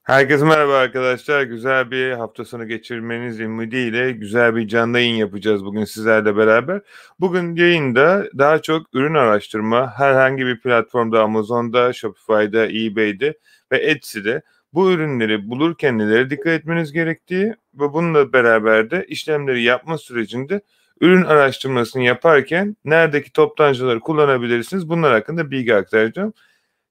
Herkese merhaba arkadaşlar. Güzel bir hafta sonu geçirmeniz ümidiyle güzel bir canlı yayın yapacağız bugün sizlerle beraber. Bugün yayında daha çok ürün araştırma, herhangi bir platformda, Amazon'da, Shopify'da, eBay'de ve Etsy'de bu ürünleri bulurken nelere dikkat etmeniz gerektiği ve bununla beraber de işlemleri yapma sürecinde ürün araştırmasını yaparken neredeki toptancıları kullanabilirsiniz? Bunlar hakkında bilgi aktaracağım.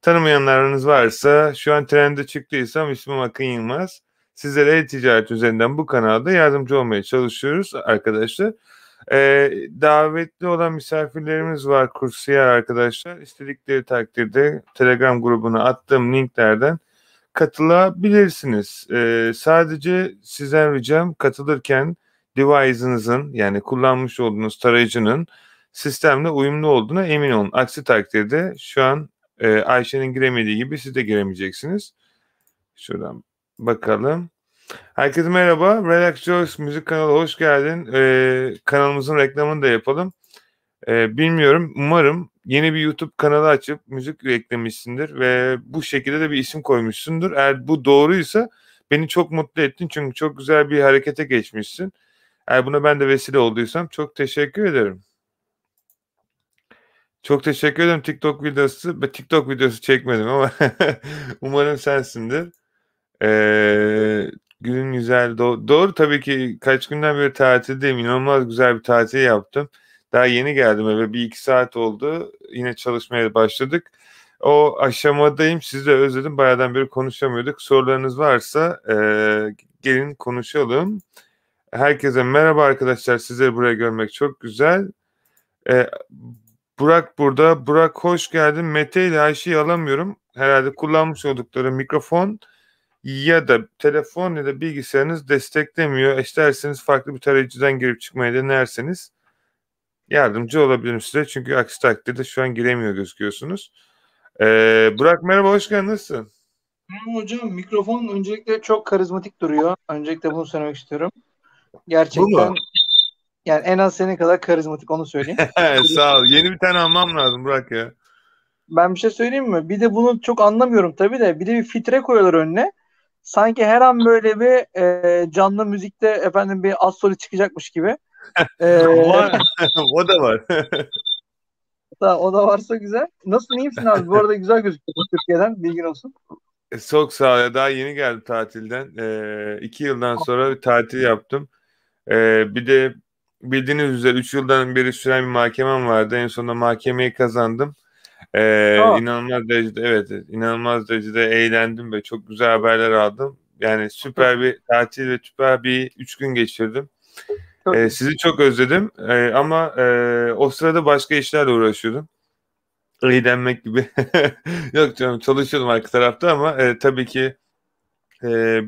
Tanımayanlarınız varsa şu an trende çıktıysam ismim Akın Yılmaz. Sizlere e-ticaret üzerinden bu kanalda yardımcı olmaya çalışıyoruz arkadaşlar. Davetli olan misafirlerimiz var, kursiyer arkadaşlar. İstedikleri takdirde Telegram grubuna attığım linklerden katılabilirsiniz. Sadece sizden ricam katılırken device'ınızın yani kullanmış olduğunuz tarayıcının sistemle uyumlu olduğuna emin olun. Aksi takdirde şu an Ayşe'nin giremediği gibi siz de giremeyeceksiniz. Şuradan bakalım. Herkese merhaba. Relax Joyce müzik kanalı hoş geldin. Kanalımızın reklamını da yapalım. Bilmiyorum. Umarım yeni bir YouTube kanalı açıp müzik eklemişsindir ve bu şekilde de bir isim koymuşsundur. Eğer bu doğruysa beni çok mutlu ettin çünkü çok güzel bir harekete geçmişsin. Eğer buna ben de vesile olduysam çok teşekkür ederim. Çok teşekkür ederim TikTok videosu çekmedim ama umarım sensindir. Günün güzel doğru tabii ki kaç günden beri tatildeyim. İnanılmaz güzel bir tatil yaptım. Daha yeni geldim eve. Bir iki saat oldu. Yine çalışmaya başladık. O aşamadayım. Sizi de özledim. Bayağıdan beri konuşamıyorduk. Sorularınız varsa gelin konuşalım. Herkese merhaba arkadaşlar. Sizleri buraya görmek çok güzel. Ee, Burak burada. Burak hoş geldin. Mete ile Ayşe'yi alamıyorum. Herhalde kullanmış oldukları mikrofon ya da telefon ya da bilgisayarınız desteklemiyor. İsterseniz farklı bir tarayıcıdan girip çıkmaya denerseniz yardımcı olabilirim size. Çünkü aksi takdirde şu an giremiyor gözüküyorsunuz. Burak merhaba, hoş geldin. Nasılsın? Hocam mikrofon öncelikle çok karizmatik duruyor. Öncelikle bunu söylemek istiyorum. Bu mu? Gerçekten yani en az senin kadar karizmatik onu söyleyeyim. Sağ ol. Yeni bir tane almam lazım Burak ya. Ben bir şey söyleyeyim mi? Bir de bunu çok anlamıyorum tabii de bir de bir filtre koyuyorlar önüne. Sanki her an böyle bir canlı müzikte efendim bir az solist çıkacakmış gibi. E, Var. O da var. o da varsa güzel. Nasılsın iyi misin abi? Bu arada güzel gözüküyor Türkiye'den bilgin olsun. Çok sağ ol ya. Daha yeni geldim tatilden. 2 yıldan sonra bir tatil yaptım. Bir de bildiğiniz üzere 3 yıldan beri süren bir mahkemem vardı. En sonunda mahkemeyi kazandım. Aa, İnanılmaz derecede evet, inanılmaz derecede eğlendim ve çok güzel haberler aldım. Yani çok, süper bir tatil ve süper bir 3 gün geçirdim. çok iyi. Sizi çok özledim. Ama o sırada başka işlerle uğraşıyordum. Eğlenmek gibi. Yok canım, çalışıyordum arka tarafta ama tabii ki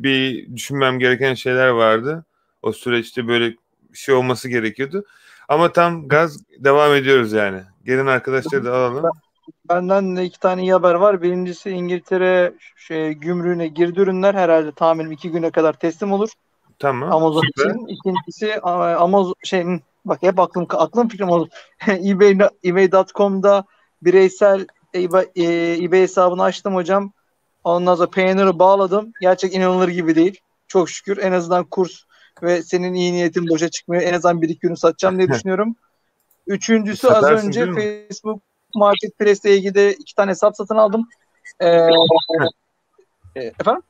bir düşünmem gereken şeyler vardı. O süreçte böyle bir şey olması gerekiyordu. Ama tam gaz devam ediyoruz yani. Gelin arkadaşları da alalım. Benden de iki tane iyi haber var. Birincisi İngiltere gümrüğüne girdi ürünler. Herhalde tahminim 2 güne kadar teslim olur Tamam, Amazon süper. için. İkincisi Amazon bak hep aklım fikrim oldu. eBay.com'da bireysel eBay hesabını açtım hocam. Ondan sonra Payoneer'ı bağladım. Gerçek inanılır gibi değil. Çok şükür. En azından kurs ve senin iyi niyetin boşa çıkmıyor. En azından bir iki ürün satacağım diye düşünüyorum. Üçüncüsü az Satarsın önce değil mi? Facebook Marketplace'le ilgili de iki tane hesap satın aldım. Ee, efendim?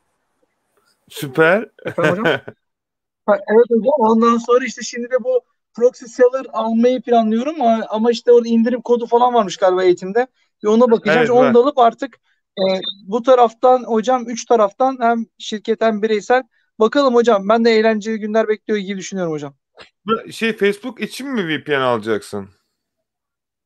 Süper. Efendim hocam? Ha, evet hocam. Ondan sonra işte şimdi de bu proxy seller almayı planlıyorum ama işte orada indirim kodu falan varmış galiba eğitimde. Bir ona bakacağım. İşte Evet, onu var. da alıp artık e, bu taraftan hocam üç taraftan hem şirket hem bireysel bakalım hocam. Ben de eğlenceli günler bekliyor gibi düşünüyorum hocam. Facebook için mi VPN alacaksın?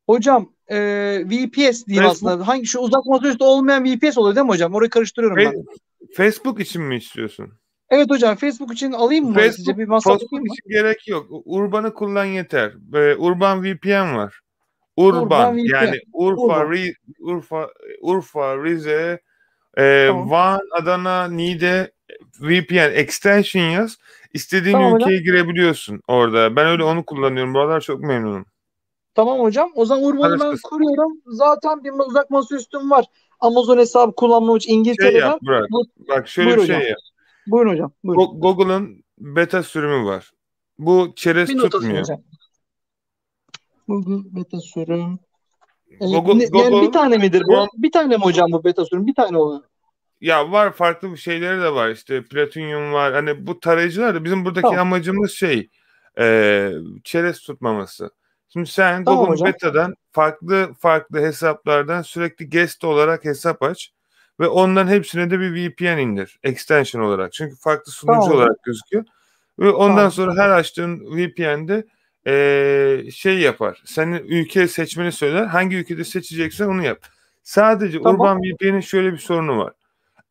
Hocam VPS diyeyim Facebook aslında. Hangi şu uzak masaüstü olmayan VPS oluyor değil mi hocam? Orayı karıştırıyorum ben. Fe- Facebook için mi istiyorsun? Evet hocam Facebook için alayım mı sizce? Bir masraf Facebook yapayım mı? için gerek yok. Urban'ı kullan yeter. Urban VPN var. Urban Urban VPN. yani Urfa, Urban. Urfa, Rize, Tamam. Van, Adana, Niğde VPN extension yaz. İstediğin Tamam hocam. ülkeye girebiliyorsun orada. Ben öyle onu kullanıyorum. Bu aralar çok memnunum. Tamam hocam. O zaman Urban'ı ben Parası kuruyorum. Zaten bir uzak masaüstüm var. Amazon hesabı kullanmam için Şey yap İngiltere'den Burak. bu, Bak şöyle buyur bir hocam. şey yap. Buyurun hocam. Buyurun. Google'ın beta sürümü var. Bu çerez Bir not alın tutmuyor. hocam. Google beta sürüm. Yani bir Google tane midir bu? Chrome, Bir tane mi hocam bu beta sürüm? Bir tane oluyor. ya var, farklı bir şeyleri de var. İşte Platinum var. Hani bu tarayıcılar da bizim buradaki Tamam. amacımız e, çerez tutmaması. Şimdi sen Tamam Google hocam. Beta'dan farklı farklı hesaplardan sürekli guest olarak hesap aç ve onların hepsine de bir VPN indir extension olarak. Çünkü farklı Tamam sunucu hocam. olarak gözüküyor. Ve ondan Tamam. sonra her açtığın VPN'de şey yapar. Senin ülke seçmeni söyler. Hangi ülkede seçeceksen onu yap. Sadece Tamam. Urban VPN'in şöyle bir sorunu var.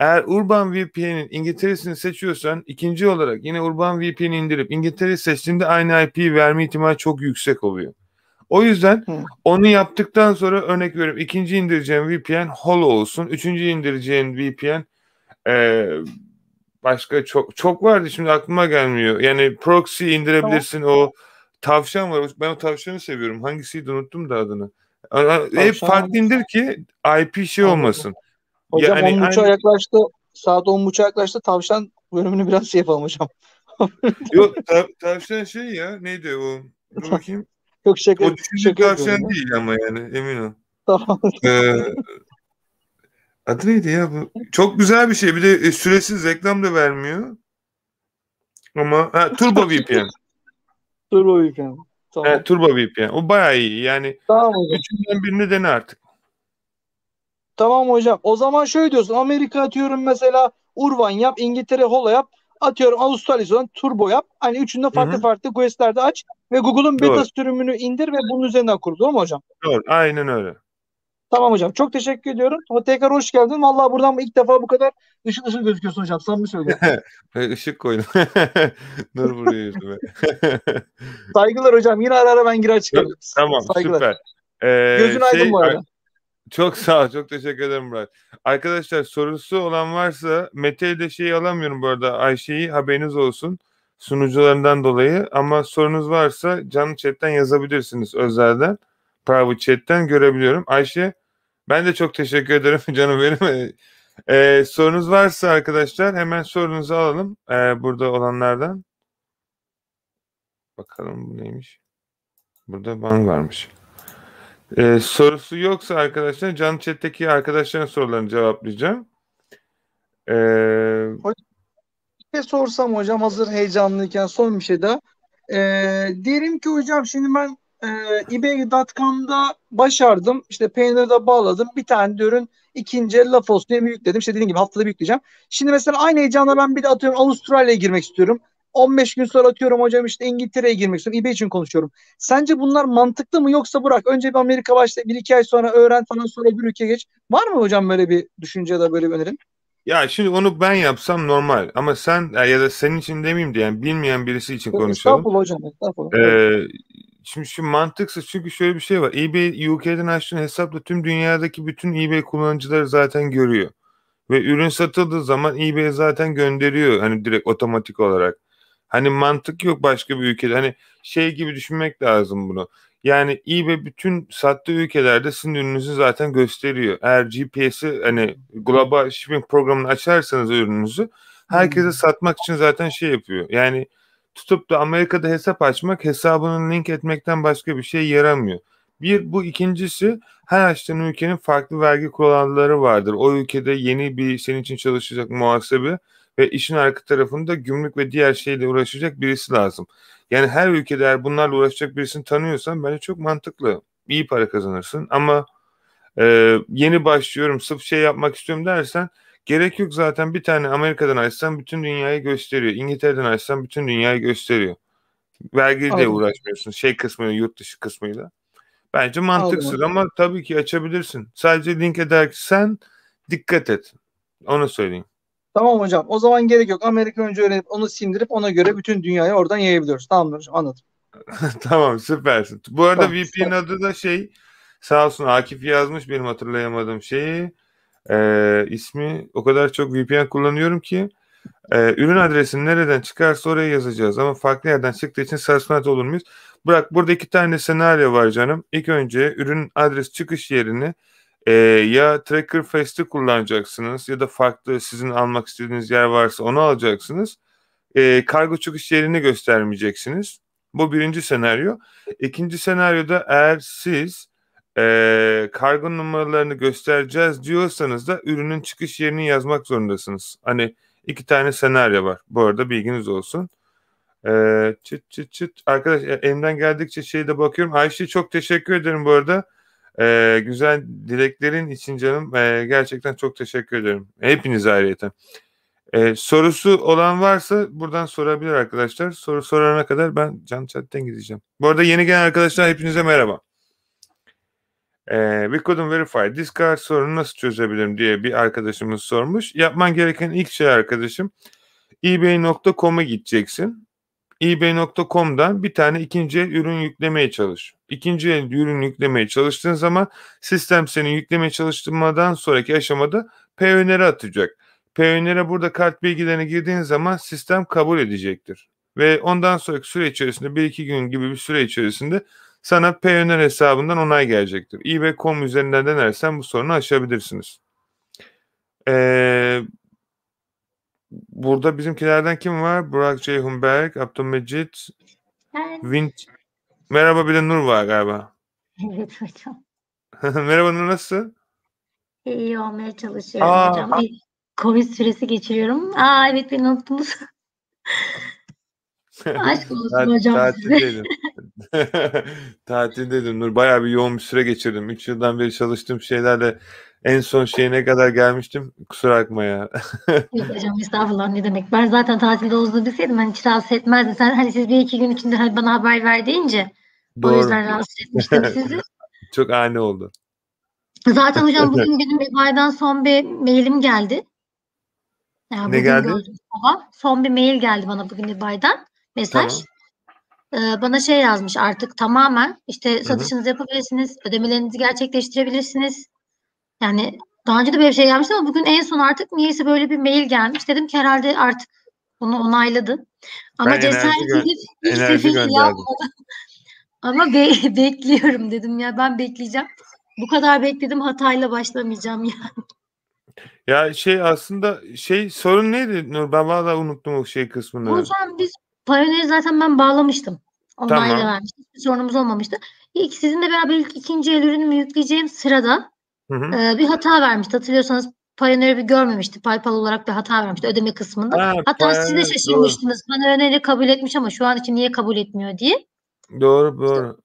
Eğer Urban VPN'in İngiltere'sini seçiyorsan ikinci olarak yine Urban VPN'i indirip İngiltere'yi seçtiğinde aynı IP'yi verme ihtimali çok yüksek oluyor. O yüzden Hı. onu yaptıktan sonra örnek veriyorum, ikinci indireceğim VPN Holo olsun. Üçüncü indireceğin VPN e, başka çok vardı, şimdi aklıma gelmiyor. Yani proxy Tamam. indirebilirsin, o tavşan var. Ben o tavşanı seviyorum. Hangisiydi, unuttum da adını. Hep Tavşan farklı indir ki IP şey anladım. olmasın. Hocam Yani 10.30'a aynı. yaklaştı. Saat 10.30'a yaklaştı. Tavşan bölümünü biraz şey yapalım hocam. Yok, tavşan şey ya, neydi o? Dur bakayım. Yok, şaka, O düşündüğün şaka tavşan yapıyorum ya. değil ama, yani emin ol. Tamam. Ee, adı neydi ya bu? Çok güzel bir şey. Bir de süresiz reklam da vermiyor. Ama Turbo VPN. Dur o yani. Tamam. Turbo VPN. O bayağı iyi. Yani Tamam hocam. üçünden birini dene artık. Tamam hocam. O zaman şöyle diyorsun. Amerika atıyorum mesela Urban yap. İngiltere Holo yap. Atıyorum Avustralya'dan Turbo yap. Hani üçünde Hı farklı hı. farklı quest'lerde aç. Ve Google'un beta Doğru. sürümünü indir ve bunun üzerinden kur. Doğru mu hocam? Doğru. Aynen öyle. Tamam hocam. Çok teşekkür ediyorum. Tekrar hoş geldin. Vallahi buradan ilk defa bu kadar ışıl ışıl gözüküyorsun hocam. Samimi söylüyorum. Işık koydum. Nur vuruyor yüzüme. Saygılar hocam. Yine ara ara ben girer çıkarım. Tamam, Saygılar. süper. Gözün aydın bu arada. Çok sağ ol. Çok teşekkür ederim Murat. Arkadaşlar, sorusu olan varsa, Mete'yi de alamıyorum bu arada. Ayşe'yi, haberiniz olsun. Sunucularından dolayı. Ama sorunuz varsa canlı chatten yazabilirsiniz özelden. Private chatten görebiliyorum. Ayşe, ben de çok teşekkür ederim canım benim. Sorunuz varsa arkadaşlar hemen sorunuzu alalım. Burada olanlardan. Bakalım bu neymiş. Burada bang varmış. Sorusu yoksa arkadaşlar canlı chat'teki arkadaşların sorularını cevaplayacağım. Ee, Bir şey sorsam hocam hazır heyecanlıyken son bir şey daha. Diyelim ki hocam şimdi ben eBay.com'da başardım. İşte Payoneer'da bağladım. Bir tane de ürün ikinci el laf olsun diye bir yükledim. İşte dediğim gibi haftada bir yükleyeceğim. Şimdi mesela aynı heyecanla ben bir de atıyorum Avustralya'ya girmek istiyorum. 15 gün sonra atıyorum hocam işte İngiltere'ye girmek istiyorum. eBay için konuşuyorum. Sence bunlar mantıklı mı yoksa bırak önce bir Amerika başla bir iki ay sonra öğren falan sonra bir ülkeye geç. Var mı hocam böyle bir düşünce ya da böyle bir önerin? Ya şimdi onu ben yapsam normal, ama sen ya da senin için demeyeyim de, yani bilmeyen birisi için Yok, konuşalım. estağfurullah hocam, estağfurullah. Buyurun. Ee, şimdi şu mantıksız, çünkü şöyle bir şey var. eBay UK'den açtığın hesapla tüm dünyadaki bütün eBay kullanıcıları zaten görüyor. Ve ürün satıldığı zaman eBay zaten gönderiyor, hani direkt otomatik olarak. Hani mantık yok başka bir ülkede. Hani şey gibi düşünmek lazım bunu. Yani eBay bütün sattığı ülkelerde sizin ürününüzü zaten gösteriyor. Eğer GPS'i, hani Global Shipping programını açarsanız ürününüzü, herkese Hmm. satmak için zaten şey yapıyor. Yani tutup da Amerika'da hesap açmak, hesabını link etmekten başka bir şey yaramıyor. Bir bu, ikincisi, her açtığın ülkenin farklı vergi kuralları vardır. O ülkede yeni bir senin için çalışacak muhasebe ve işin arka tarafında gümrük ve diğer şeyle uğraşacak birisi lazım. Yani her ülkede eğer bunlarla uğraşacak birisini tanıyorsan bence çok mantıklı. İyi para kazanırsın, ama yeni başlıyorum, sırf şey yapmak istiyorum dersen gerek yok, zaten bir tane Amerika'dan açsan bütün dünyayı gösteriyor. İngiltere'den açsan bütün dünyayı gösteriyor. Vergiyle Anladım. uğraşmıyorsun. Şey kısmıyla, yurt dışı kısmıyla. Bence Anladım mantıksız, hocam. ama tabii ki açabilirsin. Sadece link edersen dikkat et. Onu söyleyeyim. Tamam hocam. O zaman gerek yok. Amerika önce öğrenip onu sindirip ona göre bütün dünyaya oradan yayabiliyoruz. Tamam hocam. Anladım. Tamam, süpersin. Bu arada Tamam. VPN adı da sağ olsun Akif yazmış benim hatırlayamadığım şeyi. İsmi, o kadar çok VPN kullanıyorum ki ürün adresini nereden çıkarsa oraya yazacağız, ama farklı yerden çıktığı için sarsıntı olur muyuz? Bırak, burada iki tane senaryo var canım. İlk önce ürün adres çıkış yerini Ya Tracker Fast'i kullanacaksınız ya da farklı sizin almak istediğiniz yer varsa onu alacaksınız. Kargo çıkış yerini göstermeyeceksiniz. Bu birinci senaryo. İkinci senaryoda eğer siz kargo numaralarını göstereceğiz diyorsanız da ürünün çıkış yerini yazmak zorundasınız. Hani iki tane senaryo var. Bu arada bilginiz olsun. Çıt çıt çıt. Arkadaş elimden geldikçe de bakıyorum. Ayşe çok teşekkür ederim bu arada. Güzel dileklerin için canım. Gerçekten çok teşekkür ederim. Hepinize ayrıyeten. Sorusu olan varsa buradan sorabilir arkadaşlar. Soru sorana kadar ben can chatten gideceğim. Bu arada yeni gelen arkadaşlar hepinize merhaba. We couldn't verify this card sorunu nasıl çözebilirim diye bir arkadaşımız sormuş. Yapman gereken ilk şey arkadaşım ebay.com'a gideceksin. ebay.com'dan bir tane ikinci el ürün yüklemeye çalış. İkinci el ürün yüklemeye çalıştığın zaman sistem seni yüklemeye çalıştırmadan sonraki aşamada Payoneer'e atacak. Payoneer'e burada kart bilgilerini girdiğin zaman sistem kabul edecektir. Ve ondan sonraki süre içerisinde bir iki gün gibi bir süre içerisinde sana Payoneer hesabından onay gelecektir. ebay.com üzerinden denersen bu sorunu aşabilirsiniz. Burada bizimkilerden kim var? Burak Ceyhunberk, Abdülmecit, Vint. Merhaba, bir de Nur var galiba. Evet hocam. Merhaba Nur, nasılsın? İyi olmaya çalışıyorum hocam. Bir Covid süresi geçiriyorum. Evet, beni unuttunuz. Aşk olsun hocam Tatildeydim. Tatildeydim Nur. Bayağı bir yoğun bir süre geçirdim. 3 yıldan beri çalıştığım şeylerle en son şeyine kadar gelmiştim. Kusura bakma ya. Yok hocam, estağfurullah, ne demek. Ben zaten tatilde olduğunu bilseydim hani hiç rahatsız etmezdim. Sen hani siz bir iki gün içinde hani bana haber ver deyince Doğru. o yüzden rahatsız etmiştim sizi. Çok ani oldu. Zaten hocam bugün benim İBA'dan son bir mailim geldi. Yani ne geldi? Gördüm sabah. Son bir mail geldi bana bugün İBA'dan. Mesaj. Tamam. Bana şey yazmış, artık tamamen işte satışınızı yapabilirsiniz, ödemelerinizi gerçekleştirebilirsiniz. Yani daha önce de böyle bir şey gelmişti ama bugün en son artık niyeyse böyle bir mail gelmiş. Dedim ki herhalde artık bunu onayladı. Ama Ben cesaret edip ilk enerji seferi gönderdim. yapmadım. Ama bekliyorum dedim ya, ben bekleyeceğim. Bu kadar bekledim, hatayla başlamayacağım ya. Ya aslında sorun neydi Nur? Ben vallahi unuttum o kısmını. Hocam biz Payoneer'i zaten ben bağlamıştım. Onayla Tamam. vermiştim. Hiçbir sorunumuz olmamıştı. Sizinle beraber ilk ikinci el ürünümü yükleyeceğim sırada bir hata vermişti. Hatırlıyorsanız Payoneer'i bir görmemişti. PayPal olarak bir hata vermişti ödeme kısmında. Hatta siz de şaşırmıştınız. Payoneer'i kabul etmiş ama şu an için niye kabul etmiyor diye. Doğru. İşte,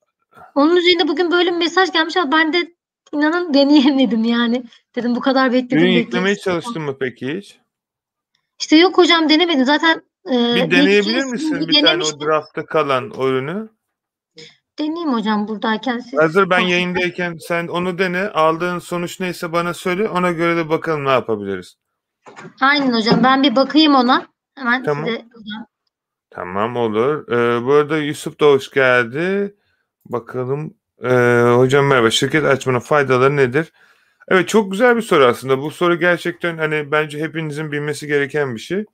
onun üzerine bugün böyle bir mesaj gelmiş ama ben de inanın deneyemedim yani. Dedim bu kadar bekledim. Ürün yüklemeye çalıştın mı peki hiç? İşte yok hocam, denemedim. Zaten bir deneyebilir misin bir tane o draftta kalan o ürünü? Deneyeyim hocam buradayken siz. Hazır ben yayındayken sen onu dene. Aldığın sonuç neyse bana söyle. Ona göre de bakalım ne yapabiliriz. Aynen hocam. Ben bir bakayım ona. Hemen tamam. size. Tamam, olur. Bu arada Yusuf da hoş geldi. Bakalım. Hocam merhaba. Şirket açmanın faydaları nedir? Evet, çok güzel bir soru aslında. Bu soru gerçekten hani bence hepinizin bilmesi gereken bir şey.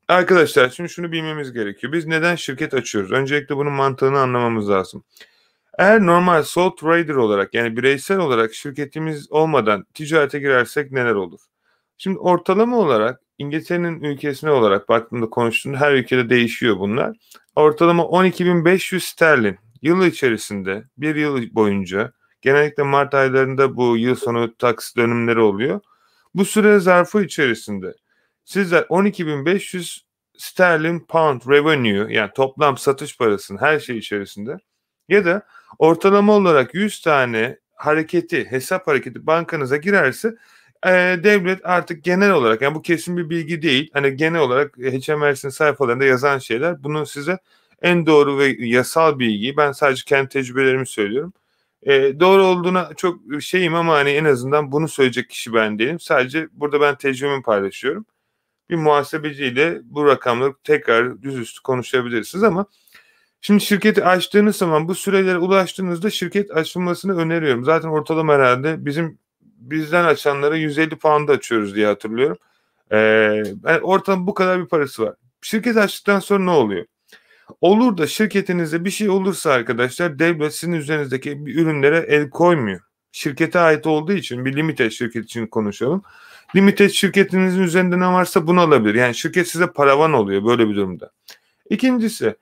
Arkadaşlar şimdi şunu bilmemiz gerekiyor. Biz neden şirket açıyoruz? Öncelikle bunun mantığını anlamamız lazım. Eğer normal sole trader olarak yani bireysel olarak şirketimiz olmadan ticarete girersek neler olur? Şimdi ortalama olarak İngiltere'nin ülkesine olarak baktığımda konuştuğumda her ülkede değişiyor bunlar. Ortalama 12.500 sterlin yıl içerisinde bir yıl boyunca genellikle Mart aylarında bu yıl sonu taksi dönümleri oluyor. Bu süre zarfı içerisinde sizler 12.500 sterlin pound revenue yani toplam satış parasının her şey içerisinde ya da ortalama olarak 100 tane hesap hareketi bankanıza girerse devlet artık genel olarak yani bu kesin bir bilgi değil. Hani genel olarak HMRC'nin sayfalarında yazan şeyler bunu size en doğru ve yasal bilgiyi ben sadece kendi tecrübelerimi söylüyorum. Doğru olduğuna çok şeyim ama hani en azından bunu söyleyecek kişi ben değilim. Sadece burada ben tecrübemi paylaşıyorum. Bir muhasebeciyle bu rakamları tekrar düzüstü konuşabilirsiniz ama şimdi şirketi açtığınız zaman bu sürelere ulaştığınızda şirket açılmasını öneriyorum. Zaten ortalama herhalde bizden açanlara 150 pound'a açıyoruz diye hatırlıyorum. Yani ortalama bu kadar bir parası var. Şirket açtıktan sonra ne oluyor? Olur da şirketinizde bir şey olursa arkadaşlar devlet sizin üzerinizdeki ürünlere el koymuyor. şirkete ait olduğu için, bir limited şirket için konuşalım. Limited şirketinizin üzerinde ne varsa bunu alabilir. Yani şirket size paravan oluyor böyle bir durumda. İkincisi,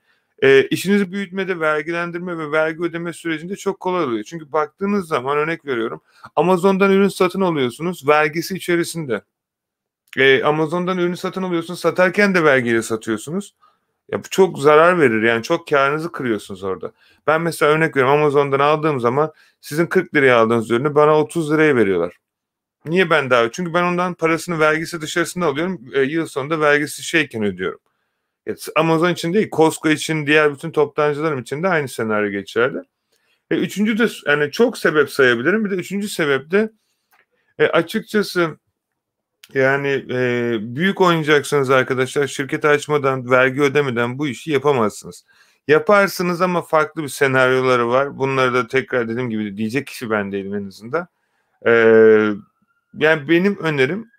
işinizi büyütmede vergilendirme ve vergi ödeme sürecinde çok kolay oluyor. Çünkü baktığınız zaman, örnek veriyorum, Amazon'dan ürün satın alıyorsunuz, vergisi içerisinde. Amazon'dan ürünü satın alıyorsunuz, satarken de vergiyle satıyorsunuz. Ya bu çok zarar verir, yani çok karınızı kırıyorsunuz orada. Ben mesela örnek veriyorum, Amazon'dan aldığım zaman sizin 40 liraya aldığınız ürünü bana 30 liraya veriyorlar. Niye ben daha? Çünkü ben ondan parasını, vergisi dışarısında alıyorum. Yıl sonunda vergisi şeyken ödüyorum. Amazon için değil, Costco için, diğer bütün toptancılarım için de aynı senaryo geçerli. Ve üçüncü de, yani çok sebep sayabilirim. Bir de üçüncü sebep de açıkçası, yani büyük oynayacaksınız arkadaşlar. Şirketi açmadan, vergi ödemeden bu işi yapamazsınız. Yaparsınız ama farklı bir senaryoları var. Bunları da tekrar dediğim gibi diyecek kişi ben değilim en azından. E, Yani benim önerim,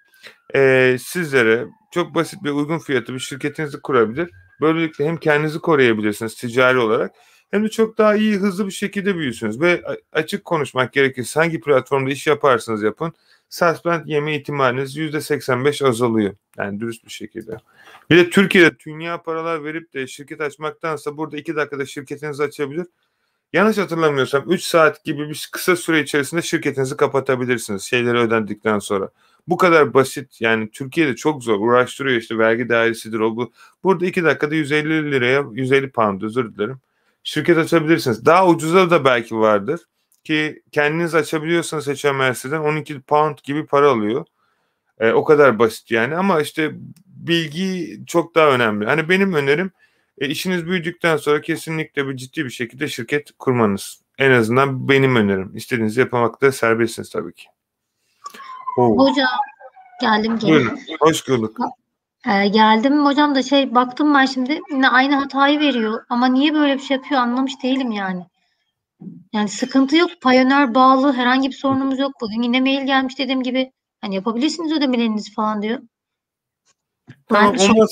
sizlere çok basit ve uygun fiyatlı bir şirketinizi kurabilir. Böylelikle hem kendinizi koruyabilirsiniz ticari olarak, hem de çok daha iyi, hızlı bir şekilde büyürsünüz. Ve açık konuşmak gerekirse, hangi platformda iş yaparsanız yapın, suspend yeme ihtimaliniz %85 azalıyor. Yani dürüst bir şekilde. Bir de Türkiye'de dünya paralar verip de şirket açmaktansa burada 2 dakikada şirketinizi açabilir. Yanlış hatırlamıyorsam 3 saat gibi bir kısa süre içerisinde şirketinizi kapatabilirsiniz, şeyleri ödendikten sonra. Bu kadar basit. Yani Türkiye'de çok zor. Uğraştırıyor, işte vergi dairesidir o bu. Burada 2 dakikada 150 liraya, 150 pound, özür dilerim, şirket açabilirsiniz. Daha ucuza da belki vardır. Ki kendiniz açabiliyorsanız HMRC'den 12 pound gibi para alıyor. O kadar basit yani, ama işte bilgi çok daha önemli. Hani benim önerim, işiniz büyüdükten sonra kesinlikle bir ciddi bir şekilde şirket kurmanız. En azından benim önerim. İstediğinizi yapmakta serbestsiniz tabii ki. Oo. Hocam geldim gene. Buyurun. Hoş bulduk. Geldim hocam da baktım ben şimdi yine aynı hatayı veriyor. Ama niye böyle bir şey yapıyor anlamış değilim yani. Yani sıkıntı yok. Payoneer bağlı herhangi bir sorunumuz yok. Bugün yine mail gelmiş dediğim gibi. Hani yapabilirsiniz ödemelerinizi falan diyor. Tamam, Ben şok.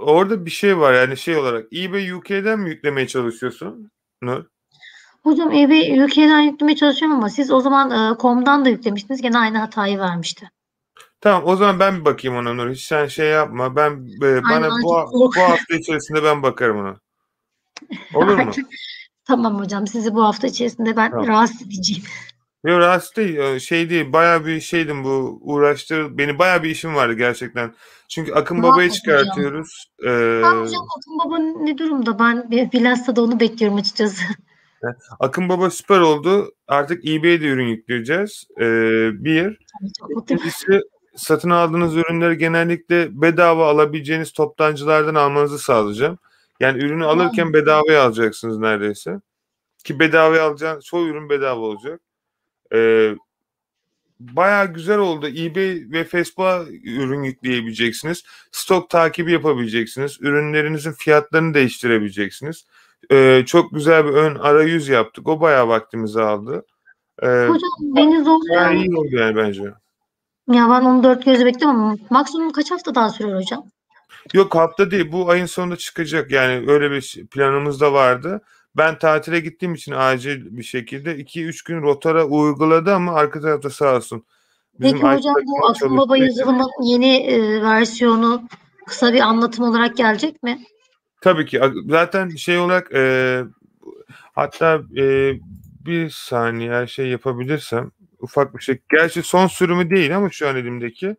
orada bir şey var, yani şey olarak eBay UK'den mi yüklemeye çalışıyorsun, Nur? Hocam evi UK'den yüklemeye çalışıyorum ama siz o zaman com'dan da yüklemiştiniz. Gene aynı hatayı vermişti. Tamam, o zaman ben bir bakayım ona, Nur. Hiç sen şey yapma. Aynen Bana bu artık hafta içerisinde ben bakarım ona. Olur mu? Tamam hocam sizi bu hafta içerisinde ben Tamam. rahatsız edeceğim. Yok, rahatsız değil. Şey değil. Bayağı bir şeydim bu. Beni, bayağı bir işim vardı gerçekten. Çünkü Akın Baba'yı Muhakkak hocam. çıkartıyoruz. Tamam hocam Akın Baba ne durumda? Ben bilhassa da onu bekliyorum açıkçası. Akın Baba süper oldu. Artık eBay'de ürün yükleyeceğiz. Bir. Çok mutluyum. İkincisi, satın aldığınız ürünleri genellikle bedava alabileceğiniz toptancılardan almanızı sağlayacağım. Yani ürünü alırken bedavaya alacaksınız neredeyse. Ki bedavaya alacağınız çoğu ürün bedava olacak. Bayağı güzel oldu. eBay ve Facebook'a ürün yükleyebileceksiniz. Stok takibi yapabileceksiniz. Ürünlerinizin fiyatlarını değiştirebileceksiniz. Çok güzel bir ön arayüz yaptık. O bayağı vaktimizi aldı. Hocam beni Bayağı zorlayan iyi oldu yani bence. ya ben onu dört gözle bekliyorum ama maksimum kaç hafta daha sürer hocam? Yok, hafta değil. Bu ayın sonunda çıkacak. Yani öyle bir planımız da vardı. Ben tatile gittiğim için acil bir şekilde 2-3 gün rotara uyguladı, ama arka tarafta sağ olsun bizim Peki IT hocam bu takımı Akın Baba çalıştığı için. yazılımın yeni versiyonu kısa bir anlatım olarak gelecek mi? Tabii ki. Zaten şey olarak, hatta bir saniye, her şey yapabilirsem ufak bir şey. Gerçi son sürümü değil ama şu an elimdeki.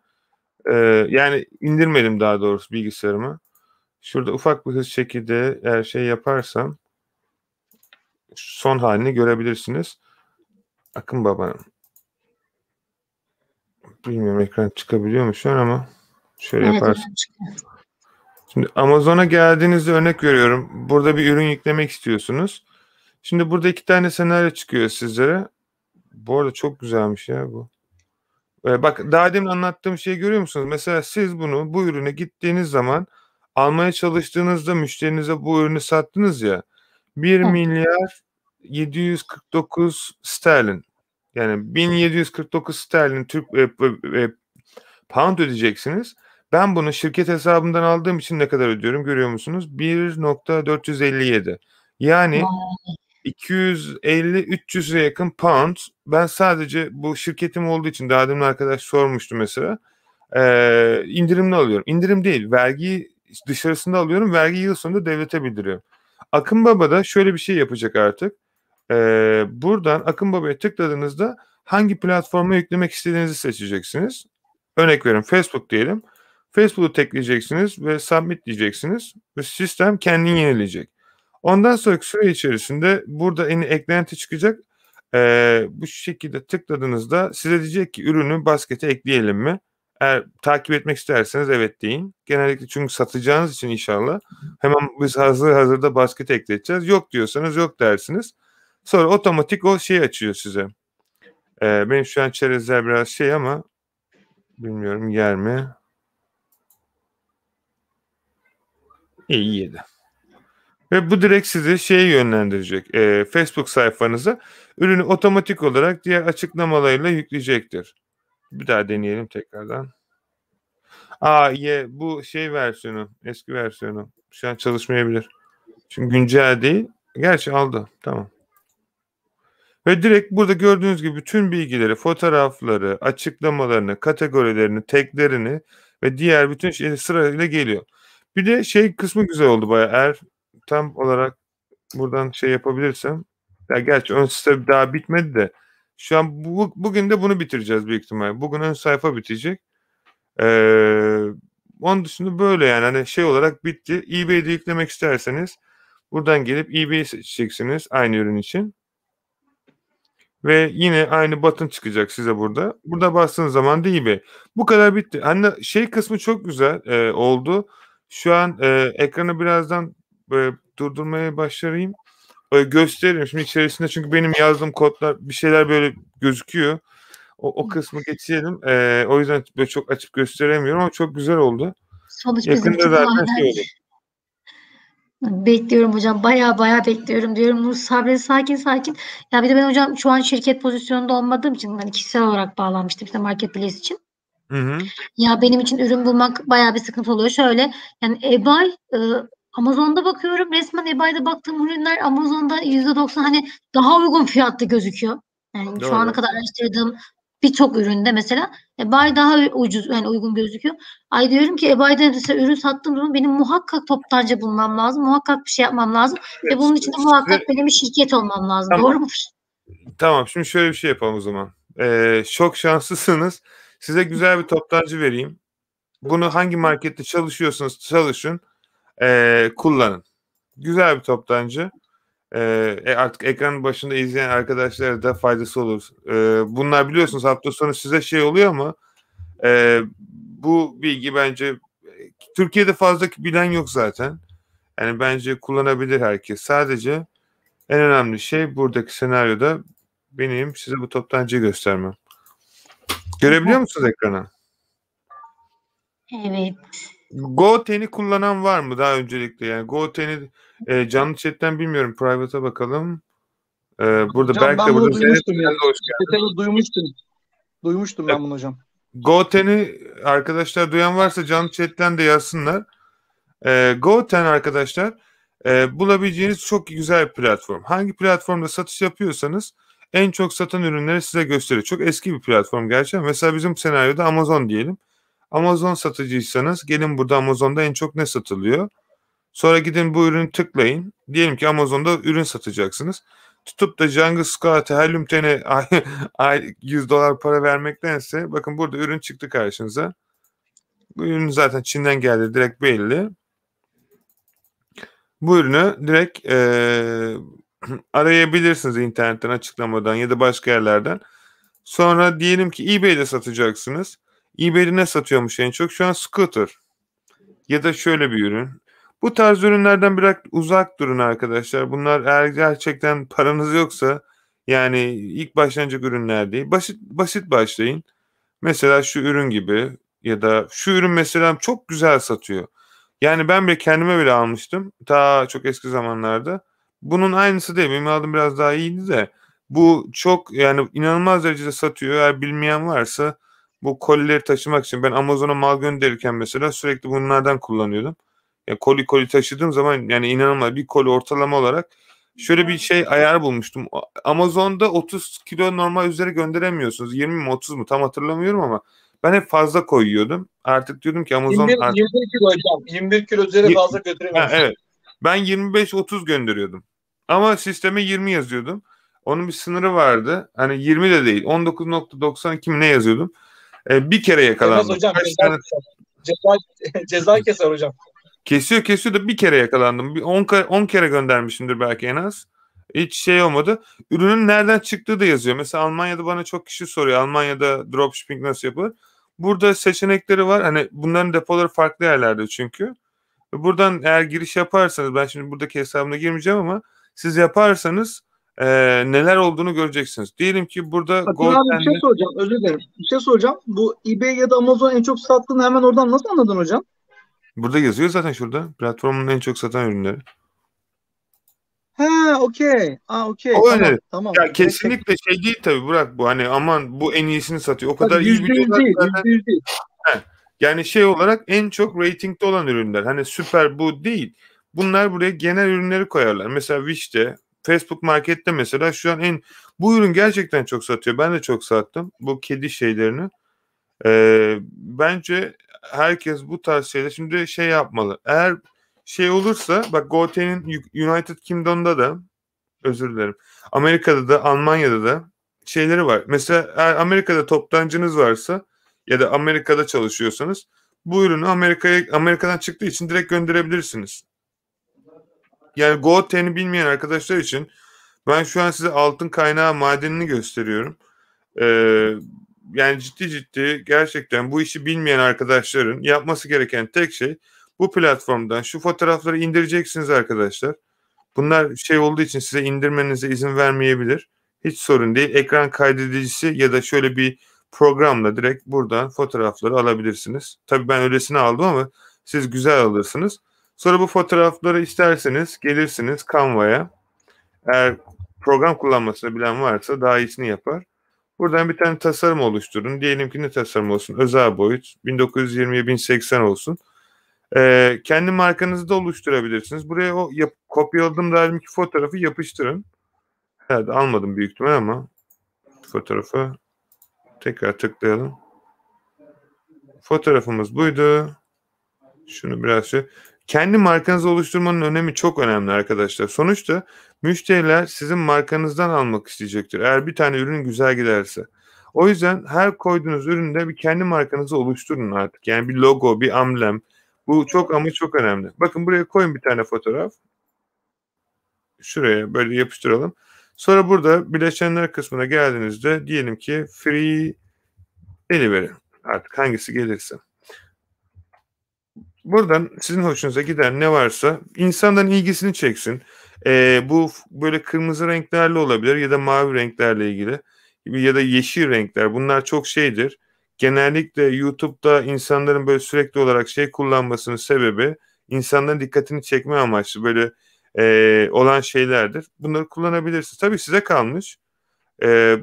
Yani indirmedim daha doğrusu bilgisayarıma. Şurada ufak bir hız şekilde her şey yaparsam son halini görebilirsiniz. Akın Baba'nın. Bilmiyorum ekran çıkabiliyor mu şu an, ama şöyle Evet yaparsam. hocam çıkıyor. Şimdi Amazon'a geldiğinizde, örnek veriyorum, burada bir ürün yüklemek istiyorsunuz. Şimdi burada 2 tane senaryo çıkıyor sizlere. Bu arada çok güzelmiş ya bu. Bak, daha demin anlattığım şeyi görüyor musunuz? Mesela siz bu ürüne gittiğiniz zaman, almaya çalıştığınızda müşterinize bu ürünü sattınız ya, 1 Evet. milyar 749 sterlin. Yani 1749 sterlin pound ödeyeceksiniz. Ben bunu şirket hesabımdan aldığım için ne kadar ödüyorum görüyor musunuz? 1.457. Yani Vay. 250-300'e yakın pound. Ben sadece bu şirketim olduğu için daha demin arkadaş sormuştu mesela. İndirimli alıyorum. İndirim değil. Vergiyi dışarısında alıyorum. Vergi yıl sonunda devlete bildiriyorum. Akın Baba da şöyle bir şey yapacak artık. Buradan Akın Baba'ya tıkladığınızda hangi platforma yüklemek istediğinizi seçeceksiniz. Örnek verin, Facebook diyelim. Facebook'u tekleyeceksiniz ve submit diyeceksiniz ve sistem kendini yenileyecek. Ondan sonraki süre içerisinde burada eklenti çıkacak. Bu şekilde tıkladığınızda size diyecek ki ürünü baskete ekleyelim mi? Eğer takip etmek isterseniz evet deyin. Genellikle çünkü satacağınız için inşallah hemen biz hazırda basket ekleteceğiz. Yok diyorsanız yok dersiniz. Sonra otomatik o şey açıyor size. Benim şu an çerezler biraz şey ama bilmiyorum yer mi? İyi yedi. Ve bu direkt sizi şeye yönlendirecek. Facebook sayfanıza ürünü otomatik olarak diğer açıklamalarıyla yükleyecektir. Bir daha deneyelim tekrardan. Bu şey versiyonu, eski versiyonu. Şu an çalışmayabilir. Çünkü güncel değil. Gerçi aldı. Tamam. Ve direkt burada gördüğünüz gibi bütün bilgileri, fotoğrafları, açıklamalarını, kategorilerini, taglerini ve diğer bütün şeyleri sırayla geliyor. Bir de şey kısmı güzel oldu bayağı. Eğer tam olarak buradan şey yapabilirsem. Ya gerçi ön site daha bitmedi de. Şu an bugün de bunu bitireceğiz büyük ihtimalle. Bugün ön sayfa bitecek. Onun dışında böyle yani hani şey olarak bitti. eBay'de yüklemek isterseniz buradan gelip eBay'i seçeceksiniz aynı ürün için. Ve yine aynı button çıkacak size burada. Burada bastığınız zaman da eBay. Bu kadar bitti. Hani şey kısmı çok güzel oldu. Şu an ekranı birazdan durdurmaya başlayayım. Gösteririm şimdi içerisinde çünkü benim yazdığım kodlar bir şeyler böyle gözüküyor. O kısmı geçelim. O yüzden böyle çok açıp gösteremiyorum ama çok güzel oldu. Sonuç Yakında bizimki zaten şey olur. Bekliyorum hocam. Baya bekliyorum diyorum. Nur sabret, sakin. Ya bir de ben hocam şu an şirket pozisyonunda olmadığım için hani kişisel olarak bağlanmıştım işte marketplace için. Hı. Ya benim için ürün bulmak bayağı bir sıkıntı oluyor. Şöyle yani eBay Amazon'da bakıyorum. Resmen eBay'da baktığım ürünler Amazon'da %90 hani daha uygun fiyatta gözüküyor. Yani şu ana Doğru. kadar araştırdığım birçok üründe mesela eBay daha ucuz yani uygun gözüküyor. Ay diyorum ki eBay'da mesela ürün sattığım zaman benim muhakkak toptancı bulmam lazım. Muhakkak bir şey yapmam lazım. Ve bunun için de muhakkak benim bir şirket olmam lazım. Tamam. Doğru mudur? Tamam. Şimdi şöyle bir şey yapalım o zaman. Çok şanslısınız. Size güzel bir toptancı vereyim. Bunu hangi markette çalışıyorsunuz çalışın. Kullanın. Güzel bir toptancı. Artık ekranın başında izleyen arkadaşlara da faydası olur. Bunlar biliyorsunuz hafta sonu size şey oluyor ama bu bilgi bence Türkiye'de fazla bilen yok zaten. Yani bence kullanabilir herkes. Sadece en önemli şey buradaki senaryoda benim size bu toptancıyı göstermem. Görebiliyor musunuz ekranı? Evet. GoTen'i kullanan var mı daha öncelikle? Yani GoTen'i canlı chatten bilmiyorum. Private'a bakalım. Burada Hocam Berk de ben bunu burada. duymuştum ya. Sen de hoş geldin. Şirkete duymuştum. Duymuştum ben bunu hocam. GoTen'i arkadaşlar duyan varsa canlı chatten de yazsınlar. GoTen arkadaşlar bulabileceğiniz çok güzel bir platform. Hangi platformda satış yapıyorsanız en çok satan ürünleri size gösteriyor. Çok eski bir platform gerçekten. Mesela bizim senaryoda Amazon diyelim. Amazon satıcıysanız gelin burada Amazon'da en çok ne satılıyor? Sonra gidin bu ürünü tıklayın. Diyelim ki Amazon'da ürün satacaksınız. Tutup da Jungle Scout'a Helium 10'e $100 para vermektense bakın burada ürün çıktı karşınıza. Bu ürün zaten Çin'den geldi direkt belli. Bu ürünü direkt arayabilirsiniz internetten açıklamadan ya da başka yerlerden. Sonra diyelim ki eBay'de satacaksınız. eBay'de ne satıyormuş en çok? Şu an scooter. Ya da şöyle bir ürün. Bu tarz ürünlerden biraz uzak durun arkadaşlar. Bunlar eğer gerçekten paranız yoksa yani ilk başlanacak ürünler değil. Basit başlayın. Mesela şu ürün gibi ya da şu ürün mesela çok güzel satıyor. Yani ben bile kendime bile almıştım. Ta çok eski zamanlarda. Bunun aynısı değil. Benim aldığım biraz daha iyiydi de. Bu çok yani inanılmaz derecede satıyor. Eğer bilmeyen varsa bu kolileri taşımak için ben Amazon'a mal gönderirken mesela sürekli bunlardan kullanıyordum. Ya koli taşıdığım zaman yani inanılmaz bir koli ortalama olarak şöyle bir şey ayar bulmuştum. Amazon'da 30 kilo normal üzeri gönderemiyorsunuz. 20 mi 30 mu tam hatırlamıyorum ama ben hep fazla koyuyordum. Artık diyordum ki Amazon 21 kilo hocam. 21 kilo üzeri fazla götüremiyorsun. Evet. Ben 25-30 gönderiyordum. Ama sisteme 20 yazıyordum. Onun bir sınırı vardı. Hani 20 de değil. 19.92 mi ne yazıyordum. Bir kere yakalandım. Yemez hocam. Kaç tane... Ceza keser hocam. Kesiyor da bir kere yakalandım. Bir 10 kere göndermişimdir belki en az. Hiç şey olmadı. Ürünün nereden çıktığı da yazıyor. Mesela Almanya'da bana çok kişi soruyor. Almanya'da dropshipping nasıl yapılır? Burada seçenekleri var. Hani bunların depoları farklı yerlerde çünkü. Buradan eğer giriş yaparsanız, ben şimdi buradaki hesabına girmeyeceğim ama siz yaparsanız neler olduğunu göreceksiniz. Diyelim ki burada Bakın abi bir şey soracağım. Özür dilerim. Bir şey soracağım. Bu eBay ya da Amazon en çok sattığını hemen oradan nasıl anladın hocam? Burada yazıyor zaten şurada. Platformun en çok satan ürünleri. Ha, okey. Okey. O Tamam, öyle. tamam. Ya kesinlikle şey değil tabii Burak, bu hani aman bu en iyisini satıyor. O Tabii kadar iyi %100 biliyorlar değil. zaten. %100 değil. Yani şey olarak en çok ratingde olan ürünler. Hani süper bu değil. Bunlar buraya genel ürünleri koyarlar. Mesela Wish'te, Facebook Market'te mesela şu an bu ürün gerçekten çok satıyor. Ben de çok sattım. Bu kedi şeylerini. Bence herkes bu tarz şeyler şimdi şey yapmalı. Eğer şey olursa bak GoT'nin United Kingdom'da da, özür dilerim, Amerika'da da Almanya'da da şeyleri var. Mesela eğer Amerika'da toptancınız varsa ya da Amerika'da çalışıyorsanız bu ürünü Amerika'dan çıktığı için direkt gönderebilirsiniz. Yani GoT'ni bilmeyen arkadaşlar için ben şu an size altın kaynağı madenini gösteriyorum. Yani ciddi gerçekten bu işi bilmeyen arkadaşların yapması gereken tek şey bu platformdan şu fotoğrafları indireceksiniz arkadaşlar. Bunlar şey olduğu için size indirmenize izin vermeyebilir. Hiç sorun değil. Ekran kaydedicisi ya da şöyle bir programla direkt buradan fotoğrafları alabilirsiniz. Tabii ben öylesine aldım ama siz güzel alırsınız. Sonra bu fotoğrafları isterseniz gelirsiniz Canva'ya. Eğer program kullanmasını bilen varsa daha iyisini yapar. Buradan bir tane tasarım oluşturun. Diyelim ki ne tasarım olsun? Özel boyut 1920'ye 1080 olsun. Kendi markanızı da oluşturabilirsiniz. Buraya kopyaladığım dalimki fotoğrafı yapıştırın. Evet, almadım büyük ihtimal ama fotoğrafı tekrar tıklayalım. Fotoğrafımız buydu. Şunu biraz kendi markanızı oluşturmanın önemi çok önemli arkadaşlar. Sonuçta müşteriler sizin markanızdan almak isteyecektir. Eğer bir tane ürün güzel giderse. O yüzden her koyduğunuz üründe bir kendi markanızı oluşturun artık. Yani bir logo, bir amblem. Bu çok ama çok önemli. Bakın buraya koyun bir tane fotoğraf. Şuraya böyle yapıştıralım. Sonra burada bileşenler kısmına geldiğinizde diyelim ki free delivery. Artık hangisi gelirse. Buradan sizin hoşunuza giden ne varsa insanların ilgisini çeksin. Bu böyle kırmızı renklerle olabilir ya da mavi renklerle ilgili ya da yeşil renkler. Bunlar çok şeydir. Genellikle YouTube'da insanların böyle sürekli olarak şey kullanmasının sebebi insanların dikkatini çekme amaçlı böyle olan şeylerdir. Bunları kullanabilirsiniz. Tabii size kalmış.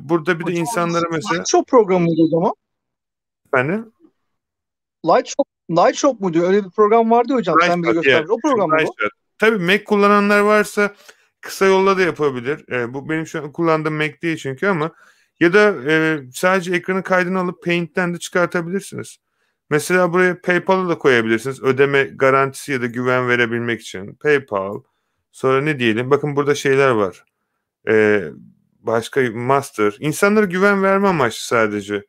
Burada bir de insanlara mesela... Lightshop programı mıydı o zaman? Efendim? Lightshop mu diyor? Öyle bir program vardı hocam. Sen bize göstermiş. O program mı bu? Tabii Mac kullananlar varsa kısa yolla da yapabilir. Bu benim şu an kullandığım Mac değil çünkü ama ya da sadece ekranın kaydını alıp Paint'ten de çıkartabilirsiniz. Mesela buraya PayPal'ı da koyabilirsiniz. Ödeme garantisi ya da güven verebilmek için. PayPal. Sonra ne diyelim? Bakın burada şeyler var. Başka Master. İnsanlara güven verme amaçlı sadece.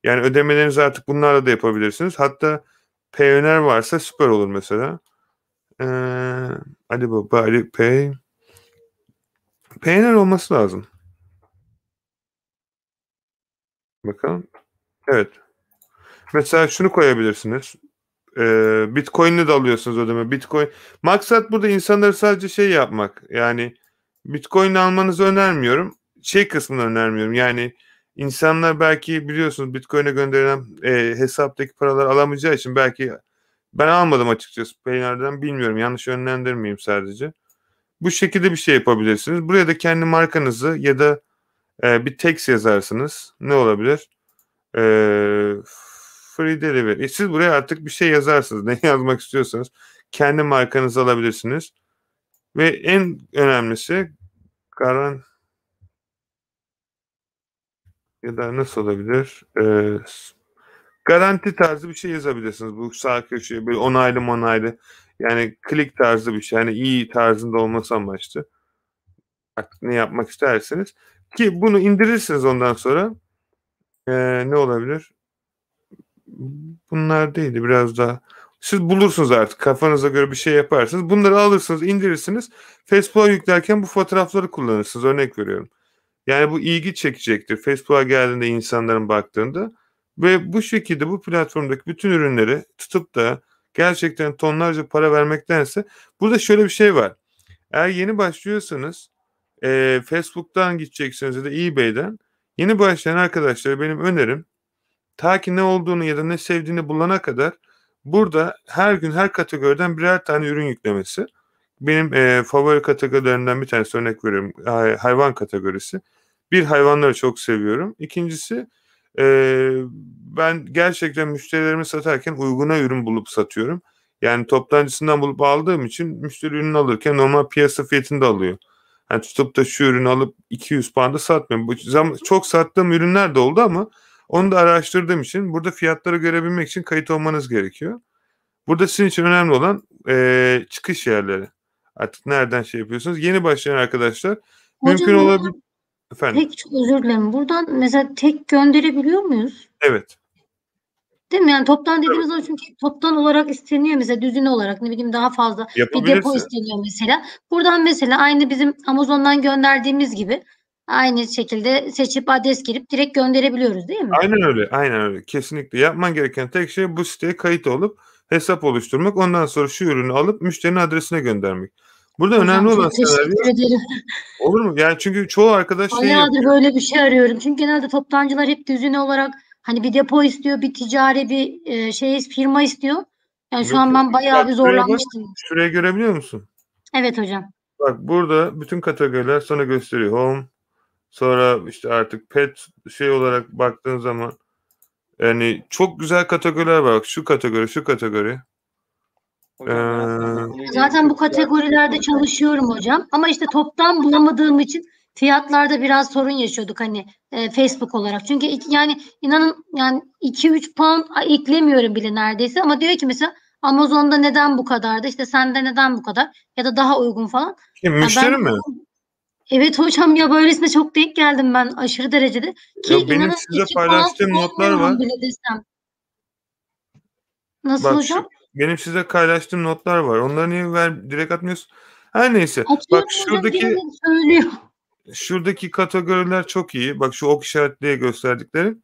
Yani ödemelerinizi artık bunlarla da yapabilirsiniz. Hatta Payoneer varsa süper olur mesela. Alibaba, Alipay. Payoneer olması lazım. Bakalım. Evet. Mesela şunu koyabilirsiniz. Bitcoin'le de alıyorsunuz ödeme. Bitcoin. Maksat burada insanları sadece şey yapmak. Yani Bitcoin almanızı önermiyorum. Şey kısmını önermiyorum. Yani insanlar belki biliyorsunuz Bitcoin'e gönderilen hesaptaki paraları alamayacağı için belki ben almadım açıkçası Payoneer'den, bilmiyorum. Yanlış yönlendirmeyeyim sadece. Bu şekilde bir şey yapabilirsiniz. Buraya da kendi markanızı ya da bir text yazarsınız. Ne olabilir? Free delivery. Siz buraya artık bir şey yazarsınız. Ne yazmak istiyorsanız kendi markanızı alabilirsiniz. Ve en önemlisi Ya da nasıl olabilir? Garanti tarzı bir şey yazabilirsiniz. Bu sağ köşeye böyle onaylı. Yani klik tarzı bir şey. Yani iyi tarzında olması amaçlı. Artık ne yapmak isterseniz. Ki bunu indirirsiniz ondan sonra. Ne olabilir? Bunlar değildi, biraz daha. Siz bulursunuz artık. Kafanıza göre bir şey yaparsınız. Bunları alırsınız, indirirsiniz. Facebook'a yüklerken bu fotoğrafları kullanırsınız. Örnek veriyorum. Yani bu ilgi çekecektir. Facebook'a geldiğinde insanların baktığında ve bu şekilde bu platformdaki bütün ürünleri tutup da gerçekten tonlarca para vermektense burada şöyle bir şey var. Eğer yeni başlıyorsanız Facebook'tan gideceksiniz ya da eBay'den yeni başlayan arkadaşlara benim önerim ta ki ne olduğunu ya da ne sevdiğini bulana kadar burada her gün her kategoriden birer tane ürün yüklemesi. Benim favori kategorilerinden bir tanesi, örnek veriyorum, hayvan kategorisi. Bir, hayvanları çok seviyorum. İkincisi, e, ben gerçekten müşterilerimi satarken uyguna ürün bulup satıyorum. Yani toptancısından bulup aldığım için müşteri ürünü alırken normal piyasa fiyatında alıyor. Yani tutup da şu ürünü alıp 200 pound'a satmıyorum. Çok sattığım ürünler de oldu ama onu da araştırdığım için burada fiyatları görebilmek için kayıt olmanız gerekiyor. Burada sizin için önemli olan çıkış yerleri. Artık nereden şey yapıyorsunuz? Yeni başlayan arkadaşlar mümkün Hocam olabilir. Efendim. çok özür dilerim. Buradan mesela tek gönderebiliyor muyuz? Evet. Değil mi? Yani toptan dediğimiz zaman çünkü toptan olarak isteniyor mesela düzine olarak ne bileyim daha fazla bir depo Yapabilirsiniz. isteniyor mesela. Buradan mesela aynı bizim Amazon'dan gönderdiğimiz gibi aynı şekilde seçip adres girip direkt gönderebiliyoruz değil mi? Aynen öyle. Aynen öyle. Kesinlikle. Yapman gereken tek şey bu siteye kayıt olup hesap oluşturmak. Ondan sonra şu ürünü alıp müşterinin adresine göndermek. Burada Hocam önemli olan çok teşekkür ederim. olur mu? Yani çünkü çoğu arkadaş şey Bayağıdır yapıyor. böyle bir şey arıyorum. Çünkü genelde toptancılar hep düzine olarak hani bir depo istiyor, bir ticari bir firma istiyor. Yani şu Yok an yok. ben bayağı Bak bir şuraya bak. zorlanmıştım. Şuraya görebiliyor musun? Evet hocam. Bak burada bütün kategoriler sana gösteriyor. Home, sonra işte artık pet şey olarak baktığın zaman yani çok güzel kategoriler var. Bak şu kategori, şu kategori. Hocam ben aslında Ee, bu konuyla ilgili Zaten bu çok güzel bir şey kategorilerde konuşacağım. çalışıyorum hocam. Ama işte toptan bulamadığım için fiyatlarda biraz sorun yaşıyorduk hani Facebook olarak. Çünkü yani inanın yani 2-3 pound eklemiyorum bile neredeyse ama diyor ki mesela Amazon'da neden bu kadardı? İşte sende neden bu kadar? Ya da daha uygun falan. Kim, Ya ben müşteri mi? evet hocam ya böylesine çok denk geldim ben aşırı derecede ki Ya benim inanın size 2 pound paylaştığım notlar var. vermiyorum bile desem. Nasıl Bak hocam? benim size paylaştığım notlar var. Onları niye direkt atmıyorsun? Her neyse. Bak Atıyorum hocam gene de söylüyor. şuradaki kategoriler çok iyi. Bak şu ok işaretliye gösterdikleri.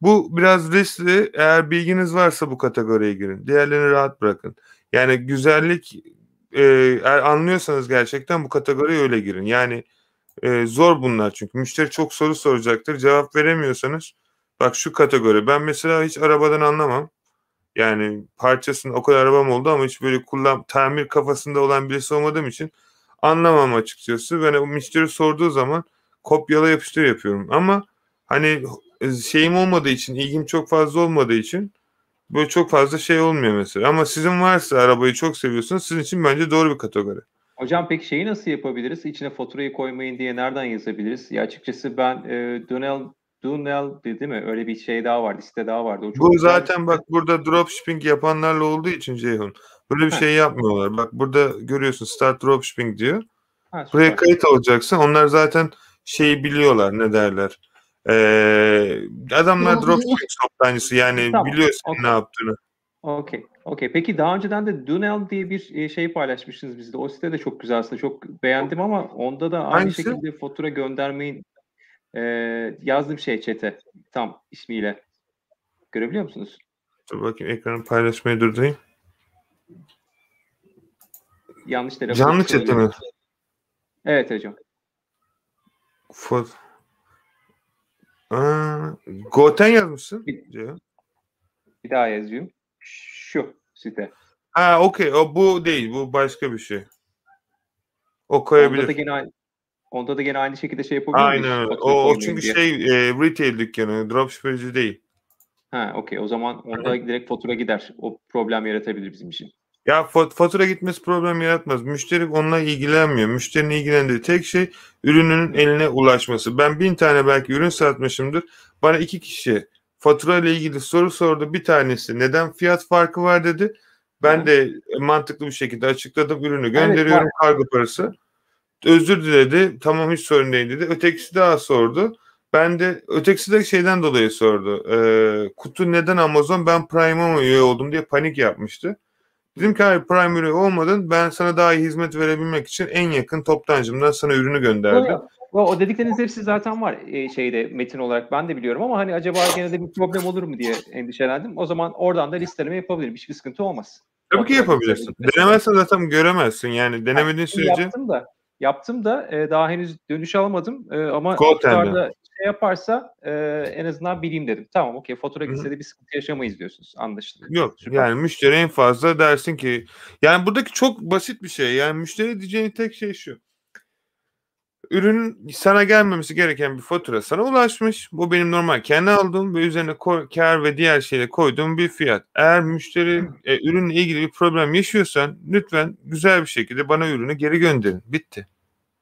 Bu biraz riskli. Eğer bilginiz varsa bu kategoriye girin. Diğerlerini rahat bırakın. Yani güzellik eğer anlıyorsanız gerçekten bu kategoriye öyle girin. Yani zor bunlar çünkü. Müşteri çok soru soracaktır. Cevap veremiyorsanız bak şu kategori. Ben mesela hiç arabadan anlamam. Yani parçasının o kadar arabam oldu ama hiç böyle tamir kafasında olan birisi olmadığım için anlamam açıkçası. Ben o müşteri sorduğu zaman kopyala yapıştır yapıyorum. Ama hani şeyim olmadığı için, ilgim çok fazla olmadığı için böyle çok fazla şey olmuyor mesela. Ama sizin varsa arabayı çok seviyorsunuz, sizin için bence doğru bir kategori. Hocam peki şeyi nasıl yapabiliriz? İçine faturayı koymayın diye nereden yazabiliriz? Ya açıkçası ben Dunel değil mi? Öyle bir şey daha vardı, site daha vardı. O çok Bu güzel bir zaten site. bak burada dropshipping yapanlarla olduğu için Ceyhun. Böyle bir Heh, şey yapmıyorlar. Bak burada görüyorsun start dropshipping diyor. Buraya süper. kayıt olacaksın. Onlar zaten şeyi biliyorlar, ne derler. Adamlar dropshipping toptancısı, yani Tamam. biliyor senin ne Okey. yaptığını. Okey. Okey. Peki daha önceden de Dunel diye bir şey paylaşmışsınız bizde. O site de çok güzel aslında. Çok beğendim ama onda da aynı Hangisi? şekilde fatura göndermeyin yazdım chat'e tam ismiyle. Görebiliyor musunuz? Dur bakayım, ekranı paylaşmayı durdurayım. Yanlış telaffuz Canlı etmiş chat'te mi? olabilirim. Evet hocam. Goten yazmışsın Bir, diyor. bir daha yazıyorum. Şu site. Ha okey, o bu değil, bu başka bir şey. O Onda da koyabilir. gene onda da gene aynı şekilde şey yapabiliyor Aynen muyuz? öyle. Fatura O koymayın çünkü diye. retail dükkanı, dropshippingci değil. Ha, okey. O zaman onda direkt fatura gider. O problem yaratabilir bizim için. Ya fatura gitmesi problem yaratmaz. Müşteri onunla ilgilenmiyor. Müşterinin ilgilendiği tek şey ürünün eline ulaşması. Ben 1000 tane belki ürün satmışımdır. Bana 2 kişi fatura ile ilgili soru sordu. Bir tanesi neden fiyat farkı var dedi. Ben de mantıklı bir şekilde açıkladım. Ürünü gönderiyorum, kargo parası. Özür diledi. Tamam, hiç sorun değil dedi. Ötekisi daha sordu. Ben de ötekisi de şeyden dolayı sordu. Kutu neden Amazon? Ben Prime'a üye oldum diye panik yapmıştı. Dedim ki hayır, Prime üye olmadın. Ben sana daha iyi hizmet verebilmek için en yakın toptancımdan sana ürünü gönderdim. O dedikleriniz hepsi zaten var şeyde metin olarak, ben de biliyorum ama hani acaba gene de bir problem olur mu diye endişelendim. O zaman oradan da listeleme yapabilirim. Hiçbir sıkıntı olmaz. Tabii ki yapabilirsin. Denemezsen zaten göremezsin. Yani denemediğin sürece. Yaptım da daha henüz dönüş alamadım ama Goten'de tutarda şey yaparsa en azından bileyim dedim. Tamam, okey, fatura gitse de bir sıkıntı yaşamayız diyorsunuz. Anlaşıldı. Yok. Süper. Yani müşteri en fazla dersin ki, yani buradaki çok basit bir şey. Yani müşteri diyeceğin tek şey şu. Ürünün sana gelmemesi gereken bir fatura sana ulaşmış. Bu benim normal kendi aldığım ve üzerine kar ve diğer şeyle koyduğum bir fiyat. Eğer müşteri ürünle ilgili bir problem yaşıyorsan lütfen güzel bir şekilde bana ürünü geri gönderin. Bitti.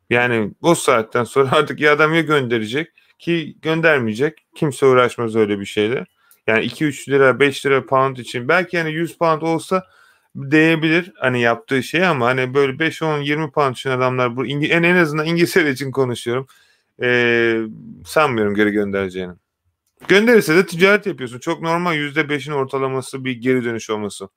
Yani o saatten sonra artık ya adam ya gönderecek ki göndermeyecek. Kimse uğraşmaz öyle bir şeyle. Yani 2-3 lira 5 lira pound için belki yani 100 pound olsa değebilir hani yaptığı şey, ama hani böyle 5-10-20 pound için adamlar bu en azından İngiltere için konuşuyorum. Sanmıyorum geri göndereceğini. Gönderirse de ticaret yapıyorsun. Çok normal, %5'in ortalaması bir geri dönüş olması.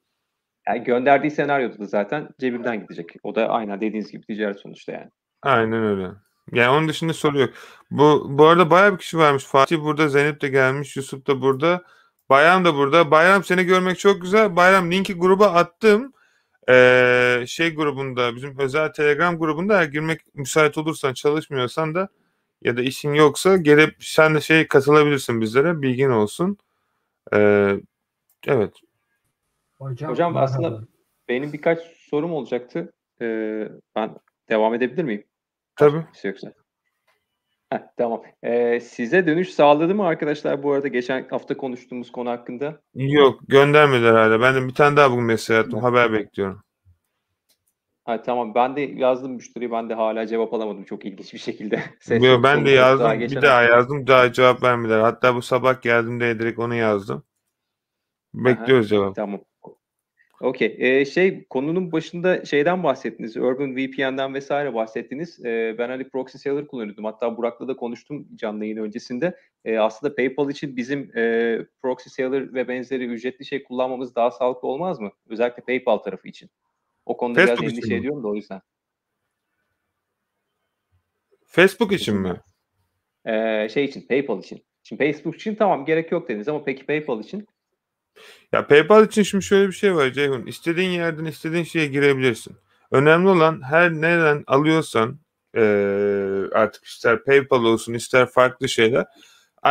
Yani gönderdiği senaryoda da zaten cebimden gidecek. O da aynen dediğiniz gibi ticaret sonuçta yani. Aynen öyle. Yani onun dışında soru yok. Bu arada bayağı bir kişi varmış. Fatih burada, Zeynep de gelmiş, Yusuf da burada. Bayram da burada. Bayram, seni görmek çok güzel. Bayram, linki gruba attım. Şey grubunda, bizim özel Telegram grubunda, eğer girmek müsait olursan, çalışmıyorsan da ya da işin yoksa gelip sen de katılabilirsin bizlere. Bilgin olsun. Evet. Hocam aslında benim birkaç sorum olacaktı. Ben devam edebilir miyim? Tabii. Bir şey yoksa. Tamam. Size dönüş sağladı mı arkadaşlar bu arada geçen hafta konuştuğumuz konu hakkında? Yok, göndermediler hala. Ben de bir tane daha bugün mesaj attım. Haber bekliyorum. Tamam, ben de yazdım müşteriye, ben de hala cevap alamadım çok ilginç bir şekilde. Ben de yazdım, bir daha yazdım, daha cevap vermediler. Hatta bu sabah geldiğimde direkt onu yazdım. Bekliyoruz cevap. Tamam. Okey. Konunun başında şeyden bahsettiniz. Urban VPN'den vesaire bahsettiniz. Ben hani proxy seller kullanıyordum. Hatta Burak'la da konuştum canlı yayın öncesinde. Aslında PayPal için bizim proxy seller ve benzeri ücretli şey kullanmamız daha sağlıklı olmaz mı? Özellikle PayPal tarafı için. O konuda Facebook biraz için endişe mi? ediyorum da o yüzden. Facebook için mi? Için, PayPal için. Şimdi Facebook için tamam gerek yok dediniz ama peki PayPal için? Ya PayPal için şimdi şöyle bir şey var Ceyhun. İstediğin yerden istediğin şeye girebilirsin. Önemli olan her nereden alıyorsan artık ister PayPal olsun ister farklı şeyler,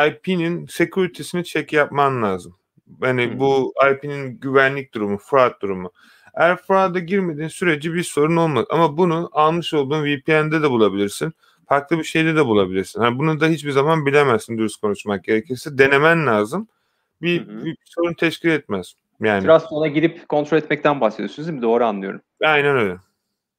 IP'nin security'sini check yapman lazım. Yani bu IP'nin güvenlik durumu, fraud durumu. Eğer fraud'a girmediğin sürece bir sorun olmaz. Ama bunu almış olduğun VPN'de de bulabilirsin. Farklı bir şeyde de bulabilirsin. Yani bunu da hiçbir zaman bilemezsin, dürüst konuşmak gerekirse. Denemen lazım. Bir sorun teşkil etmez. Yani. Trustzone'a girip kontrol etmekten bahsediyorsunuz değil mi? Doğru anlıyorum. Aynen öyle.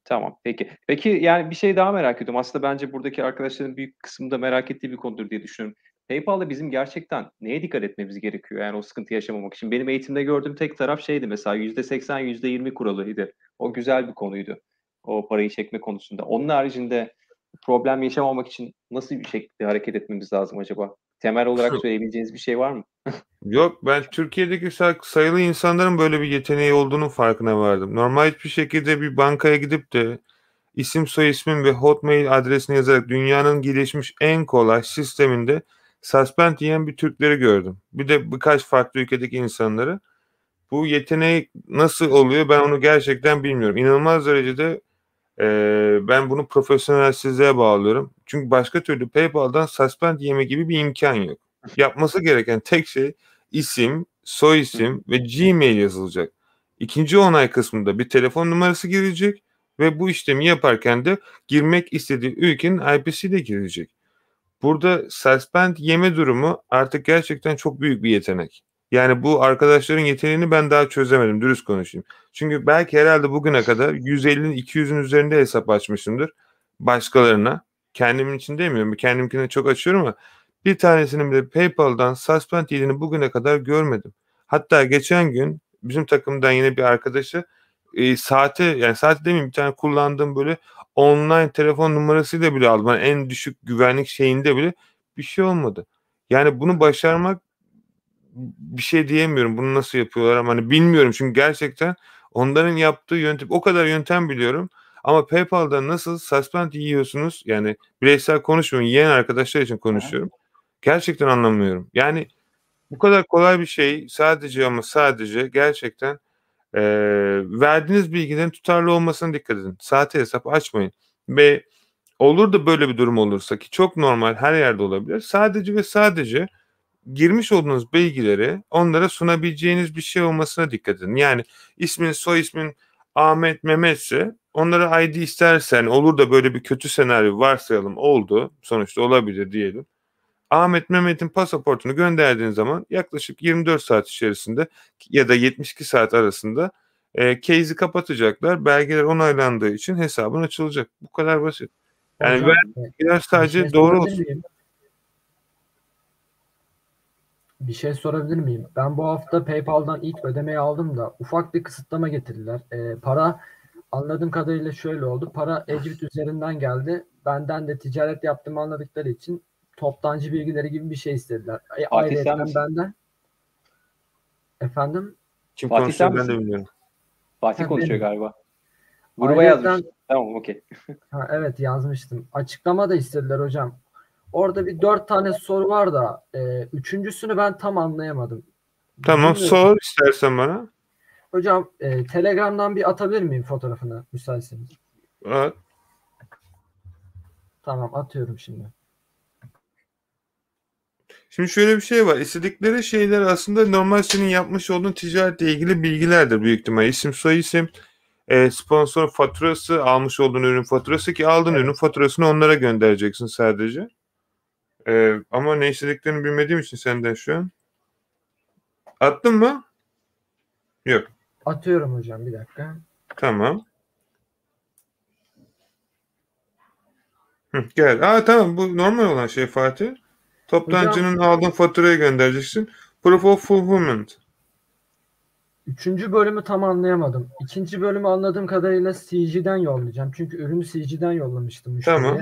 Tamam, peki. Peki yani bir şey daha merak ediyorum. Aslında bence buradaki arkadaşların büyük kısmı da merak ettiği bir konudur diye düşünüyorum. PayPal'da bizim gerçekten neye dikkat etmemiz gerekiyor? Yani o sıkıntı yaşamamak için. Benim eğitimde gördüğüm tek taraf şeydi mesela %80, %20 kuralıydı. O güzel bir konuydu. O parayı çekme konusunda. Onun haricinde problem yaşamamak için nasıl bir şekilde hareket etmemiz lazım acaba? Temel olarak söyleyebileceğiniz bir şey var mı? Yok, ben Türkiye'deki sayılı insanların böyle bir yeteneği olduğunu farkına vardım. Normal hiçbir şekilde bir bankaya gidip de isim soy ismim ve Hotmail adresini yazarak dünyanın gelişmiş en kolay sisteminde suspend yiyen bir Türkleri gördüm. Bir de birkaç farklı ülkedeki insanları. Bu yeteneği nasıl oluyor ben onu gerçekten bilmiyorum. İnanılmaz derecede ben bunu profesyonelsizliğe bağlıyorum. Çünkü başka türlü PayPal'dan suspend yeme gibi bir imkan yok. Yapması gereken tek şey isim, soy isim ve Gmail yazılacak. İkinci onay kısmında bir telefon numarası girecek ve bu işlemi yaparken de girmek istediği ülkenin IP'si de girecek. Burada suspend yeme durumu artık gerçekten çok büyük bir yetenek. Yani bu arkadaşların yeteneğini ben daha çözemedim, dürüst konuşayım. Çünkü belki herhalde bugüne kadar 150'nin 200'ün üzerinde hesap açmışımdır başkalarına. Kendimin için demiyorum. Kendimkine çok açıyorum ama bir tanesinin bile PayPal'dan suspend yediğini bugüne kadar görmedim. Hatta geçen gün bizim takımdan yine bir arkadaşı saati demeyeyim, bir tane kullandığım böyle online telefon numarasıyla bile aldım. Yani en düşük güvenlik şeyinde bile bir şey olmadı. Yani bunu başarmak, bir şey diyemiyorum. Bunu nasıl yapıyorlar ama hani bilmiyorum. Çünkü gerçekten onların yaptığı yöntem, o kadar yöntem biliyorum. Ama PayPal'da nasıl suspend yiyorsunuz? Yani bireysel konuşmuyorum. Yiyen arkadaşlar için konuşuyorum. Gerçekten anlamıyorum. Yani bu kadar kolay bir şey sadece ama sadece gerçekten verdiğiniz bilgilerin tutarlı olmasına dikkat edin. Sahte hesap açmayın. Ve olur da böyle bir durum olursa, ki çok normal, her yerde olabilir. Sadece ve sadece girmiş olduğunuz bilgileri onlara sunabileceğiniz bir şey olmasına dikkat edin. Yani ismin, soy ismin Ahmet, Mehmetse onlara ID istersen, olur da böyle bir kötü senaryo varsayalım oldu. Sonuçta olabilir diyelim. Ahmet Mehmet'in pasaportunu gönderdiğin zaman yaklaşık 24 saat içerisinde ya da 72 saat arasında case'i kapatacaklar. Belgeler onaylandığı için hesabın açılacak. Bu kadar basit. Yani Hocam vergiler bir sadece şey doğru sorabilir olsun. miyim? Bir şey sorabilir miyim? Ben bu hafta PayPal'dan ilk ödemeyi aldım da ufak bir kısıtlama getirdiler. Para anladığım kadarıyla şöyle oldu. Para Ecvit üzerinden geldi. Benden de ticaret yaptığımı anladıkları için toptancı bilgileri gibi bir şey istediler. Fatih sen Ayrıca misin? benden efendim Kim Fatih sen konuşuyor ben de misin? bilmiyorum. Fatih Ha, konuşuyor benim. galiba. Gruba Ayrıca yazmış. Tamam, okey. evet yazmıştım. Açıklama da istediler hocam. Orada bir 4 tane soru var da üçüncüsünü ben tam anlayamadım. Tamam, Bilmiyorum. sor istersen bana. Hocam Telegram'dan bir atabilir miyim fotoğrafını müsaitseniz? Evet. Tamam atıyorum şimdi. Şimdi şöyle bir şey var. İstedikleri şeyler aslında normal senin yapmış olduğun ticaretle ilgili bilgilerdir büyük ihtimal. İsim, soy isim, sponsor faturası, almış olduğun ürün faturası, ki aldığın Evet. ürün faturasını onlara göndereceksin sadece. Ama ne istediklerini bilmediğim için senden şu an. Attın mı? Yok. Atıyorum hocam bir dakika. Tamam. Gel. Tamam, bu normal olan şey Fatih. Toptancının aldığın faturayı göndereceksin. Proof of fulfillment. 3. bölümü tam anlayamadım. 2. bölümü anladığım kadarıyla CG'den yollayacağım. Çünkü ürünü CG'den yollamıştım müşteriye. Tamam.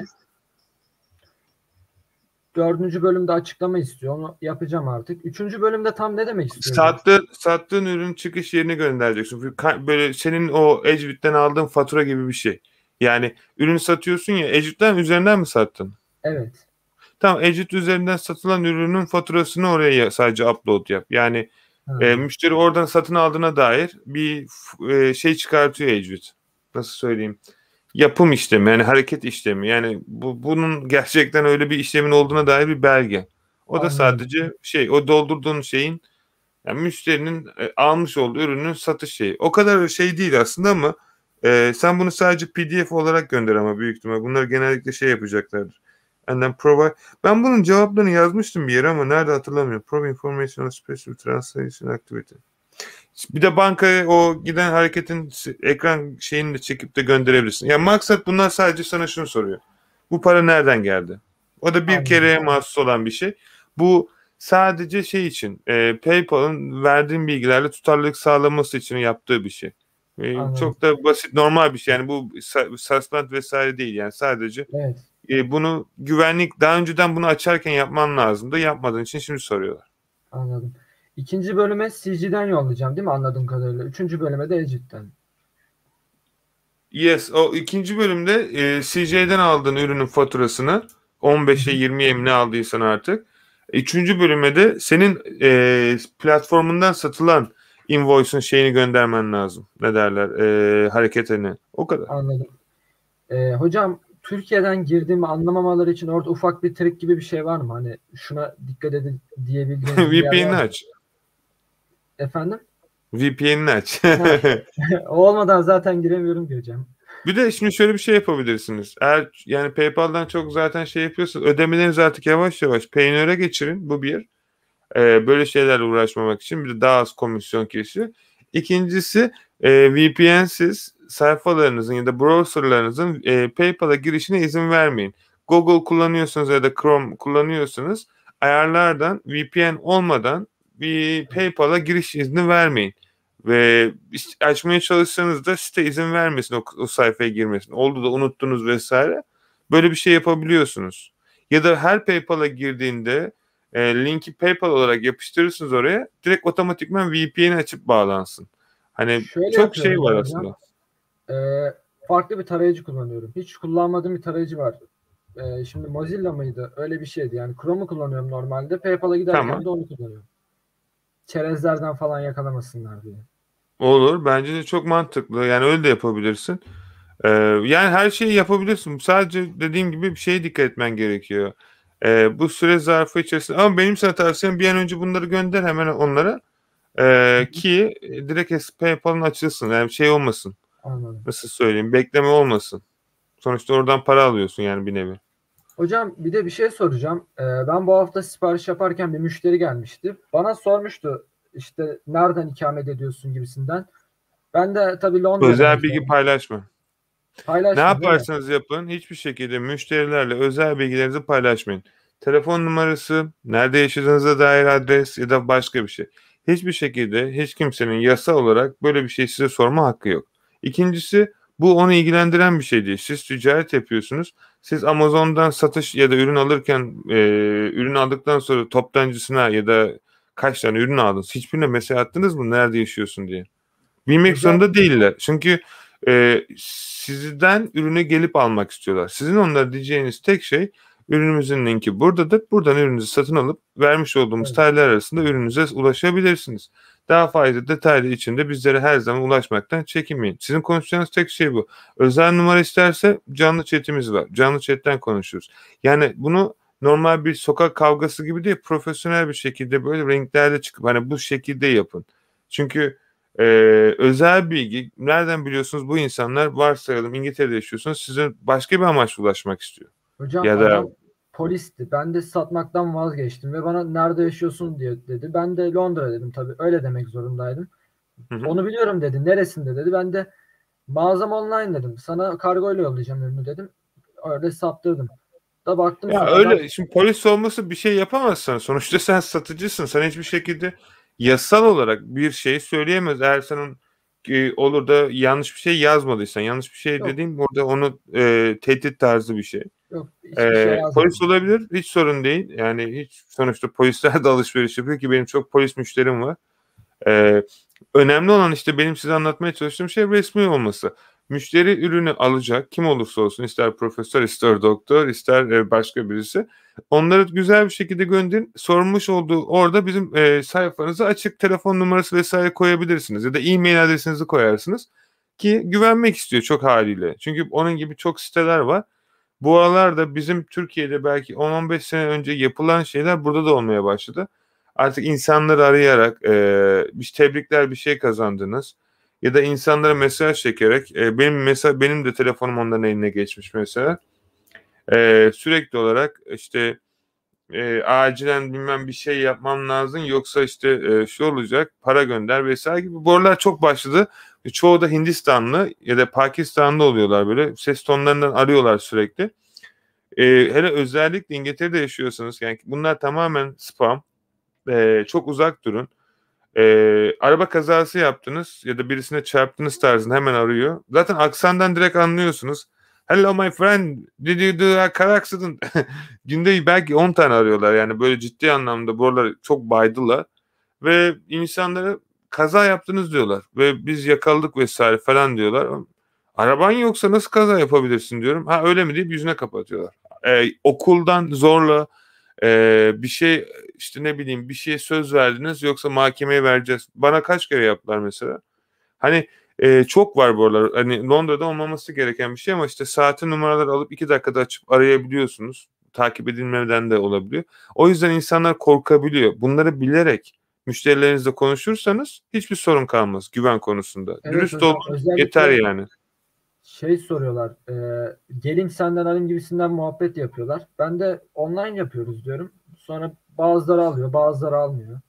4. bölümde açıklama istiyor. Onu yapacağım artık. 3. bölümde tam ne demek istiyor hocam? Sattığın ürün çıkış yerini göndereceksin. Böyle senin o Ecvit'ten aldığın fatura gibi bir şey. Yani ürünü satıyorsun ya, Ecvit'ten üzerinden mi sattın? Evet. Tamam, Ecvit üzerinden satılan ürünün faturasını oraya sadece upload yap. Yani müşteri oradan satın aldığına dair bir şey çıkartıyor Ecvit. Nasıl söyleyeyim? Yapım işlemi, yani hareket işlemi. Yani bunun gerçekten öyle bir işlemin olduğuna dair bir belge. O da Anladım. sadece o doldurduğun şeyin, yani müşterinin almış olduğu ürünün satış şeyi. O kadar şey değil aslında ama sen bunu sadece PDF olarak gönder ama büyük ihtimal. Bunlar genellikle şey yapacaklardır. And then provide. Ben bunun cevaplarını yazmıştım bir yere ama nerede hatırlamıyorum. Prove information on special translation activity. Bir de bankaya o giden hareketin ekran şeyini de çekip de gönderebilirsin. Yani maksat, bunlar sadece sana şunu soruyor. Bu para nereden geldi? O da bir Anladım. kereye mahsus olan bir şey. Bu sadece şey için, PayPal'ın verdiğin bilgilerle tutarlılık sağlaması için yaptığı bir şey. Anladım. Çok da basit, normal bir şey. Yani bu suspend vesaire değil. Yani sadece Evet. bunu güvenlik, daha önceden bunu açarken yapman lazımdı. Yapmadığın için şimdi soruyorlar. Anladım. 2. bölüme CG'den yollayacağım değil mi anladığım kadarıyla? 3. bölüme de Ecvit'ten. Yes, o ikinci bölümde CJ'den aldığın ürünün faturasını 15'e 20'ye mi ne aldıysan artık. Üçüncü bölüme de senin platformundan satılan invoice'un şeyini göndermen lazım. Ne derler? Hareketini. O kadar. Anladım. Hocam Türkiye'den girdiğimi anlamamaları için orada ufak bir trik gibi bir şey var mı? Hani şuna dikkat edin diyebildiğiniz bir yer var VPN'ini mı? aç. Efendim? VPN'ini aç. O olmadan zaten giremiyorum ki hocam. Bir de şimdi şöyle bir şey yapabilirsiniz. Eğer yani PayPal'dan çok zaten şey yapıyorsanız, ödemelerinizi artık yavaş yavaş Payoneer'e geçirin. Bu bir. Böyle şeylerle uğraşmamak için bir de daha az komisyon kesiyor. İkincisi VPN'siz sayfalarınızın ya da browserlarınızın PayPal'a girişine izin vermeyin. Google kullanıyorsunuz ya da Chrome kullanıyorsanız ayarlardan VPN olmadan bir PayPal'a giriş izni vermeyin. Ve açmaya çalışsanız da site izin vermesin o sayfaya girmesin. Oldu da unuttunuz vesaire. Böyle bir şey yapabiliyorsunuz. Ya da her PayPal'a girdiğinde linki PayPal olarak yapıştırırsınız oraya. Direkt otomatikman VPN'i açıp bağlansın. Hani Şöyle çok şey yapıyorum var hocam. aslında. Farklı bir tarayıcı kullanıyorum. Hiç kullanmadığım bir tarayıcı var. Şimdi Mozilla mıydı? Öyle bir şeydi. Yani Chrome'u kullanıyorum normalde. PayPal'a giderken Tamam. de onu kullanıyorum. Çerezlerden falan yakalamasınlar diye. Olur. Bence de çok mantıklı. Yani öyle de yapabilirsin. Yani her şeyi yapabilirsin. Sadece dediğim gibi bir şeye dikkat etmen gerekiyor. Bu süre zarfı içerisinde. Ama benim sana tavsiyem bir an önce bunları gönder hemen onlara. Ki direkt PayPal'ın açılsın. Yani şey olmasın. Anladım. Nasıl söyleyeyim? Bekleme olmasın. Sonuçta oradan para alıyorsun yani bir nevi. Hocam bir de bir şey soracağım. Ben bu hafta sipariş yaparken bir müşteri gelmişti. Bana sormuştu işte nereden ikamet ediyorsun gibisinden. Ben de tabii Londra Özel demek bilgi zorunda. paylaşma. Ne Paylaştım değil mi? yaparsanız yapın hiçbir şekilde müşterilerle özel bilgilerinizi paylaşmayın. Telefon numarası, nerede yaşadığınıza dair adres ya da başka bir şey. Hiçbir şekilde hiç kimsenin yasa olarak böyle bir şey size sorma hakkı yok. İkincisi bu onu ilgilendiren bir şey değil. Siz ticaret yapıyorsunuz. Siz Amazon'dan satış ya da ürün alırken ürün aldıktan sonra toptancısına ya da kaç tane ürün aldınız. Hiçbirine mesaj attınız mı nerede yaşıyorsun diye. Bilmek Hocam zorunda değiller. Çünkü sizden ürünü gelip almak istiyorlar. Sizin onlara diyeceğiniz tek şey ürünümüzün linki buradadır. Buradan ürününüzü satın alıp vermiş olduğumuz evet. tarihler arasında ürününüze ulaşabilirsiniz. Daha fazla detaylı içinde bizlere her zaman ulaşmaktan çekinmeyin. Sizin konuşacağınız tek şey bu. Özel numara isterse canlı chatimiz var. Canlı chatten konuşuruz. Yani bunu normal bir sokak kavgası gibi değil, profesyonel bir şekilde böyle renklerle çıkıp hani bu şekilde yapın. Çünkü özel bilgi nereden biliyorsunuz bu insanlar varsayalım İngiltere'de yaşıyorsunuz size başka bir amaçla ulaşmak istiyor. Hocam Ya da adam polisti. Ben de satmaktan vazgeçtim ve bana nerede yaşıyorsun diye dedi. Ben de Londra dedim tabii. Öyle demek zorundaydım. hı hı. Onu biliyorum dedi. Neresinde dedi. Ben de mağazam online dedim. Sana kargoyla yollayacağım ürünü dedim. Öyle saptırdım. Da baktım Ya sonra adam öyle şimdi polis olması bir şey yapamazsın. Sonuçta sen satıcısın. Sen hiçbir şekilde yasal olarak bir şey söyleyemez. Eğer senin olur da yanlış bir şey yazmadıysan yanlış bir şey yok dediğim burada onu tehdit tarzı bir şey. yok hiçbir şey Polis yazmadım. olabilir. Hiç sorun değil. Yani hiç sonuçta polisler de alışveriş yapıyor ki benim çok polis müşterim var. Ee, Önemli olan işte benim size anlatmaya çalıştığım şey resmi olması. Müşteri ürünü alacak kim olursa olsun ister profesör ister doktor ister başka birisi. Onları güzel bir şekilde gönderin. Sormuş olduğu orada bizim sayfanıza açık telefon numarası vesaire koyabilirsiniz. Ya da e-mail adresinizi koyarsınız. Ki güvenmek istiyor çok haliyle. Çünkü onun gibi çok siteler var. Bu aralarda bizim Türkiye'de belki 10-15 sene önce yapılan şeyler burada da olmaya başladı. Artık insanları arayarak bir tebrikler bir şey kazandınız ya da insanlara mesaj çekerek benim de telefonum onların eline geçmiş mesela. Sürekli olarak işte acilen bilmem bir şey yapmam lazım yoksa işte şu olacak para gönder vesaire gibi. Bu aralar çok başladı. Çoğu da Hindistanlı ya da Pakistanlı oluyorlar böyle. Ses tonlarından arıyorlar sürekli. Hele özellikle İngiltere'de yaşıyorsanız yani bunlar tamamen spam. Çok uzak durun. Araba kazası yaptınız ya da birisine çarptınız tarzında hemen arıyor. Zaten aksandan direkt anlıyorsunuz. Hello my friend, did you do a car accident? Günde belki 10 tane arıyorlar yani böyle ciddi anlamda bu aralar çok baydılar. Ve insanlara kaza yaptınız diyorlar. Ve biz yakaladık vesaire falan diyorlar. Araban yoksa nasıl kaza yapabilirsin diyorum. Ha öyle mi deyip yüzüne kapatıyorlar. Okuldan zorla bir şey işte ne bileyim bir şeye söz verdiniz yoksa mahkemeye vereceğiz. Bana kaç kere yaptılar mesela. Hani çok var bu aralar. Hani Londra'da olmaması gereken bir şey ama işte saatin numaraları alıp 2 dakikada açıp arayabiliyorsunuz. Takip edilmeden de olabiliyor. O yüzden insanlar korkabiliyor. Bunları bilerek müşterilerinizle konuşursanız hiçbir sorun kalmaz güven konusunda. Evet Dürüst hocam olun yeter özellikle yani. şey soruyorlar. Gelin senden alayım gibisinden muhabbet yapıyorlar. Ben de online yapıyoruz diyorum. Sonra Bazıları alıyor, bazıları almıyor.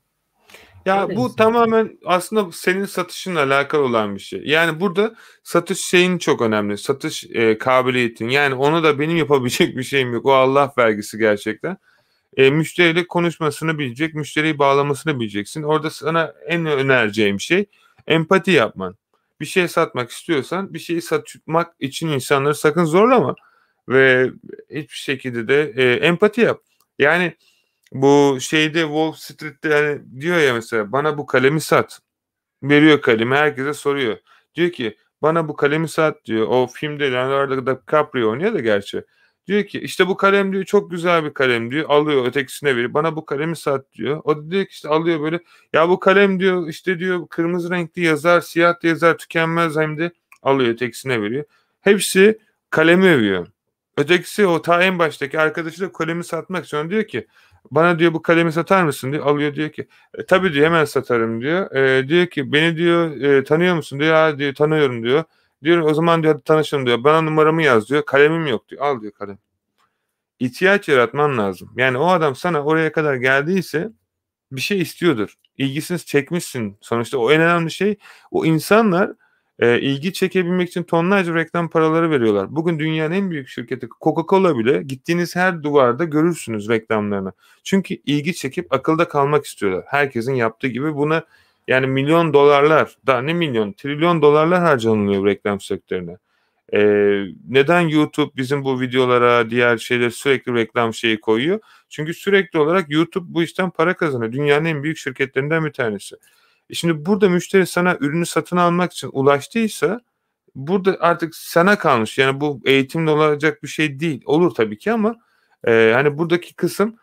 Ya Öyle bu insan. tamamen aslında senin satışınla alakalı olan bir şey. Yani burada satış şeyin çok önemli. Satış kabiliyetin. Yani onu da benim yapabilecek bir şeyim yok. O Allah vergisi gerçekten. Müşteriyle konuşmasını bilecek, müşteriyi bağlamasını bileceksin. Orada sana en önereceğim şey empati yapman. Bir şey satmak istiyorsan bir şeyi satmak için insanları sakın zorlama ve hiçbir şekilde de empati yap. Yani bu şeyde Wall Street'te yani diyor ya mesela bana bu kalemi sat. Veriyor kalemi herkese soruyor. Diyor ki bana bu kalemi sat diyor. O filmde Leonardo DiCaprio oynuyor da gerçi. Diyor ki işte bu kalem diyor çok güzel bir kalem diyor. Alıyor ötekisine veriyor. Bana bu kalemi sat diyor. O da diyor ki işte alıyor böyle. Ya bu kalem diyor işte diyor kırmızı renkli yazar, siyah da yazar tükenmez hem de alıyor ötekisine veriyor. Hepsi kalemi övüyor. Ötekisi o ta en baştaki arkadaşı da kalemi satmak için diyor ki bana diyor bu kalemi satar mısın diyor. Alıyor diyor ki tabii diyor hemen satarım diyor. Diyor ki beni diyor tanıyor musun diyor. Ya diyor tanıyorum diyor. Diyor o zaman diyor hadi tanışalım diyor. Bana numaramı yaz diyor. Kalemim yok diyor. Al diyor kalem. İhtiyaç yaratman lazım. Yani o adam sana oraya kadar geldiyse bir şey istiyordur. İlgisini çekmişsin. Sonuçta o en önemli şey o insanlar ilgi çekebilmek için tonlarca reklam paraları veriyorlar. Bugün dünyanın en büyük şirketi Coca-Cola bile gittiğiniz her duvarda görürsünüz reklamlarını. Çünkü ilgi çekip akılda kalmak istiyorlar. Herkesin yaptığı gibi buna yani milyon dolarlar daha ne milyon trilyon dolarlar harcanılıyor reklam sektörüne. Neden YouTube bizim bu videolara diğer şeyler sürekli reklam şeyi koyuyor? Çünkü sürekli olarak YouTube bu işten para kazanıyor. Dünyanın en büyük şirketlerinden bir tanesi. Şimdi burada müşteri sana ürünü satın almak için ulaştıysa burada artık sana kalmış. Yani bu eğitimle olacak bir şey değil. Olur tabii ki ama hani buradaki kısım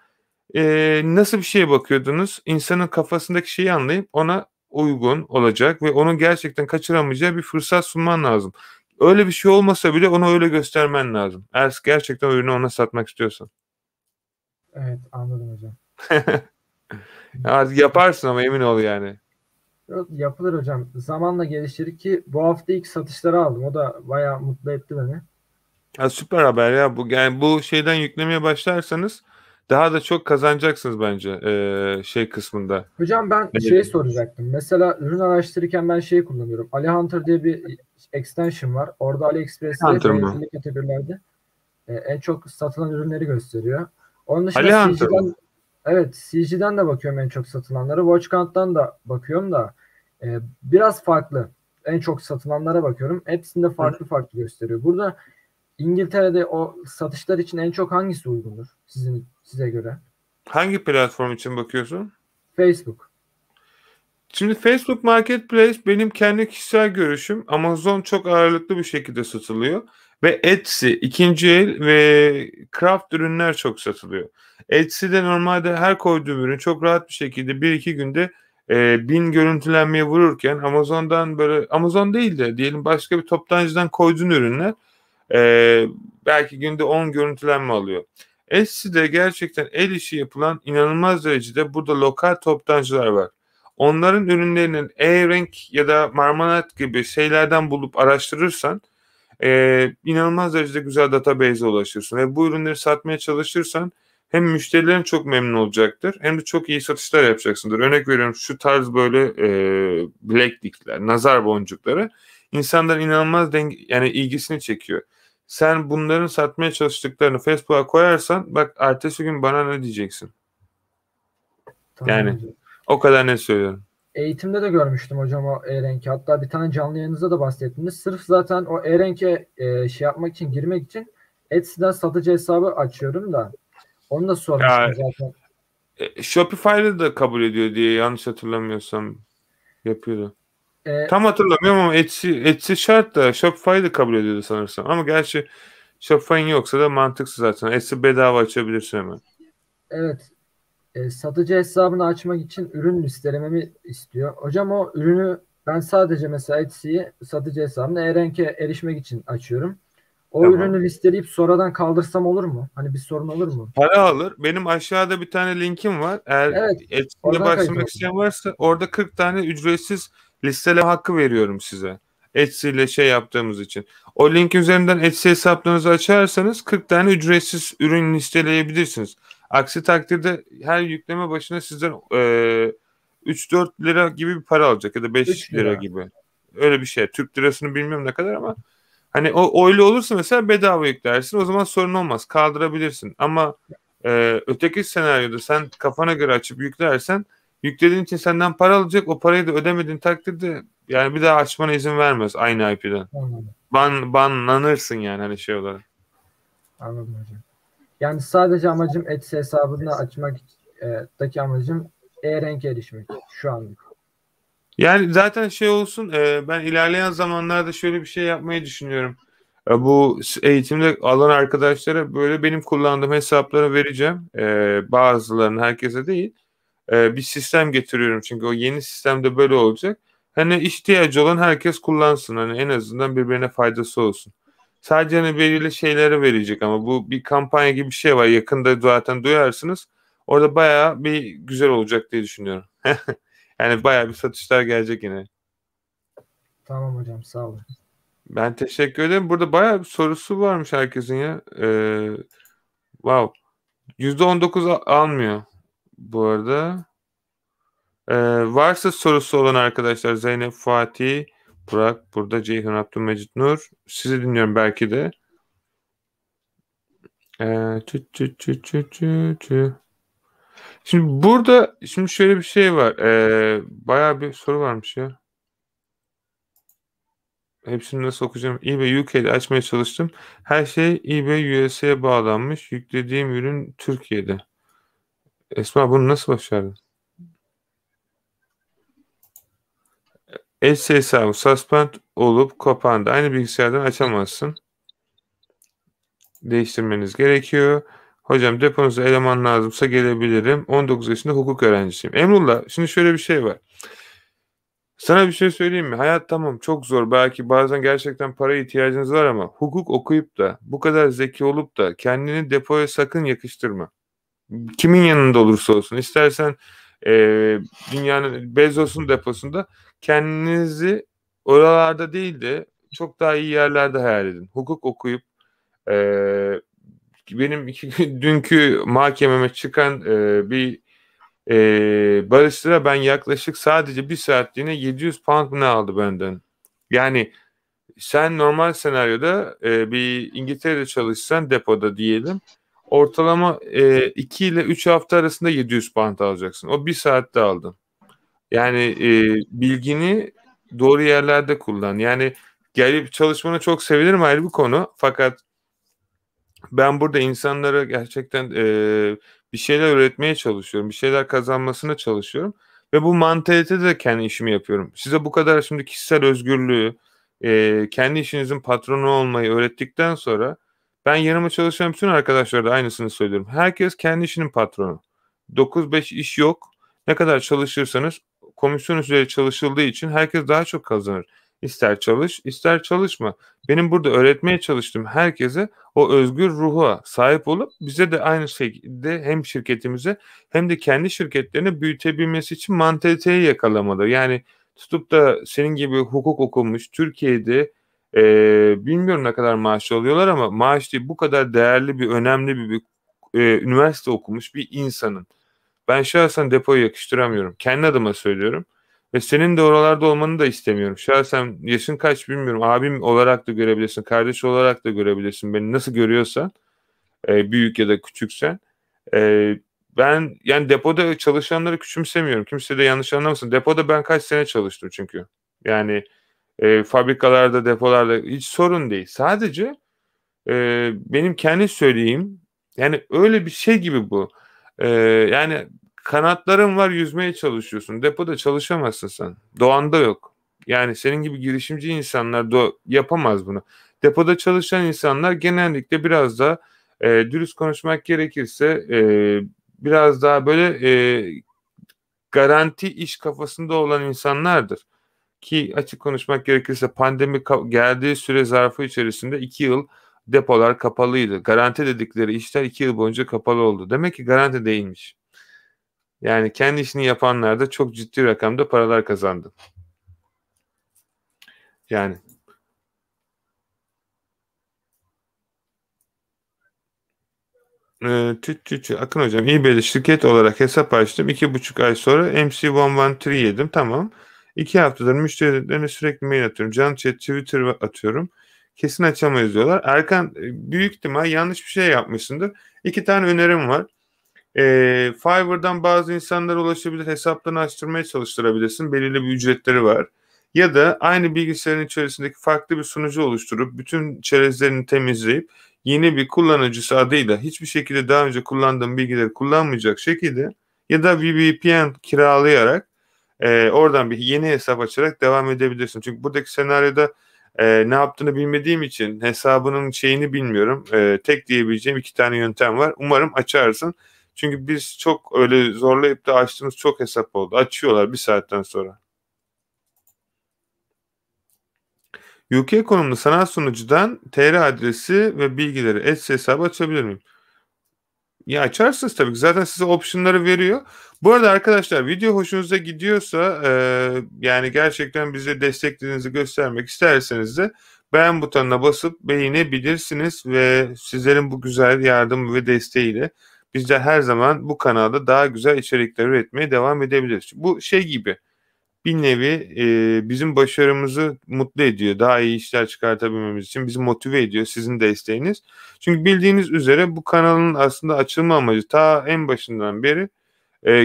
nasıl bir şeye bakıyordunuz? İnsanın kafasındaki şeyi anlayıp ona uygun olacak ve onun gerçekten kaçıramayacağı bir fırsat sunman lazım. Öyle bir şey olmasa bile onu öyle göstermen lazım. Eğer gerçekten ürünü ona satmak istiyorsan. Evet, anladım hocam. Artık yaparsın ama emin ol yani. Yok, yapılır hocam. Zamanla gelişir ki bu hafta ilk satışları aldım. O da bayağı mutlu etti beni. Ha, süper haber ya bu. Yani bu şeyden yüklemeye başlarsanız daha da çok kazanacaksınız bence şey kısmında. Hocam ben Evet. soracaktım. Mesela ürün araştırırken ben kullanıyorum. Ali Hunter diye bir extension var. Orada AliExpress'te Hunter mı? belirli kategorilerde en çok satılan ürünleri gösteriyor. Onun dışında Ali Hunter mı? CG'den de bakıyorum en çok satılanları. WatchCount'tan da bakıyorum da biraz farklı. En çok satılanlara bakıyorum. Hepsinde farklı farklı gösteriyor. Burada İngiltere'de o satışlar için en çok hangisi uygundur size göre? Hangi platform için bakıyorsun? Facebook. Şimdi Facebook Marketplace benim kendi kişisel görüşüm. Amazon çok ağırlıklı bir şekilde satılıyor. Ve Etsy, ikinci el ve craft ürünler çok satılıyor. Etsy'de normalde her koyduğum ürün çok rahat bir şekilde 1-2 günde 1000 görüntülenmeye vururken Amazon'dan böyle Amazon değil de diyelim başka bir toptancıdan koyduğun ürünler belki günde 10 görüntülenme alıyor. Etsy'de gerçekten el işi yapılan inanılmaz derecede burada lokal toptancılar var. Onların ürünlerinin E-Renk ya da Marmonat gibi şeylerden bulup araştırırsan inanılmaz derecede güzel database'e ulaşırsın. Ve bu ürünleri satmaya çalışırsan hem müşterilerin çok memnun olacaktır hem de çok iyi satışlar yapacaksındır. Örnek veriyorum şu tarz böyle bileklikler, nazar boncukları insanların inanılmaz yani ilgisini çekiyor. Sen bunların satmaya çalıştıklarını Facebook'a koyarsan bak ertesi gün bana ne diyeceksin? Tamam Yani hocam. o kadar ne söylüyorum. Eğitimde de görmüştüm hocam o E-Renk'i. Hatta bir tane canlı yayınınızda da bahsettiniz. Sırf zaten o E-Renk'e yapmak için, girmek için Etsy'den satıcı hesabı açıyorum da. Onu da sormuştum Ya, zaten. Shopify'da da kabul ediyor diye yanlış hatırlamıyorsam yapıyordu. E, Tam hatırlamıyorum ama Etsy şart da Shopify'da kabul ediyordu sanırsam. Ama gerçi Shopify'in yoksa da mantıksız zaten. Etsy bedava açabilirsin hemen. evet. Satıcı hesabını açmak için ürün listelememi istiyor. Hocam o ürünü ben sadece mesela Etsy'yi satıcı hesabını E-Renk'e erişmek için açıyorum. O Tamam. ürünü listeleyip sonradan kaldırsam olur mu? Hani bir sorun olur mu? Para alır. Benim aşağıda bir tane linkim var. Eğer Evet. Etsy'ye Oradan başlamak kayıt isteyen varsa orada 40 tane ücretsiz listeleme hakkı veriyorum size. Etsy ile şey yaptığımız için. O link üzerinden Etsy hesaplarınızı açarsanız 40 tane ücretsiz ürün listeleyebilirsiniz. Aksi takdirde her yükleme başına sizden 3-4 lira gibi bir para alacak ya da 5 3 lira lira. gibi. Öyle bir şey. Türk lirasını bilmiyorum ne kadar ama hani o öyle olursa mesela bedava yüklersin. O zaman sorun olmaz. Kaldırabilirsin. Ama öteki senaryoda sen kafana göre açıp yüklersen yüklediğin için senden para alacak. O parayı da ödemediğin takdirde yani bir daha açmana izin vermez aynı IP'den. Anladım. Banlanırsın yani hani şey olarak. Anladım hocam. Yani sadece amacım Etsy hesabını açmak daki amacım E-Rank'e erişmek şu anlık. Yani zaten şey olsun ben ilerleyen zamanlarda şöyle bir şey yapmayı düşünüyorum. Bu eğitimde alan arkadaşlara böyle benim kullandığım hesapları vereceğim. Bazılarını herkese değil. Bir sistem getiriyorum çünkü o yeni sistemde böyle olacak. Hani ihtiyacı olan herkes kullansın. Hani en azından birbirine faydası olsun. Sadece hani belirli şeylere verecek ama bu bir kampanya gibi bir şey var. Yakında zaten duyarsınız. Orada bayağı bir güzel olacak diye düşünüyorum. Yani bayağı bir satışlar gelecek yine. Tamam hocam, sağ olun. Ben teşekkür ederim. Burada bayağı bir sorusu varmış herkesin ya. Wow. %19 almıyor bu arada. Varsa sorusu olan arkadaşlar Zeynep, Fatih, Burak, burada Ceyhun, Abdülmecit, Nur. Sizi dinliyorum belki de. Tü tü tü tü tü tü. Şimdi burada şöyle bir şey var. Bayağı bir soru varmış ya. Hepsini nasıl okuyacağım? eBay UK'de açmaya çalıştım. Her şey eBay USA'ya bağlanmış. Yüklediğim ürün Türkiye'de. Esma bunu nasıl başardın? Etsy hesabı suspend olup kapandı. Aynı bilgisayardan açamazsın. Değiştirmeniz gerekiyor. Hocam deponuza eleman lazımsa gelebilirim. 19 yaşında hukuk öğrencisiyim. Emrullah şimdi şöyle bir şey var. Sana bir şey söyleyeyim mi? Hayat tamam çok zor. Belki bazen gerçekten paraya ihtiyacınız var ama hukuk okuyup da bu kadar zeki olup da kendini depoya sakın yakıştırma. Kimin yanında olursa olsun. İstersen dünyanın Bezos'un deposunda kendinizi oralarda değil de çok daha iyi yerlerde hayal edin. Hukuk okuyup benim dünkü mahkememe çıkan bir barıştıra ben yaklaşık sadece bir saatliğine 700 pound ne aldı benden. Yani sen normal senaryoda bir İngiltere'de çalışsan depoda diyelim ortalama 2 ile 3 hafta arasında 700 pound alacaksın. O bir saatte aldın. Yani bilgini doğru yerlerde kullan. Yani gelip çalışmanı çok sevinirim ayrı bir konu. Fakat ben burada insanlara gerçekten bir şeyler öğretmeye çalışıyorum. Bir şeyler kazanmasına çalışıyorum. Ve bu mantalitede de kendi işimi yapıyorum. Size bu kadar şimdi kişisel özgürlüğü, kendi işinizin patronu olmayı öğrettikten sonra ben yanıma çalışan bütün arkadaşlara da aynısını söylüyorum. Herkes kendi işinin patronu. 9-5 iş yok. Ne kadar çalışırsanız komisyon üzeri çalışıldığı için herkes daha çok kazanır. İster çalış, ister çalışma. Benim burada öğretmeye çalıştığım herkese o özgür ruha sahip olup bize de aynı şekilde hem şirketimize hem de kendi şirketlerini büyütebilmesi için mantaliteyi yakalamalı. Yani tutup da senin gibi hukuk okumuş Türkiye'de bilmiyorum ne kadar maaş alıyorlar ama maaş değil bu kadar değerli bir önemli bir üniversite okumuş bir insanın. Ben şahsen depoyu yakıştıramıyorum. Kendi adıma söylüyorum. Ve senin de oralarda olmanı da istemiyorum. Şahsen yaşın kaç bilmiyorum. Abim olarak da görebilirsin. Kardeş olarak da görebilirsin. Beni nasıl görüyorsan. Büyük ya da küçüksen. E, Ben yani depoda çalışanları küçümsemiyorum. Kimse de yanlış anlamasın. Depoda ben kaç sene çalıştım çünkü. Yani fabrikalarda, depolarda hiç sorun değil. Sadece benim kendi söyleyeyim. Yani öyle bir şey gibi bu. Yani kanatların var yüzmeye çalışıyorsun. Depoda çalışamazsın sen. Doğanda yok. Yani senin gibi girişimci insanlar yapamaz bunu. Depoda çalışan insanlar genellikle biraz da dürüst konuşmak gerekirse biraz daha böyle garanti iş kafasında olan insanlardır. Ki açık konuşmak gerekirse pandemi geldiği süre zarfı içerisinde 2 yıl depolar kapalıydı. Garanti dedikleri işler 2 yıl boyunca kapalı oldu. Demek ki garanti değilmiş. Yani kendi işini yapanlar da çok ciddi rakamda paralar kazandı. Yani Akın hocam, eBay'de şirket olarak hesap açtım. 2,5 ay sonra MC113 yedim. Tamam. 2 haftadır müşterilerine sürekli mail atıyorum. Canlı chat, Twitter atıyorum. Kesin açamayız diyorlar. Erkan, büyük ihtimal yanlış bir şey yapmışsındır. 2 tane önerim var. Fiverr'dan bazı insanlara ulaşabilir, hesaplarını açtırmaya çalıştırabilirsin. Belirli bir ücretleri var. Ya da aynı bilgisayarın içerisindeki farklı bir sunucu oluşturup bütün çerezlerini temizleyip yeni bir kullanıcısı adıyla hiçbir şekilde daha önce kullandığın bilgileri kullanmayacak şekilde ya da bir VPN kiralayarak oradan bir yeni hesap açarak devam edebilirsin. Çünkü buradaki senaryoda ne yaptığını bilmediğim için hesabının şeyini bilmiyorum. Tek diyebileceğim 2 tane yöntem var. Umarım açarsın. Çünkü biz çok öyle zorlayıp da açtığımız çok hesap oldu. Açıyorlar bir saatten sonra. UK konumlu sanal sunucudan TR adresi ve bilgileri Etsy hesabı açabilir miyim? Ya açarsınız tabii ki. Zaten size optionları veriyor. Bu arada arkadaşlar, video hoşunuza gidiyorsa yani gerçekten bize desteklediğinizi göstermek isterseniz de beğen butonuna basıp beğenebilirsiniz ve sizlerin bu güzel yardım ve desteğiyle biz de her zaman bu kanalda daha güzel içerikler üretmeye devam edebiliriz. Bu şey gibi bir nevi bizim başarımızı mutlu ediyor. Daha iyi işler çıkartabilmemiz için bizi motive ediyor sizin desteğiniz. Çünkü bildiğiniz üzere bu kanalın aslında açılma amacı ta en başından beri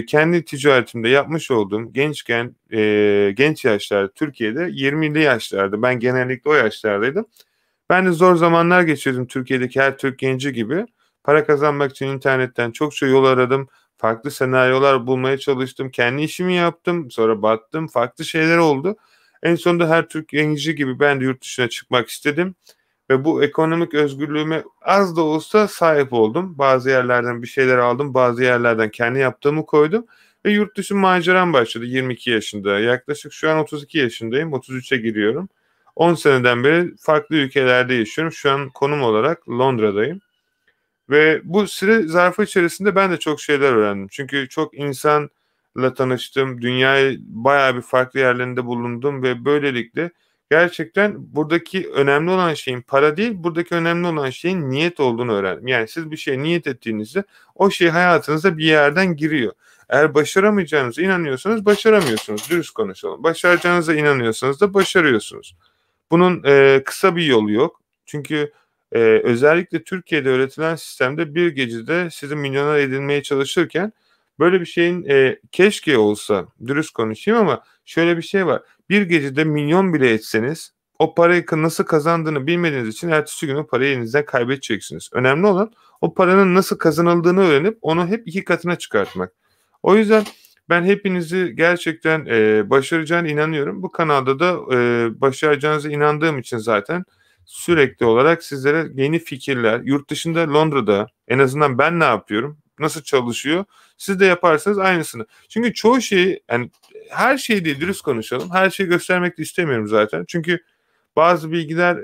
kendi ticaretimde yapmış olduğum gençken genç yaşlarda Türkiye'de 20'li yaşlarda, ben genellikle o yaşlardaydım. Ben de zor zamanlar geçirdim, Türkiye'deki her Türk genci gibi. Para kazanmak için internetten çokça yol aradım. Farklı senaryolar bulmaya çalıştım. Kendi işimi yaptım. Sonra battım. Farklı şeyler oldu. En sonunda her Türk genci gibi ben de yurt dışına çıkmak istedim. Ve bu ekonomik özgürlüğüme az da olsa sahip oldum. Bazı yerlerden bir şeyler aldım. Bazı yerlerden kendi yaptığımı koydum. Ve yurt dışı maceram başladı 22 yaşında. Yaklaşık şu an 32 yaşındayım. 33'e giriyorum. 10 seneden beri farklı ülkelerde yaşıyorum. Şu an konum olarak Londra'dayım. Ve bu süre zarfı içerisinde ben de çok şeyler öğrendim. Çünkü çok insanla tanıştım. Dünyayı bayağı bir farklı yerlerinde bulundum ve böylelikle gerçekten buradaki önemli olan şeyin para değil, buradaki önemli olan şeyin niyet olduğunu öğrendim. Yani siz bir şeye niyet ettiğinizde o şey hayatınıza bir yerden giriyor. Eğer başaramayacağınıza inanıyorsanız başaramıyorsunuz. Dürüst konuşalım. Başaracağınıza inanıyorsanız da başarıyorsunuz. Bunun kısa bir yolu yok. Çünkü özellikle Türkiye'de öğretilen sistemde bir gecede sizi milyoner edinmeye çalışırken böyle bir şeyin keşke olsa, dürüst konuşayım ama şöyle bir şey var. Bir gecede milyon bile etseniz o parayı nasıl kazandığını bilmediğiniz için ertesi gün o parayı elinizden kaybedeceksiniz. Önemli olan o paranın nasıl kazanıldığını öğrenip onu hep 2 katına çıkartmak. O yüzden ben hepinizi gerçekten başaracağına inanıyorum. Bu kanalda da başaracağınıza inandığım için zaten sürekli olarak sizlere yeni fikirler, yurt dışında Londra'da en azından ben ne yapıyorum, nasıl çalışıyor, siz de yaparsanız aynısını. Çünkü çoğu şeyi, yani her şeyi değil, dürüst konuşalım, her şeyi göstermek de istemiyorum zaten. Çünkü bazı bilgiler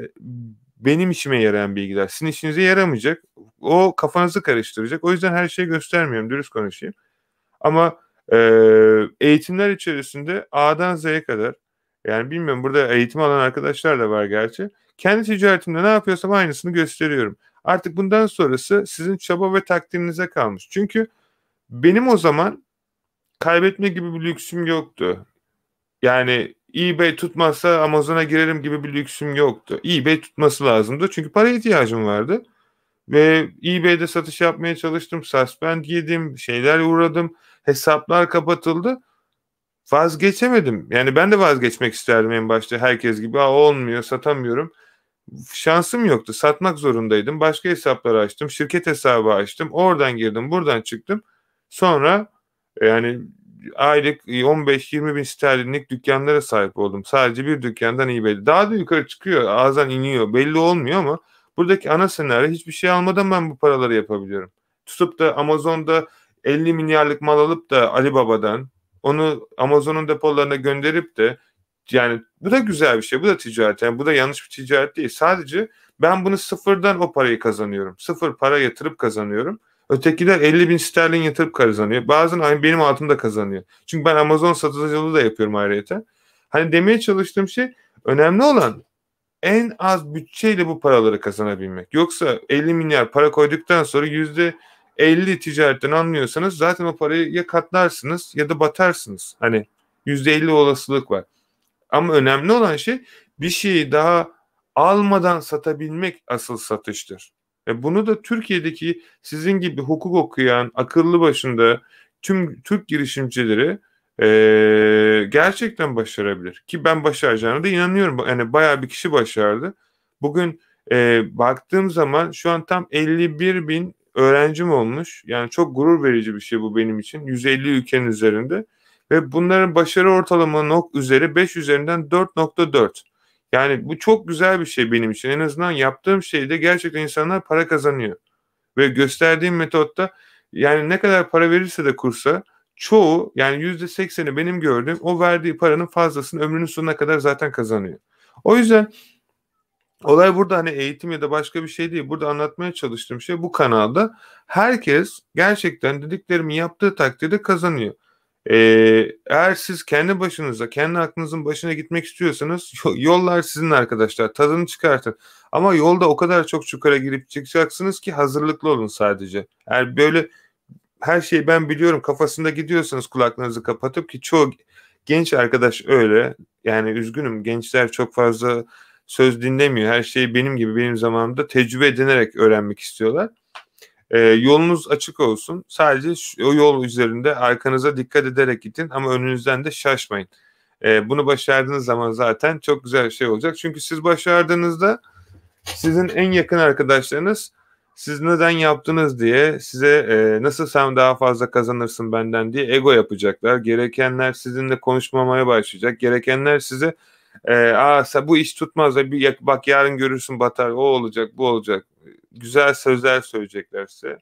benim işime yarayan bilgiler, sizin işinize yaramayacak, o kafanızı karıştıracak. O yüzden her şeyi göstermiyorum, dürüst konuşayım. Ama eğitimler içerisinde A'dan Z'ye kadar, yani bilmiyorum, burada eğitim alan arkadaşlar da var gerçi. Kendi ticaretimde ne yapıyorsam aynısını gösteriyorum. Artık bundan sonrası sizin çaba ve takdirinize kalmış. Çünkü benim o zaman kaybetme gibi bir lüksüm yoktu. Yani eBay tutmazsa Amazon'a girerim gibi bir lüksüm yoktu. eBay tutması lazımdı. Çünkü para ihtiyacım vardı. Ve eBay'de satış yapmaya çalıştım. Suspend yedim. Şeyler uğradım. Hesaplar kapatıldı. Vazgeçemedim. Yani ben de vazgeçmek isterdim en başta herkes gibi. Olmuyor, satamıyorum. Şansım yoktu. Satmak zorundaydım. Başka hesapları açtım. Şirket hesabı açtım. Oradan girdim, buradan çıktım. Sonra yani aylık 15-20 bin sterlinlik dükkanlara sahip oldum. Sadece bir dükkandan eBay'de. Daha da yukarı çıkıyor. Ağızdan iniyor. Belli olmuyor ama buradaki ana senaryo, hiçbir şey almadan ben bu paraları yapabiliyorum. Tutup da Amazon'da 50 milyarlık mal alıp da Alibaba'dan onu Amazon'un depolarına gönderip de, yani bu da güzel bir şey. Bu da ticaret. Yani bu da yanlış bir ticaret değil. Sadece ben bunu sıfırdan o parayı kazanıyorum. Sıfır para yatırıp kazanıyorum. Ötekiler 50 bin sterlin yatırıp kazanıyor. Bazen benim altımda kazanıyor. Çünkü ben Amazon satıcılığı da yapıyorum ayrıca. Hani demeye çalıştığım şey, önemli olan en az bütçeyle bu paraları kazanabilmek. Yoksa 50 milyar para koyduktan sonra 50 ticaretten anlıyorsanız zaten o parayı ya katlarsınız ya da batarsınız. Hani %50 olasılık var. Ama önemli olan şey bir şeyi daha almadan satabilmek asıl satıştır. Bunu da Türkiye'deki sizin gibi hukuk okuyan, akıllı başında tüm Türk girişimcileri gerçekten başarabilir. Ki ben başaracağına da inanıyorum. Yani bayağı bir kişi başardı. Bugün baktığım zaman şu an tam 51 bin öğrencim olmuş. Yani çok gurur verici bir şey bu benim için. 150 ülkenin üzerinde. Ve bunların başarı ortalama üzeri 5 üzerinden 4.4. Yani bu çok güzel bir şey benim için. En azından yaptığım şeyde gerçekten insanlar para kazanıyor. Ve gösterdiğim metotta yani ne kadar para verirse de kursa çoğu yani %80'i benim gördüğüm o verdiği paranın fazlasını ömrünün sonuna kadar zaten kazanıyor. O yüzden olay burada hani eğitim ya da başka bir şey değil. Burada anlatmaya çalıştığım şey bu kanalda herkes gerçekten dediklerimi yaptığı takdirde kazanıyor. Eğer siz kendi başınıza, kendi aklınızın başına gitmek istiyorsanız yollar sizin arkadaşlar. Tadını çıkartın. Ama yolda o kadar çok çukura girip çıkacaksınız ki hazırlıklı olun sadece. Eğer böyle her şeyi ben biliyorum kafasında gidiyorsanız kulaklarınızı kapatıp ki çoğu genç arkadaş öyle. Yani üzgünüm gençler çok fazla söz dinlemiyor. Her şeyi benim gibi benim zamanımda tecrübe edinerek öğrenmek istiyorlar. Yolunuz açık olsun. Sadece o yol üzerinde arkanıza dikkat ederek gidin ama önünüzden de şaşmayın. Bunu başardığınız zaman zaten çok güzel bir şey olacak. Çünkü siz başardığınızda sizin en yakın arkadaşlarınız siz neden yaptınız diye size nasıl sen daha fazla kazanırsın benden diye ego yapacaklar. Gerekenler sizinle konuşmamaya başlayacak. Gerekenler size bu iş tutmaz. Bak yarın görürsün batar. O olacak bu olacak. Güzel sözler söyleyecekler size.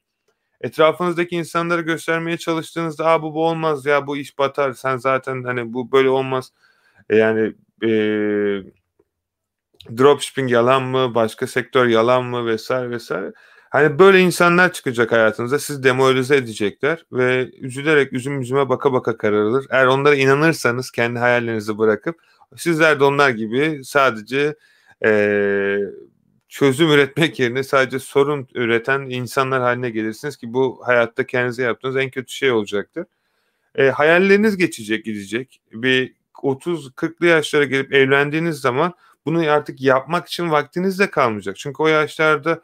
Etrafınızdaki insanlara göstermeye çalıştığınızda bu olmaz ya bu iş batar. Sen zaten hani bu böyle olmaz. Yani dropshipping yalan mı? Başka sektör yalan mı? Vesaire vesaire. Hani böyle insanlar çıkacak hayatınıza. Sizi demoralize edecekler ve üzülerek üzüm yüzüme baka baka kararılır. Eğer onlara inanırsanız kendi hayallerinizi bırakıp sizler de onlar gibi sadece çözüm üretmek yerine sadece sorun üreten insanlar haline gelirsiniz ki bu hayatta kendinize yaptığınız en kötü şey olacaktır. Hayalleriniz gidecek. Bir 30-40'lı yaşlara gelip evlendiğiniz zaman bunu artık yapmak için vaktiniz de kalmayacak. Çünkü o yaşlarda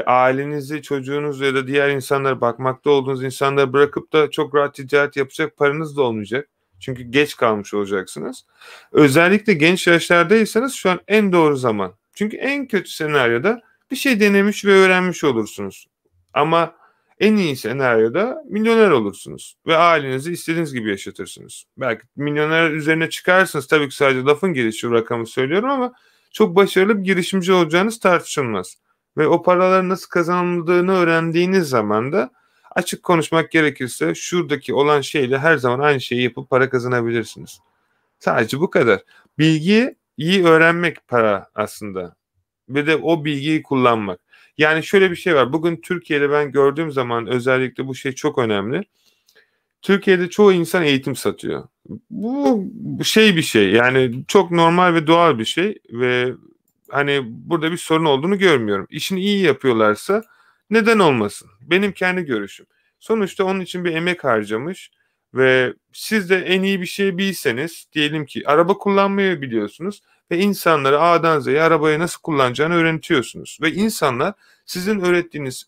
ailenizi, çocuğunuzu ya da diğer insanlara bakmakta olduğunuz insanları bırakıp da çok rahat ticaret yapacak paranız da olmayacak. Çünkü geç kalmış olacaksınız. Özellikle genç yaşlardaysanız şu an en doğru zaman. Çünkü en kötü senaryoda bir şey denemiş ve öğrenmiş olursunuz. Ama en iyi senaryoda milyoner olursunuz ve ailenizi istediğiniz gibi yaşatırsınız. Belki milyoner üzerine çıkarsınız. Tabii ki sadece lafın gelişi rakamı söylüyorum ama çok başarılı bir girişimci olacağınız tartışılmaz. Ve o paraların nasıl kazanıldığını öğrendiğiniz zaman da açık konuşmak gerekirse şuradaki olan şeyle her zaman aynı şeyi yapıp para kazanabilirsiniz. Sadece bu kadar. Bilgiyi iyi öğrenmek para aslında. Ve de o bilgiyi kullanmak. Yani şöyle bir şey var. Bugün Türkiye'de ben gördüğüm zaman özellikle bu şey çok önemli. Türkiye'de çoğu insan eğitim satıyor. Bu bir şey. Yani çok normal ve doğal bir şey ve hani burada bir sorun olduğunu görmüyorum. İşini iyi yapıyorlarsa neden olmasın? Benim kendi görüşüm. Sonuçta onun için bir emek harcamış ve siz de en iyi bir şey bilseniz diyelim ki araba kullanmayı biliyorsunuz ve insanlara A'dan Z'ye arabayı nasıl kullanacağını öğretiyorsunuz. Ve insanlar sizin öğrettiğiniz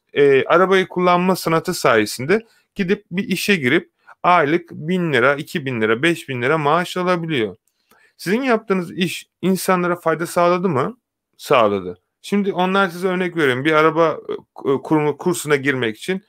arabayı kullanma sanatı sayesinde gidip bir işe girip aylık 1.000 lira, 2.000 lira, 5.000 lira maaş alabiliyor. Sizin yaptığınız iş insanlara fayda sağladı mı? Sağladı. Şimdi onlar size örnek veriyorum. Bir araba kursuna girmek için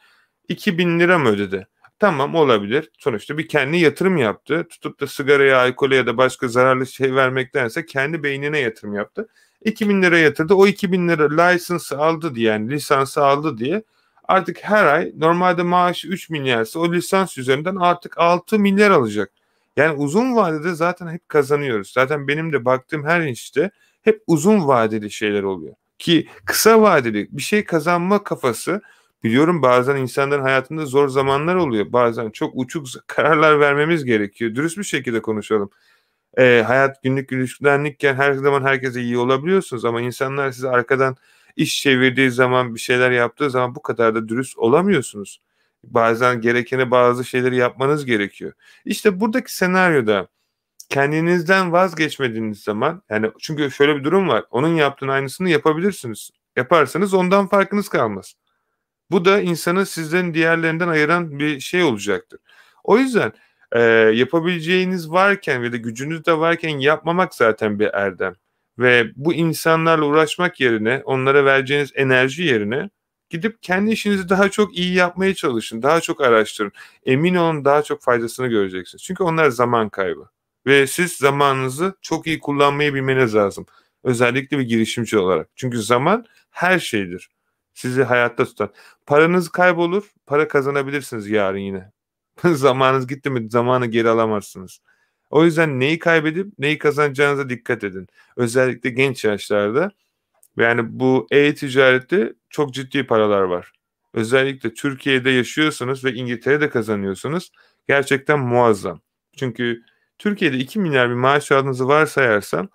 2.000 lira mı ödedi? Tamam olabilir. Sonuçta bir kendi yatırım yaptı. Tutup da sigaraya, alkole ya da başka zararlı şey vermektense kendi beynine yatırım yaptı. 2.000 lira yatırdı. O 2.000 lira lisansı aldı diye yani lisansı aldı diye artık her ay normalde maaşı 3 milyarsa o lisans üzerinden artık 6 milyar alacak. Yani uzun vadede zaten hep kazanıyoruz. Zaten benim de baktığım her işte hep uzun vadeli şeyler oluyor. Ki kısa vadeli bir şey kazanma kafası biliyorum bazen insanların hayatında zor zamanlar oluyor. Bazen çok uçuk kararlar vermemiz gerekiyor. Dürüst bir şekilde konuşalım. Hayat günlük gülistanlıkken her zaman herkese iyi olabiliyorsunuz ama insanlar size arkadan iş çevirdiği zaman bir şeyler yaptığı zaman bu kadar da dürüst olamıyorsunuz. Bazen gerekeni bazı şeyleri yapmanız gerekiyor. İşte buradaki senaryoda kendinizden vazgeçmediğiniz zaman, yani çünkü şöyle bir durum var. Onun yaptığının aynısını yapabilirsiniz. Yaparsanız ondan farkınız kalmaz. Bu da insanı sizden diğerlerinden ayıran bir şey olacaktır. O yüzden yapabileceğiniz varken ve de gücünüz de varken yapmamak zaten bir erdem. Ve bu insanlarla uğraşmak yerine, onlara vereceğiniz enerji yerine gidip kendi işinizi daha çok iyi yapmaya çalışın. Daha çok araştırın. Emin olun daha çok faydasını göreceksiniz. Çünkü onlar zaman kaybı. Ve siz zamanınızı çok iyi kullanmayı bilmeniz lazım. Özellikle bir girişimci olarak. Çünkü zaman her şeydir. Sizi hayatta tutar. Paranız kaybolur, para kazanabilirsiniz yarın yine. Zamanınız gitti mi zamanı geri alamazsınız. O yüzden neyi kaybedip neyi kazanacağınıza dikkat edin. Özellikle genç yaşlarda. Yani bu e-ticarette çok ciddi paralar var. Özellikle Türkiye'de yaşıyorsanız ve İngiltere'de kazanıyorsunuz. Gerçekten muazzam. Çünkü Türkiye'de 2 milyar bir maaş aldığınızı varsayarsam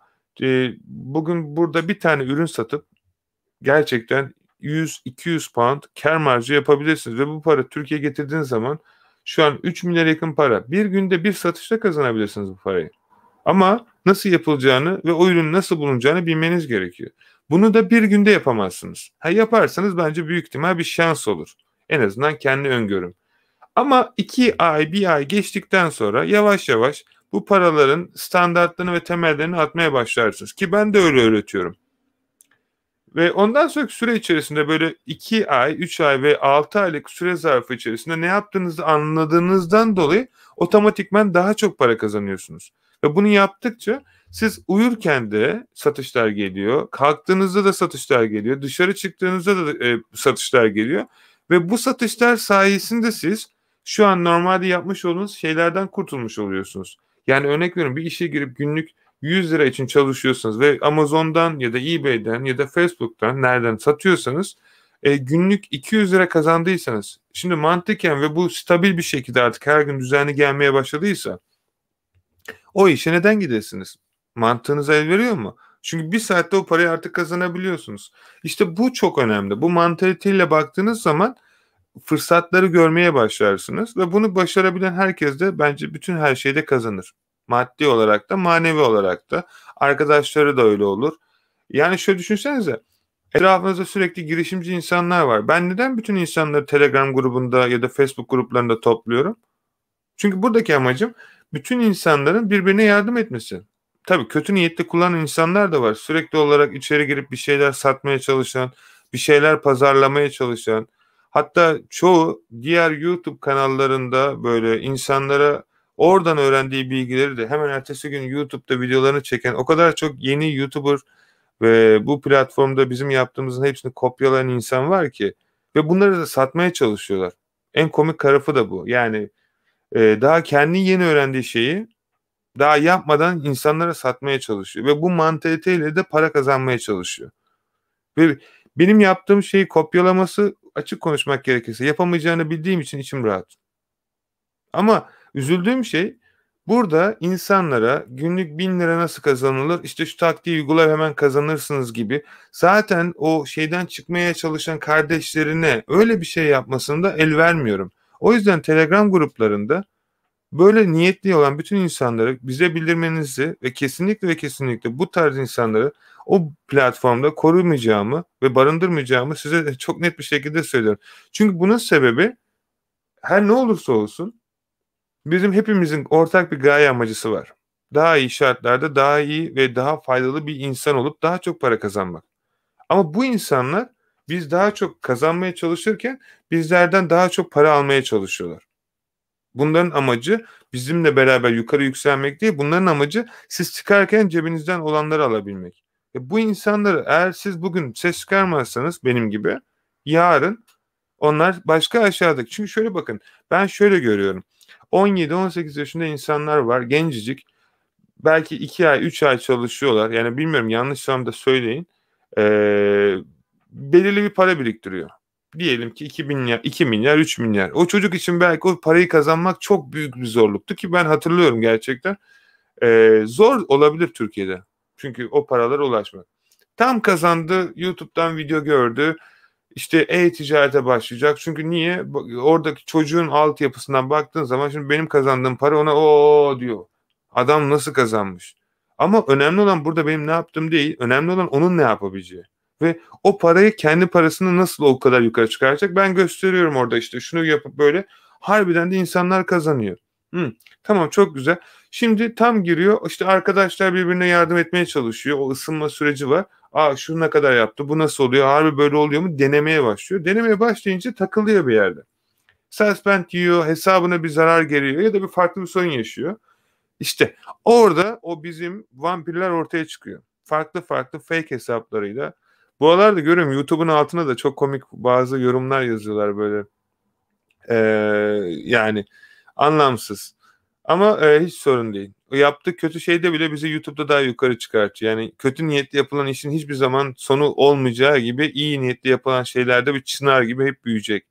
bugün burada bir tane ürün satıp gerçekten 100-200 pound kar marjı yapabilirsiniz. Ve bu para Türkiye'ye getirdiğiniz zaman şu an 3 milyar yakın para. Bir günde bir satışta kazanabilirsiniz bu parayı. Ama nasıl yapılacağını ve o ürünün nasıl bulunacağını bilmeniz gerekiyor. Bunu da bir günde yapamazsınız. Yaparsanız bence büyük ihtimal bir şans olur. En azından kendi öngörüm. Ama 2 ay, 1 ay geçtikten sonra yavaş yavaş bu paraların standartlarını ve temellerini atmaya başlarsınız. Ki ben de öyle öğretiyorum. Ve ondan sonraki süre içerisinde böyle 2 ay, 3 ay ve 6 aylık süre zarfı içerisinde ne yaptığınızı anladığınızdan dolayı otomatikman daha çok para kazanıyorsunuz. Ve bunu yaptıkça siz uyurken de satışlar geliyor, kalktığınızda da satışlar geliyor, dışarı çıktığınızda da satışlar geliyor. Ve bu satışlar sayesinde siz şu an normalde yapmış olduğunuz şeylerden kurtulmuş oluyorsunuz. Yani örnek veriyorum, bir işe girip günlük 100 lira için çalışıyorsanız ve Amazon'dan ya da eBay'den ya da Facebook'tan nereden satıyorsanız günlük 200 lira kazandıysanız, şimdi mantıken ve bu stabil bir şekilde artık her gün düzenli gelmeye başladıysa o işe neden gidesiniz? Mantığınıza el veriyor mu? Çünkü bir saatte o parayı artık kazanabiliyorsunuz. İşte bu çok önemli. Bu mantaliteyle baktığınız zaman fırsatları görmeye başlarsınız ve bunu başarabilen herkes de bence bütün her şeyde kazanır. Maddi olarak da manevi olarak da. Arkadaşları da öyle olur. Yani şöyle düşünsenize. Etrafınızda sürekli girişimci insanlar var. Ben neden bütün insanları Telegram grubunda ya da Facebook gruplarında topluyorum? Çünkü buradaki amacım bütün insanların birbirine yardım etmesi. Tabii kötü niyetli kullanan insanlar da var. Sürekli olarak içeri girip bir şeyler satmaya çalışan, bir şeyler pazarlamaya çalışan. Hatta çoğu diğer YouTube kanallarında böyle insanlara oradan öğrendiği bilgileri de hemen ertesi gün YouTube'da videolarını çeken o kadar çok yeni YouTuber ve bu platformda bizim yaptığımızın hepsini kopyalayan insan var ki ve bunları da satmaya çalışıyorlar. En komik tarafı da bu. Yani daha kendi yeni öğrendiği şeyi daha yapmadan insanlara satmaya çalışıyor ve bu mantaliteyle de para kazanmaya çalışıyor. Ve benim yaptığım şeyi kopyalaması, açık konuşmak gerekirse, yapamayacağını bildiğim için içim rahat. Ama üzüldüğüm şey, burada insanlara günlük 1000 lira nasıl kazanılır, işte şu taktiği uygula hemen kazanırsınız gibi, zaten o şeyden çıkmaya çalışan kardeşlerine öyle bir şey yapmasını da el vermiyorum. O yüzden Telegram gruplarında böyle niyetli olan bütün insanları bize bildirmenizi ve kesinlikle bu tarz insanları o platformda korumayacağımı ve barındırmayacağımı size de çok net bir şekilde söylüyorum. Çünkü bunun sebebi, her ne olursa olsun bizim hepimizin ortak bir gaye amacısı var. Daha iyi şartlarda daha iyi ve daha faydalı bir insan olup daha çok para kazanmak. Ama bu insanlar biz daha çok kazanmaya çalışırken bizlerden daha çok para almaya çalışıyorlar. Bunların amacı bizimle beraber yukarı yükselmek değil. Bunların amacı siz çıkarken cebinizden olanları alabilmek. Bu insanları eğer siz bugün ses çıkarmazsanız benim gibi, yarın onlar başka aşağıdaki. Çünkü şöyle bakın, ben şöyle görüyorum. 17-18 yaşında insanlar var, gencecik. Belki 2 ay 3 ay çalışıyorlar. Yani bilmiyorum, yanlışsam da söyleyin. Belirli bir para biriktiriyor. Diyelim ki 2 milyar, 3 milyar. O çocuk için belki o parayı kazanmak çok büyük bir zorluktu ki ben hatırlıyorum gerçekten. Zor olabilir Türkiye'de. Çünkü o paralara ulaşmak. Tam kazandı, YouTube'dan video gördü. İşte e-ticarete başlayacak. Çünkü niye? Oradaki çocuğun altyapısından baktığın zaman şimdi benim kazandığım para ona o diyor. Adam nasıl kazanmış? Ama önemli olan burada benim ne yaptığım değil. Önemli olan onun ne yapabileceği. Ve o parayı kendi parasını nasıl o kadar yukarı çıkaracak? Ben gösteriyorum orada işte şunu yapıp böyle. Harbiden de insanlar kazanıyor. Tamam, çok güzel. Şimdi tam giriyor işte arkadaşlar birbirine yardım etmeye çalışıyor. O ısınma süreci var. Şu ne kadar yaptı, bu nasıl oluyor, harbi böyle oluyor mu denemeye başlıyor. Denemeye başlayınca takılıyor bir yerde. Suspend yiyor, hesabına bir zarar geliyor ya da bir farklı bir sorun yaşıyor. İşte orada o bizim vampirler ortaya çıkıyor. Farklı farklı fake hesaplarıyla. Bu aralarda görüyorum YouTube'un altına da çok komik bazı yorumlar yazıyorlar böyle. Yani anlamsız. Ama hiç sorun değil. O yaptığı kötü şeyde bile bizi YouTube'da daha yukarı çıkartıyor. Yani kötü niyetli yapılan işin hiçbir zaman sonu olmayacağı gibi iyi niyetli yapılan şeylerde bir çınar gibi hep büyüyecek.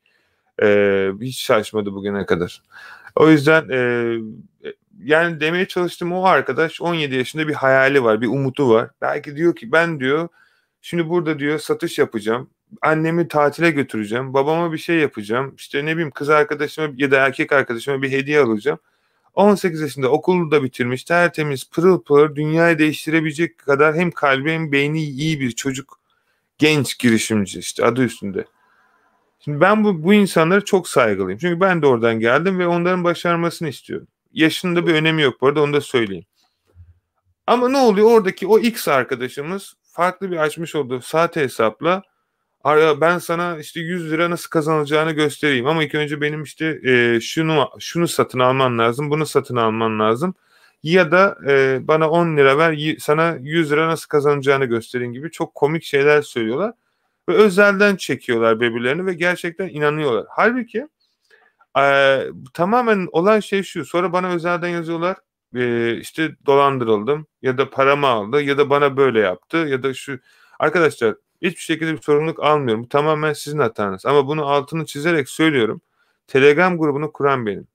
Hiç şaşmadı bugüne kadar. O yüzden yani demeye çalıştığım o arkadaş 17 yaşında bir hayali var, bir umudu var. Belki diyor ki ben diyor şimdi burada diyor satış yapacağım. Annemi tatile götüreceğim. Babama bir şey yapacağım. İşte ne bileyim kız arkadaşıma ya da erkek arkadaşıma bir hediye alacağım. 18 yaşında okulu da bitirmiş. Tertemiz, pırıl pırıl dünyayı değiştirebilecek kadar hem kalbi hem beyni iyi bir çocuk. Genç girişimci işte adı üstünde. Şimdi ben bu insanlara çok saygılıyım. Çünkü ben de oradan geldim ve onların başarmasını istiyorum. Yaşında bir önemi yok bu arada onu da söyleyeyim. Ama ne oluyor? Oradaki o X arkadaşımız farklı bir açmış olduğu sahte hesapla ben sana işte 100 lira nasıl kazanılacağını göstereyim ama ilk önce benim işte şunu satın alman lazım, bunu satın alman lazım. Ya da bana 10 lira ver, sana 100 lira nasıl kazanacağını göstereyim gibi çok komik şeyler söylüyorlar. Ve özelden çekiyorlar birbirlerini ve gerçekten inanıyorlar. Halbuki tamamen olan şey şu. Sonra bana özelden yazıyorlar. İşte dolandırıldım ya da paramı aldı ya da bana böyle yaptı ya da şu. Arkadaşlar hiçbir şekilde bir sorumluluk almıyorum. Bu tamamen sizin hatanız. Ama bunu altını çizerek söylüyorum. Telegram grubunu kuran benim.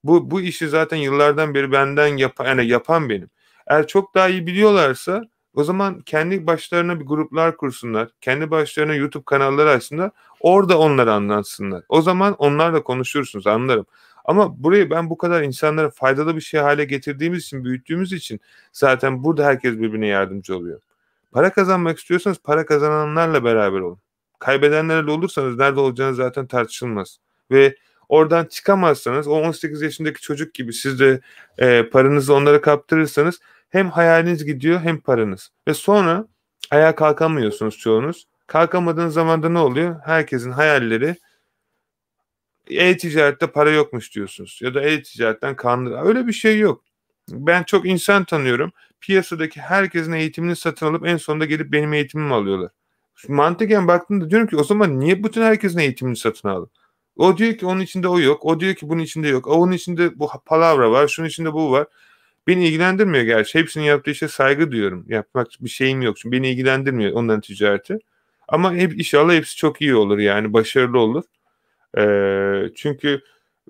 Bu işi zaten yıllardan beri benden yapan benim. Eğer çok daha iyi biliyorlarsa o zaman kendi başlarına bir gruplar kursunlar. Kendi başlarına YouTube kanalları açsınlar. Orada onları anlatsınlar. O zaman onlarla konuşursunuz, anlarım. Ama burayı ben bu kadar insanlara faydalı bir şey hale getirdiğimiz için, büyüttüğümüz için zaten burada herkes birbirine yardımcı oluyor. Para kazanmak istiyorsanız para kazananlarla beraber olun. Kaybedenlerle olursanız nerede olacağınız zaten tartışılmaz. Ve oradan çıkamazsanız o 18 yaşındaki çocuk gibi siz de paranızı onlara kaptırırsanız hem hayaliniz gidiyor hem paranız. Ve sonra ayağa kalkamıyorsunuz çoğunuz. Kalkamadığınız zaman da ne oluyor? Herkesin hayalleri e-ticarette para yokmuş diyorsunuz. Ya da e-ticaretten öyle bir şey yok. Ben çok insan tanıyorum. Piyasadaki herkesin eğitimini satın alıp en sonunda gelip benim eğitimimi alıyorlar. Mantıken baktığımda diyorum ki o zaman niye bütün herkesin eğitimini satın aldın? O diyor ki onun içinde o yok. O diyor ki bunun içinde yok. Onun içinde bu palavra var. Şunun içinde bu var. Beni ilgilendirmiyor gerçi. Hepsinin yaptığı işe saygı duyuyorum. Yapmak bir şeyim yok. Çünkü beni ilgilendirmiyor onların ticareti. Ama inşallah hepsi çok iyi olur yani. Başarılı olur. Çünkü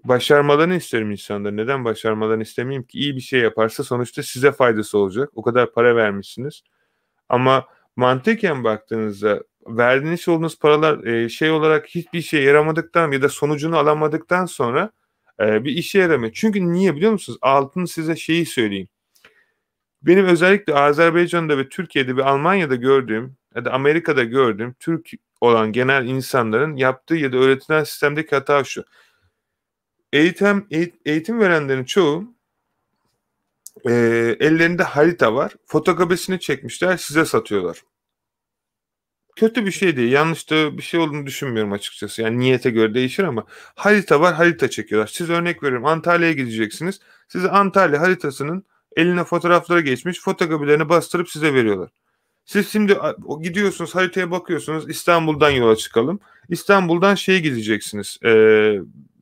başarmalarını isterim insanların. Neden başarmalarını istemeyeyim ki? İyi bir şey yaparsa sonuçta size faydası olacak. O kadar para vermişsiniz. Ama mantıken baktığınızda verdiğiniz olduğunuz paralar şey olarak hiçbir işe yaramadıktan ya da sonucunu alamadıktan sonra bir işe yaramıyor. Çünkü niye biliyor musunuz? Altını size şeyi söyleyeyim. Benim özellikle Azerbaycan'da ve Türkiye'de ve Almanya'da gördüğüm ya da Amerika'da gördüğüm Türk olan genel insanların yaptığı ya da öğretilen sistemdeki hata şu. Eğitim verenlerin çoğu ellerinde harita var. Fotokopisini çekmişler size satıyorlar. Kötü bir şey değil. Yanlış da bir şey olduğunu düşünmüyorum açıkçası. Yani niyete göre değişir ama harita var, harita çekiyorlar. Siz örnek veriyorum Antalya'ya gideceksiniz. Size Antalya haritasının eline fotoğrafları geçmiş, fotokopilerini bastırıp size veriyorlar. Siz şimdi gidiyorsunuz haritaya bakıyorsunuz İstanbul'dan yola çıkalım. İstanbul'dan şeye gideceksiniz.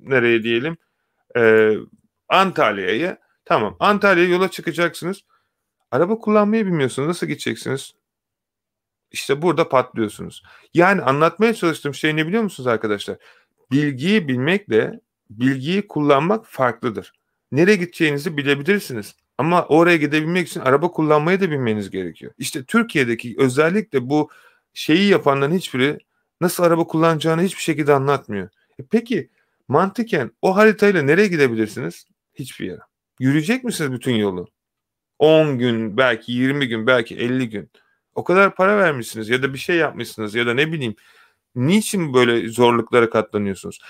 Nereye diyelim? Antalya'ya. Tamam Antalya'ya yola çıkacaksınız. Araba kullanmayı bilmiyorsunuz. Nasıl gideceksiniz? İşte burada patlıyorsunuz. Yani anlatmaya çalıştığım şey ne biliyor musunuz arkadaşlar? Bilgiyi bilmekle bilgiyi kullanmak farklıdır. Nereye gideceğinizi bilebilirsiniz. Ama oraya gidebilmek için araba kullanmayı da bilmeniz gerekiyor. İşte Türkiye'deki özellikle bu şeyi yapanların hiçbiri Nasıl araba kullanacağını hiçbir şekilde anlatmıyor. Peki mantıken o haritayla nereye gidebilirsiniz? Hiçbir yere. Yürüyecek misiniz bütün yolu? 10 gün, belki 20 gün, belki 50 gün. O kadar para vermişsiniz ya da bir şey yapmışsınız ya da ne bileyim. Niçin böyle zorluklara katlanıyorsunuz?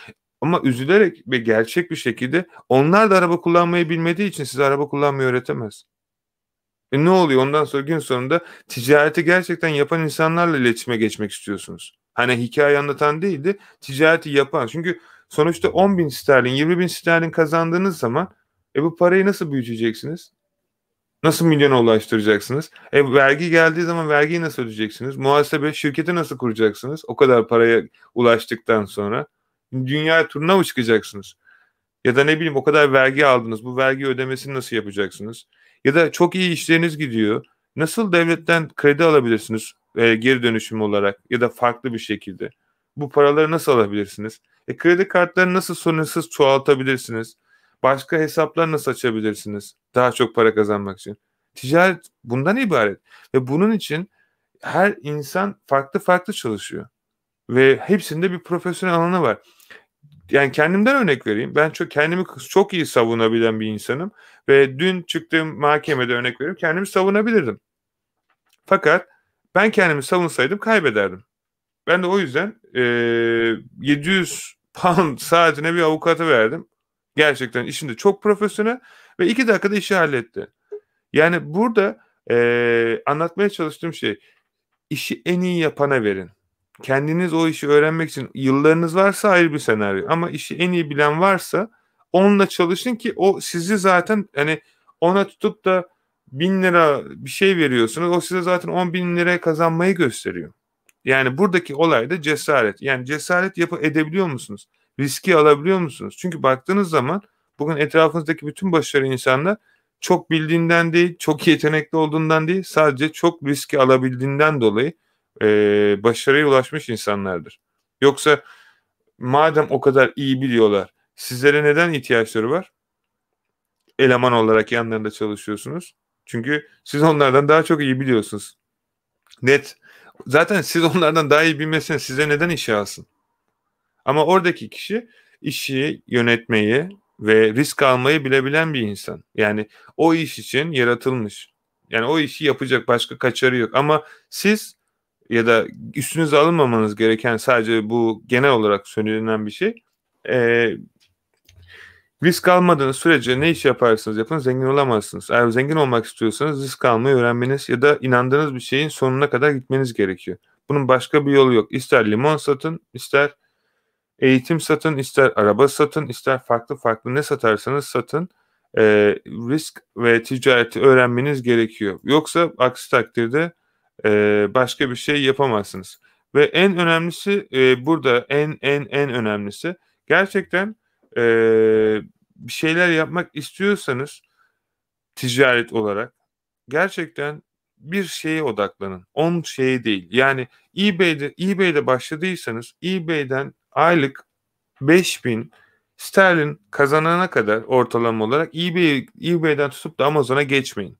Ama üzülerek ve gerçek bir şekilde onlar da araba kullanmayı bilmediği için size araba kullanmayı öğretemez. Ne oluyor? Ondan sonra gün sonunda ticareti gerçekten yapan insanlarla iletişime geçmek istiyorsunuz. Hani hikaye anlatan değil de ticareti yapan. Çünkü sonuçta 10 bin sterlin, 20 bin sterlin kazandığınız zaman bu parayı nasıl büyüteceksiniz? Nasıl milyona ulaştıracaksınız? Vergi geldiği zaman vergiyi nasıl ödeyeceksiniz? Muhasebe, şirketi nasıl kuracaksınız? O kadar paraya ulaştıktan sonra. Dünya turuna mı çıkacaksınız? Ya da ne bileyim o kadar vergi aldınız. Bu vergi ödemesini nasıl yapacaksınız? Ya da çok iyi işleriniz gidiyor. Nasıl devletten kredi alabilirsiniz geri dönüşüm olarak ya da farklı bir şekilde? Bu paraları nasıl alabilirsiniz? Kredi kartlarını nasıl sınırsız çoğaltabilirsiniz? Başka hesaplar nasıl açabilirsiniz? Daha çok para kazanmak için. Ticaret bundan ibaret. Ve bunun için her insan farklı farklı çalışıyor. Ve hepsinde bir profesyonel alanı var. Yani kendimden örnek vereyim. Ben kendimi çok iyi savunabilen bir insanım. Ve dün çıktığım mahkemede örnek vereyim. Kendimi savunabilirdim. Fakat ben kendimi savunsaydım kaybederdim. Ben de o yüzden 700 pound saatine bir avukata verdim. Gerçekten işinde çok profesyonel ve 2 dakikada işi halletti. Yani burada anlatmaya çalıştığım şey, işi en iyi yapana verin. Kendiniz o işi öğrenmek için yıllarınız varsa ayrı bir senaryo. Ama işi en iyi bilen varsa onunla çalışın ki o sizi zaten hani ona tutup da 1000 lira bir şey veriyorsunuz. O size zaten 10 bin lira kazanmayı gösteriyor. Yani buradaki olay da cesaret. Yani cesaret edebiliyor musunuz? Riski alabiliyor musunuz? Çünkü baktığınız zaman bugün etrafınızdaki bütün başarılı insanlar çok bildiğinden değil, çok yetenekli olduğundan değil, sadece çok riski alabildiğinden dolayı başarıya ulaşmış insanlardır. Yoksa madem o kadar iyi biliyorlar, sizlere neden ihtiyaçları var? Eleman olarak yanlarında çalışıyorsunuz. Çünkü siz onlardan daha çok iyi biliyorsunuz. Net. Zaten siz onlardan daha iyi bilmeseniz size neden işe alsın? Ama oradaki kişi işi yönetmeyi ve risk almayı bilebilen bir insan. Yani o iş için yaratılmış. Yani o işi yapacak, başka kaçarı yok. Ama siz ya da üstünüze alınmamanız gereken, sadece bu genel olarak söylenen bir şey. Risk almadığınız sürece ne iş yaparsanız yapın zengin olamazsınız. Eğer zengin olmak istiyorsanız risk almayı öğrenmeniz ya da inandığınız bir şeyin sonuna kadar gitmeniz gerekiyor. Bunun başka bir yolu yok. İster limon satın, ister eğitim satın, ister araba satın, ister farklı farklı ne satarsanız satın. Risk ve ticareti öğrenmeniz gerekiyor. Yoksa aksi takdirde başka bir şey yapamazsınız. Ve en önemlisi burada en önemlisi gerçekten bir şeyler yapmak istiyorsanız ticaret olarak gerçekten bir şeye odaklanın. 10 şeye değil. Yani eBay'de başladıysanız eBay'den aylık 5000 sterlin kazanana kadar ortalama olarak eBay'den tutup da Amazon'a geçmeyin.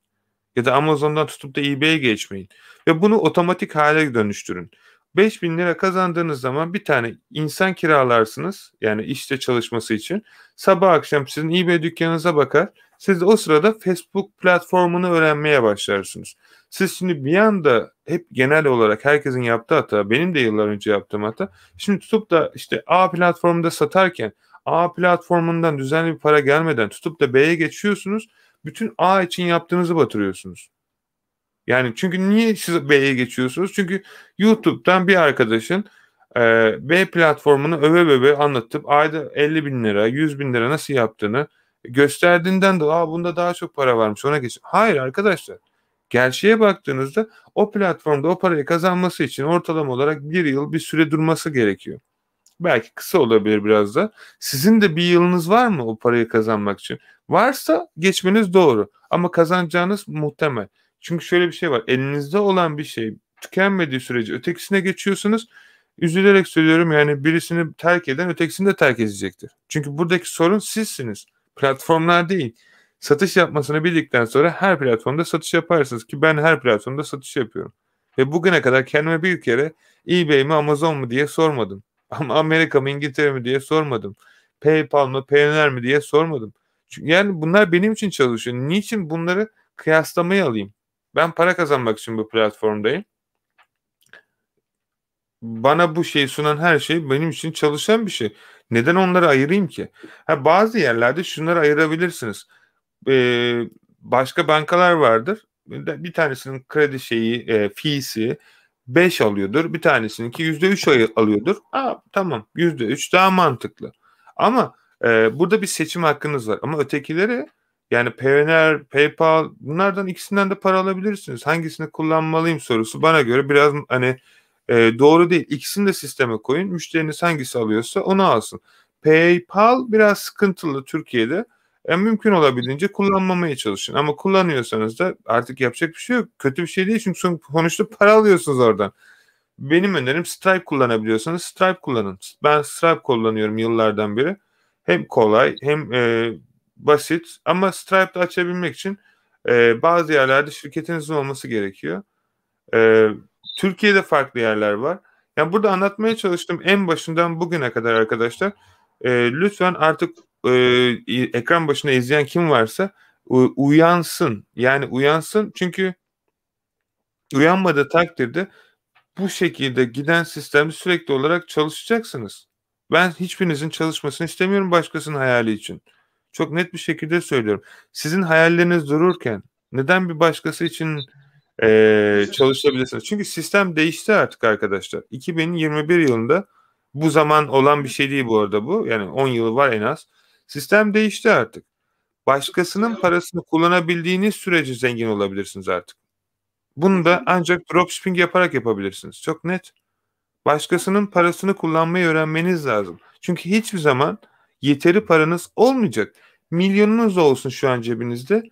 Ya da Amazon'dan tutup da eBay'e geçmeyin. Ve bunu otomatik hale dönüştürün. 5000 lira kazandığınız zaman bir tane insan kiralarsınız. Yani işte çalışması için. Sabah akşam sizin eBay dükkanınıza bakar. Siz de o sırada Facebook platformunu öğrenmeye başlarsınız. Siz şimdi bir anda hep genel olarak herkesin yaptığı hata, benim de yıllar önce yaptığım hata. Şimdi tutup da işte A platformunda satarken A platformundan düzenli bir para gelmeden tutup da B'ye geçiyorsunuz. Bütün A için yaptığınızı batırıyorsunuz. Yani çünkü niye siz B'ye geçiyorsunuz? Çünkü YouTube'dan bir arkadaşın B platformunu öve anlatıp ayda 50 bin lira, 100 bin lira nasıl yaptığını gösterdiğinden de bunda daha çok para varmış ona geç. Hayır arkadaşlar. Gerçeğe baktığınızda o platformda o parayı kazanması için ortalama olarak bir yıl bir süre durması gerekiyor. Belki kısa olabilir biraz da. Sizin de bir yılınız var mı o parayı kazanmak için? Varsa geçmeniz doğru. Ama kazanacağınız muhtemel. Çünkü şöyle bir şey var. Elinizde olan bir şey tükenmediği sürece ötekisine geçiyorsunuz. Üzülerek söylüyorum, yani birisini terk eden ötekisini de terk edecektir. Çünkü buradaki sorun sizsiniz. Platformlar değil. Satış yapmasını bildikten sonra her platformda satış yaparsınız ki ben her platformda satış yapıyorum. Ve bugüne kadar kendime bir kere eBay mi Amazon mu diye sormadım. Ama Amerika mı İngiltere mi diye sormadım. PayPal mı Payoneer mi diye sormadım. Çünkü yani bunlar benim için çalışıyor. Niçin bunları kıyaslamayı alayım? Ben para kazanmak için bu platformdayım. Bana bu şeyi sunan her şey benim için çalışan bir şey. Neden onları ayırayım ki? Ha, bazı yerlerde şunları ayırabilirsiniz. Başka bankalar vardır. Bir tanesinin kredi şeyi, fee'si 5 alıyordur. Bir tanesininki %3 alıyordur. Tamam, %3 daha mantıklı. Ama burada bir seçim hakkınız var. Ama ötekileri, yani Payoneer, PayPal, bunlardan ikisinden de para alabilirsiniz. Hangisini kullanmalıyım sorusu bana göre biraz hani doğru değil. İkisini de sisteme koyun. Müşteriniz hangisi alıyorsa onu alsın. PayPal biraz sıkıntılı Türkiye'de. Mümkün olabildiğince kullanmamaya çalışın. Ama kullanıyorsanız da artık yapacak bir şey yok. Kötü bir şey değil çünkü sonuçta para alıyorsunuz oradan. Benim önerim Stripe kullanabiliyorsanız Stripe kullanın. Ben Stripe kullanıyorum yıllardan beri. Hem kolay hem basit, ama Stripe'da açabilmek için bazı yerlerde şirketinizin olması gerekiyor. Türkiye'de farklı yerler var. Yani burada anlatmaya çalıştığım en başından bugüne kadar arkadaşlar, lütfen artık ekran başında izleyen kim varsa uyansın. Yani uyansın, çünkü uyanmadığı takdirde bu şekilde giden sistemde sürekli olarak çalışacaksınız. Ben hiçbirinizin çalışmasını istemiyorum başkasının hayali için. Çok net bir şekilde söylüyorum. Sizin hayalleriniz dururken neden bir başkası için çalışabilirsiniz? Çünkü sistem değişti artık arkadaşlar. 2021 yılında, bu zaman olan bir şey değil bu arada bu. Yani 10 yılı var en az. Sistem değişti artık. Başkasının parasını kullanabildiğiniz sürece zengin olabilirsiniz artık. Bunu da ancak dropshipping yaparak yapabilirsiniz. Çok net. Başkasının parasını kullanmayı öğrenmeniz lazım. Çünkü hiçbir zaman yeteri paranız olmayacak. Milyonunuz da olsun şu an cebinizde,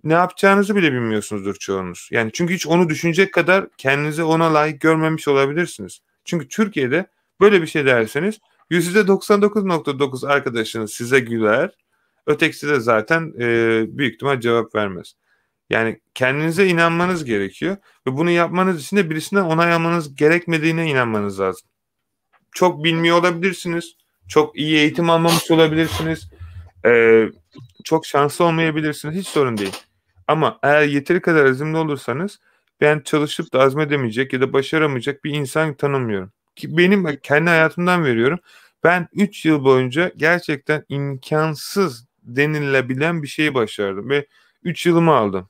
ne yapacağınızı bile bilmiyorsunuzdur çoğunuz. Yani çünkü hiç onu düşünecek kadar kendinizi ona layık görmemiş olabilirsiniz. Çünkü Türkiye'de böyle bir şey derseniz %99.9 arkadaşınız size güler. Ötekisi de zaten büyük ihtimal cevap vermez. Yani kendinize inanmanız gerekiyor ve bunu yapmanız için de birisinden onay almanız gerekmediğine inanmanız lazım. Çok bilmiyor olabilirsiniz. Çok iyi eğitim almamış olabilirsiniz. Çok şanslı olmayabilirsiniz. Hiç sorun değil. Ama eğer yeteri kadar azimli olursanız, ben çalışıp da azmedemeyecek ya da başaramayacak bir insan tanımıyorum. Ki benim kendi hayatımdan veriyorum. Ben 3 yıl boyunca gerçekten imkansız denilebilen bir şeyi başardım ve 3 yılımı aldım.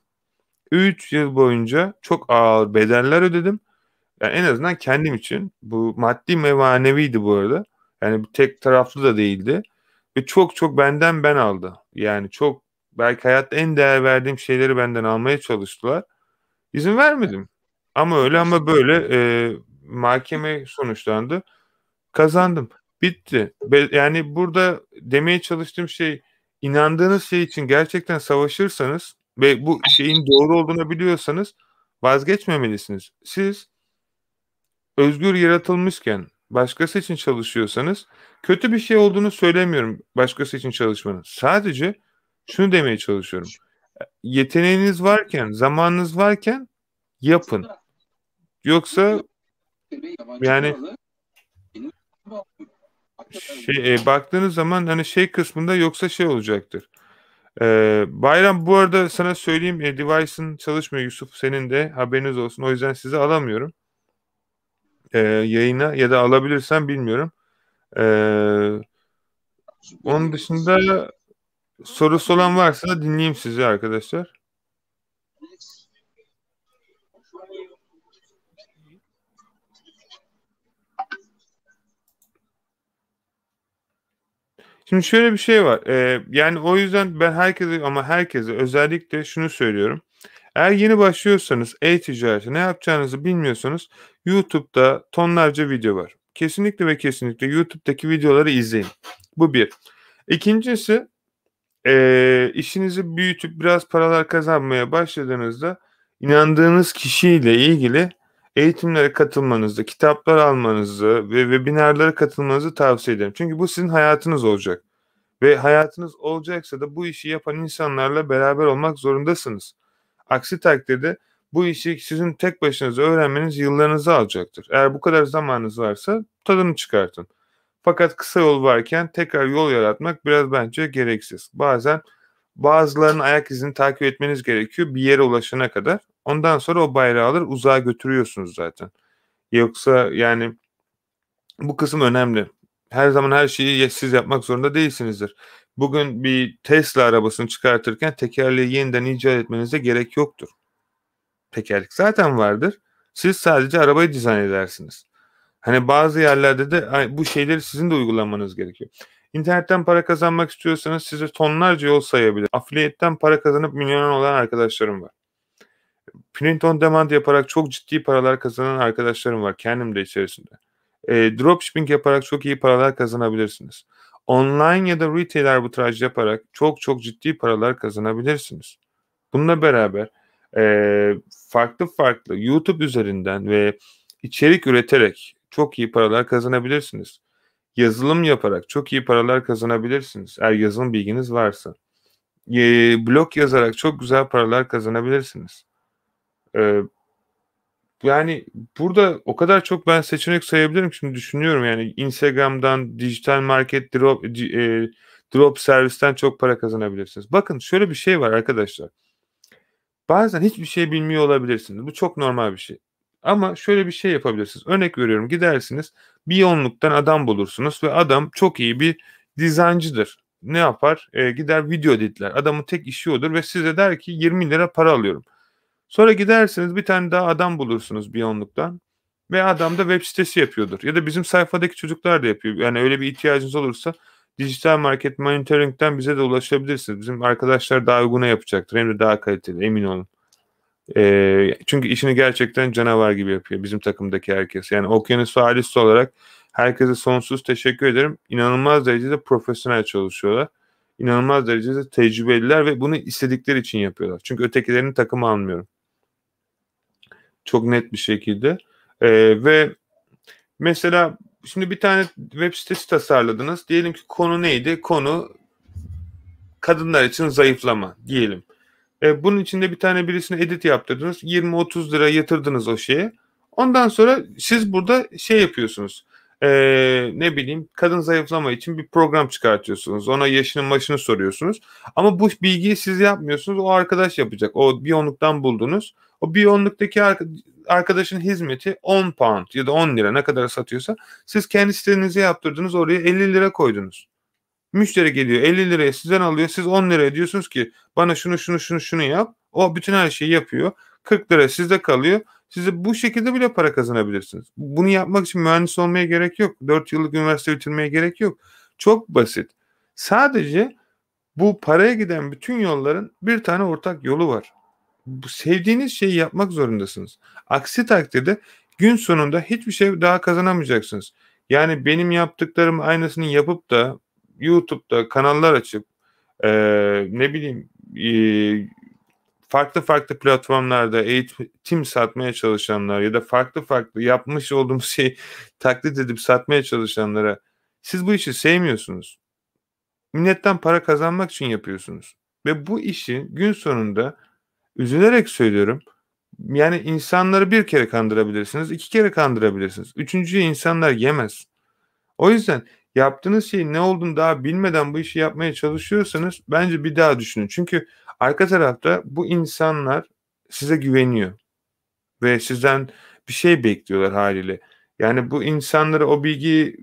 3 yıl boyunca çok ağır bedeller ödedim. Yani en azından kendim için. Bu maddi ve maneviydi bu arada. Yani tek taraflı da değildi. Ve çok çok benden ben aldı. Yani çok, belki hayatta en değer verdiğim şeyleri benden almaya çalıştılar. İzin vermedim. Ama öyle ama böyle mahkeme sonuçlandı. Kazandım. Bitti. Yani burada demeye çalıştığım şey, inandığınız şey için gerçekten savaşırsanız ve bu şeyin doğru olduğunu biliyorsanız vazgeçmemelisiniz. Siz özgür yaratılmışken başkası için çalışıyorsanız, kötü bir şey olduğunu söylemiyorum başkası için çalışmanın. Sadece şunu demeye çalışıyorum. Yeteneğiniz varken, zamanınız varken yapın. Yoksa yani baktığınız zaman hani şey kısmında yoksa şey olacaktır. Bayram, bu arada sana söyleyeyim, device'ın çalışmıyor Yusuf, senin de haberiniz olsun. O yüzden sizi alamıyorum yayına, ya da alabilirsem bilmiyorum. Onun dışında sorusu olan varsa da dinleyeyim sizi arkadaşlar. Şimdi şöyle bir şey var. Yani o yüzden ben herkese özellikle şunu söylüyorum. Eğer yeni başlıyorsanız e-ticarete ne yapacağınızı bilmiyorsanız, YouTube'da tonlarca video var. Kesinlikle ve kesinlikle YouTube'daki videoları izleyin. Bu bir. İkincisi, işinizi büyütüp biraz paralar kazanmaya başladığınızda, inandığınız kişiyle ilgili eğitimlere katılmanızı, kitaplar almanızı ve webinarlara katılmanızı tavsiye ederim. Çünkü bu sizin hayatınız olacak. Ve hayatınız olacaksa da bu işi yapan insanlarla beraber olmak zorundasınız. Aksi takdirde Bu işi sizin tek başınıza öğrenmeniz yıllarınızı alacaktır. Eğer bu kadar zamanınız varsa tadını çıkartın. Fakat kısa yol varken tekrar yol yaratmak biraz bence gereksiz. Bazen bazılarının ayak izini takip etmeniz gerekiyor bir yere ulaşana kadar. Ondan sonra o bayrağı alır uzağa götürüyorsunuz zaten. Yoksa yani bu kısım önemli. Her zaman her şeyi siz yapmak zorunda değilsinizdir. Bugün bir Tesla arabasını çıkartırken tekerleği yeniden icat etmenize gerek yoktur. Tekerlek zaten vardır. Siz sadece arabayı dizayn edersiniz. Hani bazı yerlerde de bu şeyleri sizin de uygulamanız gerekiyor. İnternetten para kazanmak istiyorsanız size tonlarca yol sayabilir. Affiliate'ten para kazanıp milyoner olan arkadaşlarım var. Print on demand yaparak çok ciddi paralar kazanan arkadaşlarım var. Kendim de içerisinde. Dropshipping yaparak çok iyi paralar kazanabilirsiniz. Online ya da retail arbitraj yaparak çok çok ciddi paralar kazanabilirsiniz. Bununla beraber farklı farklı YouTube üzerinden ve içerik üreterek çok iyi paralar kazanabilirsiniz. Yazılım yaparak çok iyi paralar kazanabilirsiniz. Eğer yazılım bilginiz varsa. Blog yazarak çok güzel paralar kazanabilirsiniz. Yani burada o kadar çok ben seçenek sayabilirim şimdi düşünüyorum yani Instagram'dan dijital market drop servisten çok para kazanabilirsiniz. Bakın şöyle bir şey var arkadaşlar. Bazen hiçbir şey bilmiyor olabilirsiniz. Bu çok normal bir şey. Ama şöyle bir şey yapabilirsiniz. Örnek veriyorum gidersiniz Biyonluk'tan adam bulursunuz ve adam çok iyi bir dizayncıdır. Ne yapar? Gider video editler. Adamın tek işi odur ve size der ki 20 lira para alıyorum. Sonra gidersiniz bir tane daha adam bulursunuz Biyonluk'tan ve adam da web sitesi yapıyordur. Ya da bizim sayfadaki çocuklar da yapıyor. Yani öyle bir ihtiyacınız olursa dijital market monitoring'den bize de ulaşabilirsiniz. Bizim arkadaşlar daha uyguna yapacaktır. Hem de daha kaliteli emin olun. Çünkü işini gerçekten canavar gibi yapıyor bizim takımdaki herkes. Yani Okyanus ve Alice olarak herkese sonsuz teşekkür ederim. İnanılmaz derecede profesyonel çalışıyorlar. İnanılmaz derecede tecrübeliler ve bunu istedikleri için yapıyorlar. Çünkü ötekilerini takıma almıyorum. Çok net bir şekilde. Ve mesela şimdi bir tane web sitesi tasarladınız. Diyelim ki konu neydi? Konu kadınlar için zayıflama diyelim. Bunun içinde bir tane birisine edit yaptırdınız. 20-30 lira yatırdınız o şeye. Ondan sonra siz burada şey yapıyorsunuz. Ne bileyim kadın zayıflama için bir program çıkartıyorsunuz. Ona yaşını başını soruyorsunuz. Ama bu bilgiyi siz yapmıyorsunuz. O arkadaş yapacak. O Biyonluk'tan buldunuz. O Biyonluk'taki arkadaşın hizmeti 10 pound ya da 10 lira ne kadar satıyorsa siz kendi sitenize yaptırdınız. Oraya 50 lira koydunuz. Müşteri geliyor 50 liraya sizden alıyor. Siz 10 liraya diyorsunuz ki bana şunu yap. O bütün her şeyi yapıyor. 40 lira sizde kalıyor. Size bu şekilde bile para kazanabilirsiniz. Bunu yapmak için mühendis olmaya gerek yok. 4 yıllık üniversite bitirmeye gerek yok. Çok basit. Sadece bu paraya giden bütün yolların bir tane ortak yolu var. Bu sevdiğiniz şeyi yapmak zorundasınız. Aksi takdirde gün sonunda hiçbir şey daha kazanamayacaksınız. Yani benim yaptıklarım aynısını yapıp da YouTube'da kanallar açıp ne bileyim farklı farklı platformlarda eğitim satmaya çalışanlar ya da farklı farklı yapmış olduğum şeyi taklit edip satmaya çalışanlara siz bu işi sevmiyorsunuz. Milletten para kazanmak için yapıyorsunuz. Ve bu işi gün sonunda üzülerek söylüyorum. Yani insanları bir kere kandırabilirsiniz, 2 kere kandırabilirsiniz. Üçüncüyü insanlar yemez. O yüzden yaptığınız şeyin ne olduğunu daha bilmeden bu işi yapmaya çalışıyorsanız bence bir daha düşünün. Çünkü arka tarafta bu insanlar size güveniyor ve sizden bir şey bekliyorlar haliyle. Yani bu insanlara o bilgiyi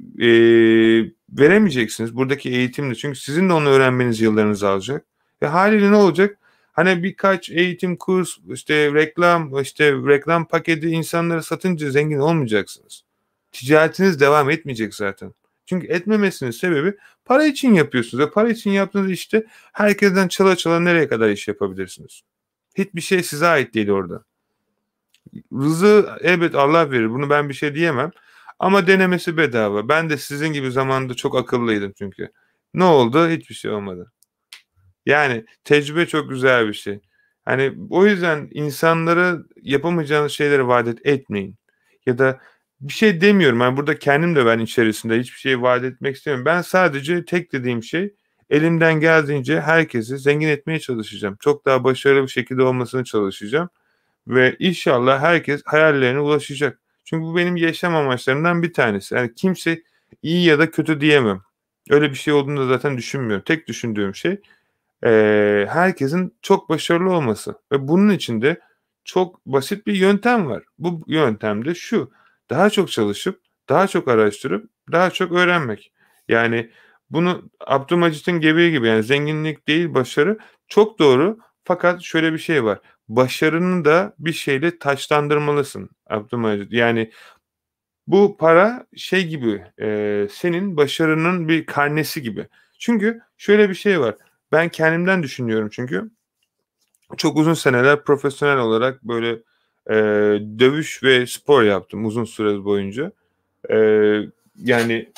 veremeyeceksiniz buradaki eğitimle. Çünkü sizin de onu öğrenmeniz yıllarınızı alacak. Ve haliyle ne olacak? Hani birkaç eğitim, kurs, işte reklam paketi insanlara satınca zengin olmayacaksınız. Ticaretiniz devam etmeyecek zaten. Çünkü etmemesinin sebebi para için yapıyorsunuz. Ve para için yaptığınız işte herkesten çala çala nereye kadar iş yapabilirsiniz? Hiçbir şey size ait değil orada. Rızı elbet Allah verir. Bunu ben bir şey diyemem. Ama denemesi bedava. Ben de sizin gibi zamanında çok akıllıydım çünkü. Ne oldu? Hiçbir şey olmadı. Yani tecrübe çok güzel bir şey. Hani o yüzden insanlara yapamayacağınız şeyleri vaat etmeyin. Ya da bir şey demiyorum. Yani burada kendim de ben içerisinde hiçbir şey vaat etmek istemiyorum. Ben sadece tek dediğim şey elimden geldiğince herkesi zengin etmeye çalışacağım. Çok daha başarılı bir şekilde olmasını çalışacağım. Ve inşallah herkes hayallerine ulaşacak. Çünkü bu benim yaşam amaçlarımdan bir tanesi. Yani kimse iyi ya da kötü diyemem. Öyle bir şey olduğunu da zaten düşünmüyorum. Tek düşündüğüm şey herkesin çok başarılı olması. Ve bunun için de çok basit bir yöntem var. Bu yöntem de şu: daha çok çalışıp, daha çok araştırıp, daha çok öğrenmek. Yani bunu Abdülmecit'in gebeği gibi, yani zenginlik değil başarı, çok doğru. Fakat şöyle bir şey var: başarını da bir şeyle taçlandırmalısın Abdülmecit. Yani bu para şey gibi, senin başarının bir karnesi gibi. Çünkü şöyle bir şey var. Ben kendimden düşünüyorum çünkü. Çok uzun seneler profesyonel olarak böyle dövüş ve spor yaptım uzun süre boyunca. E, Yani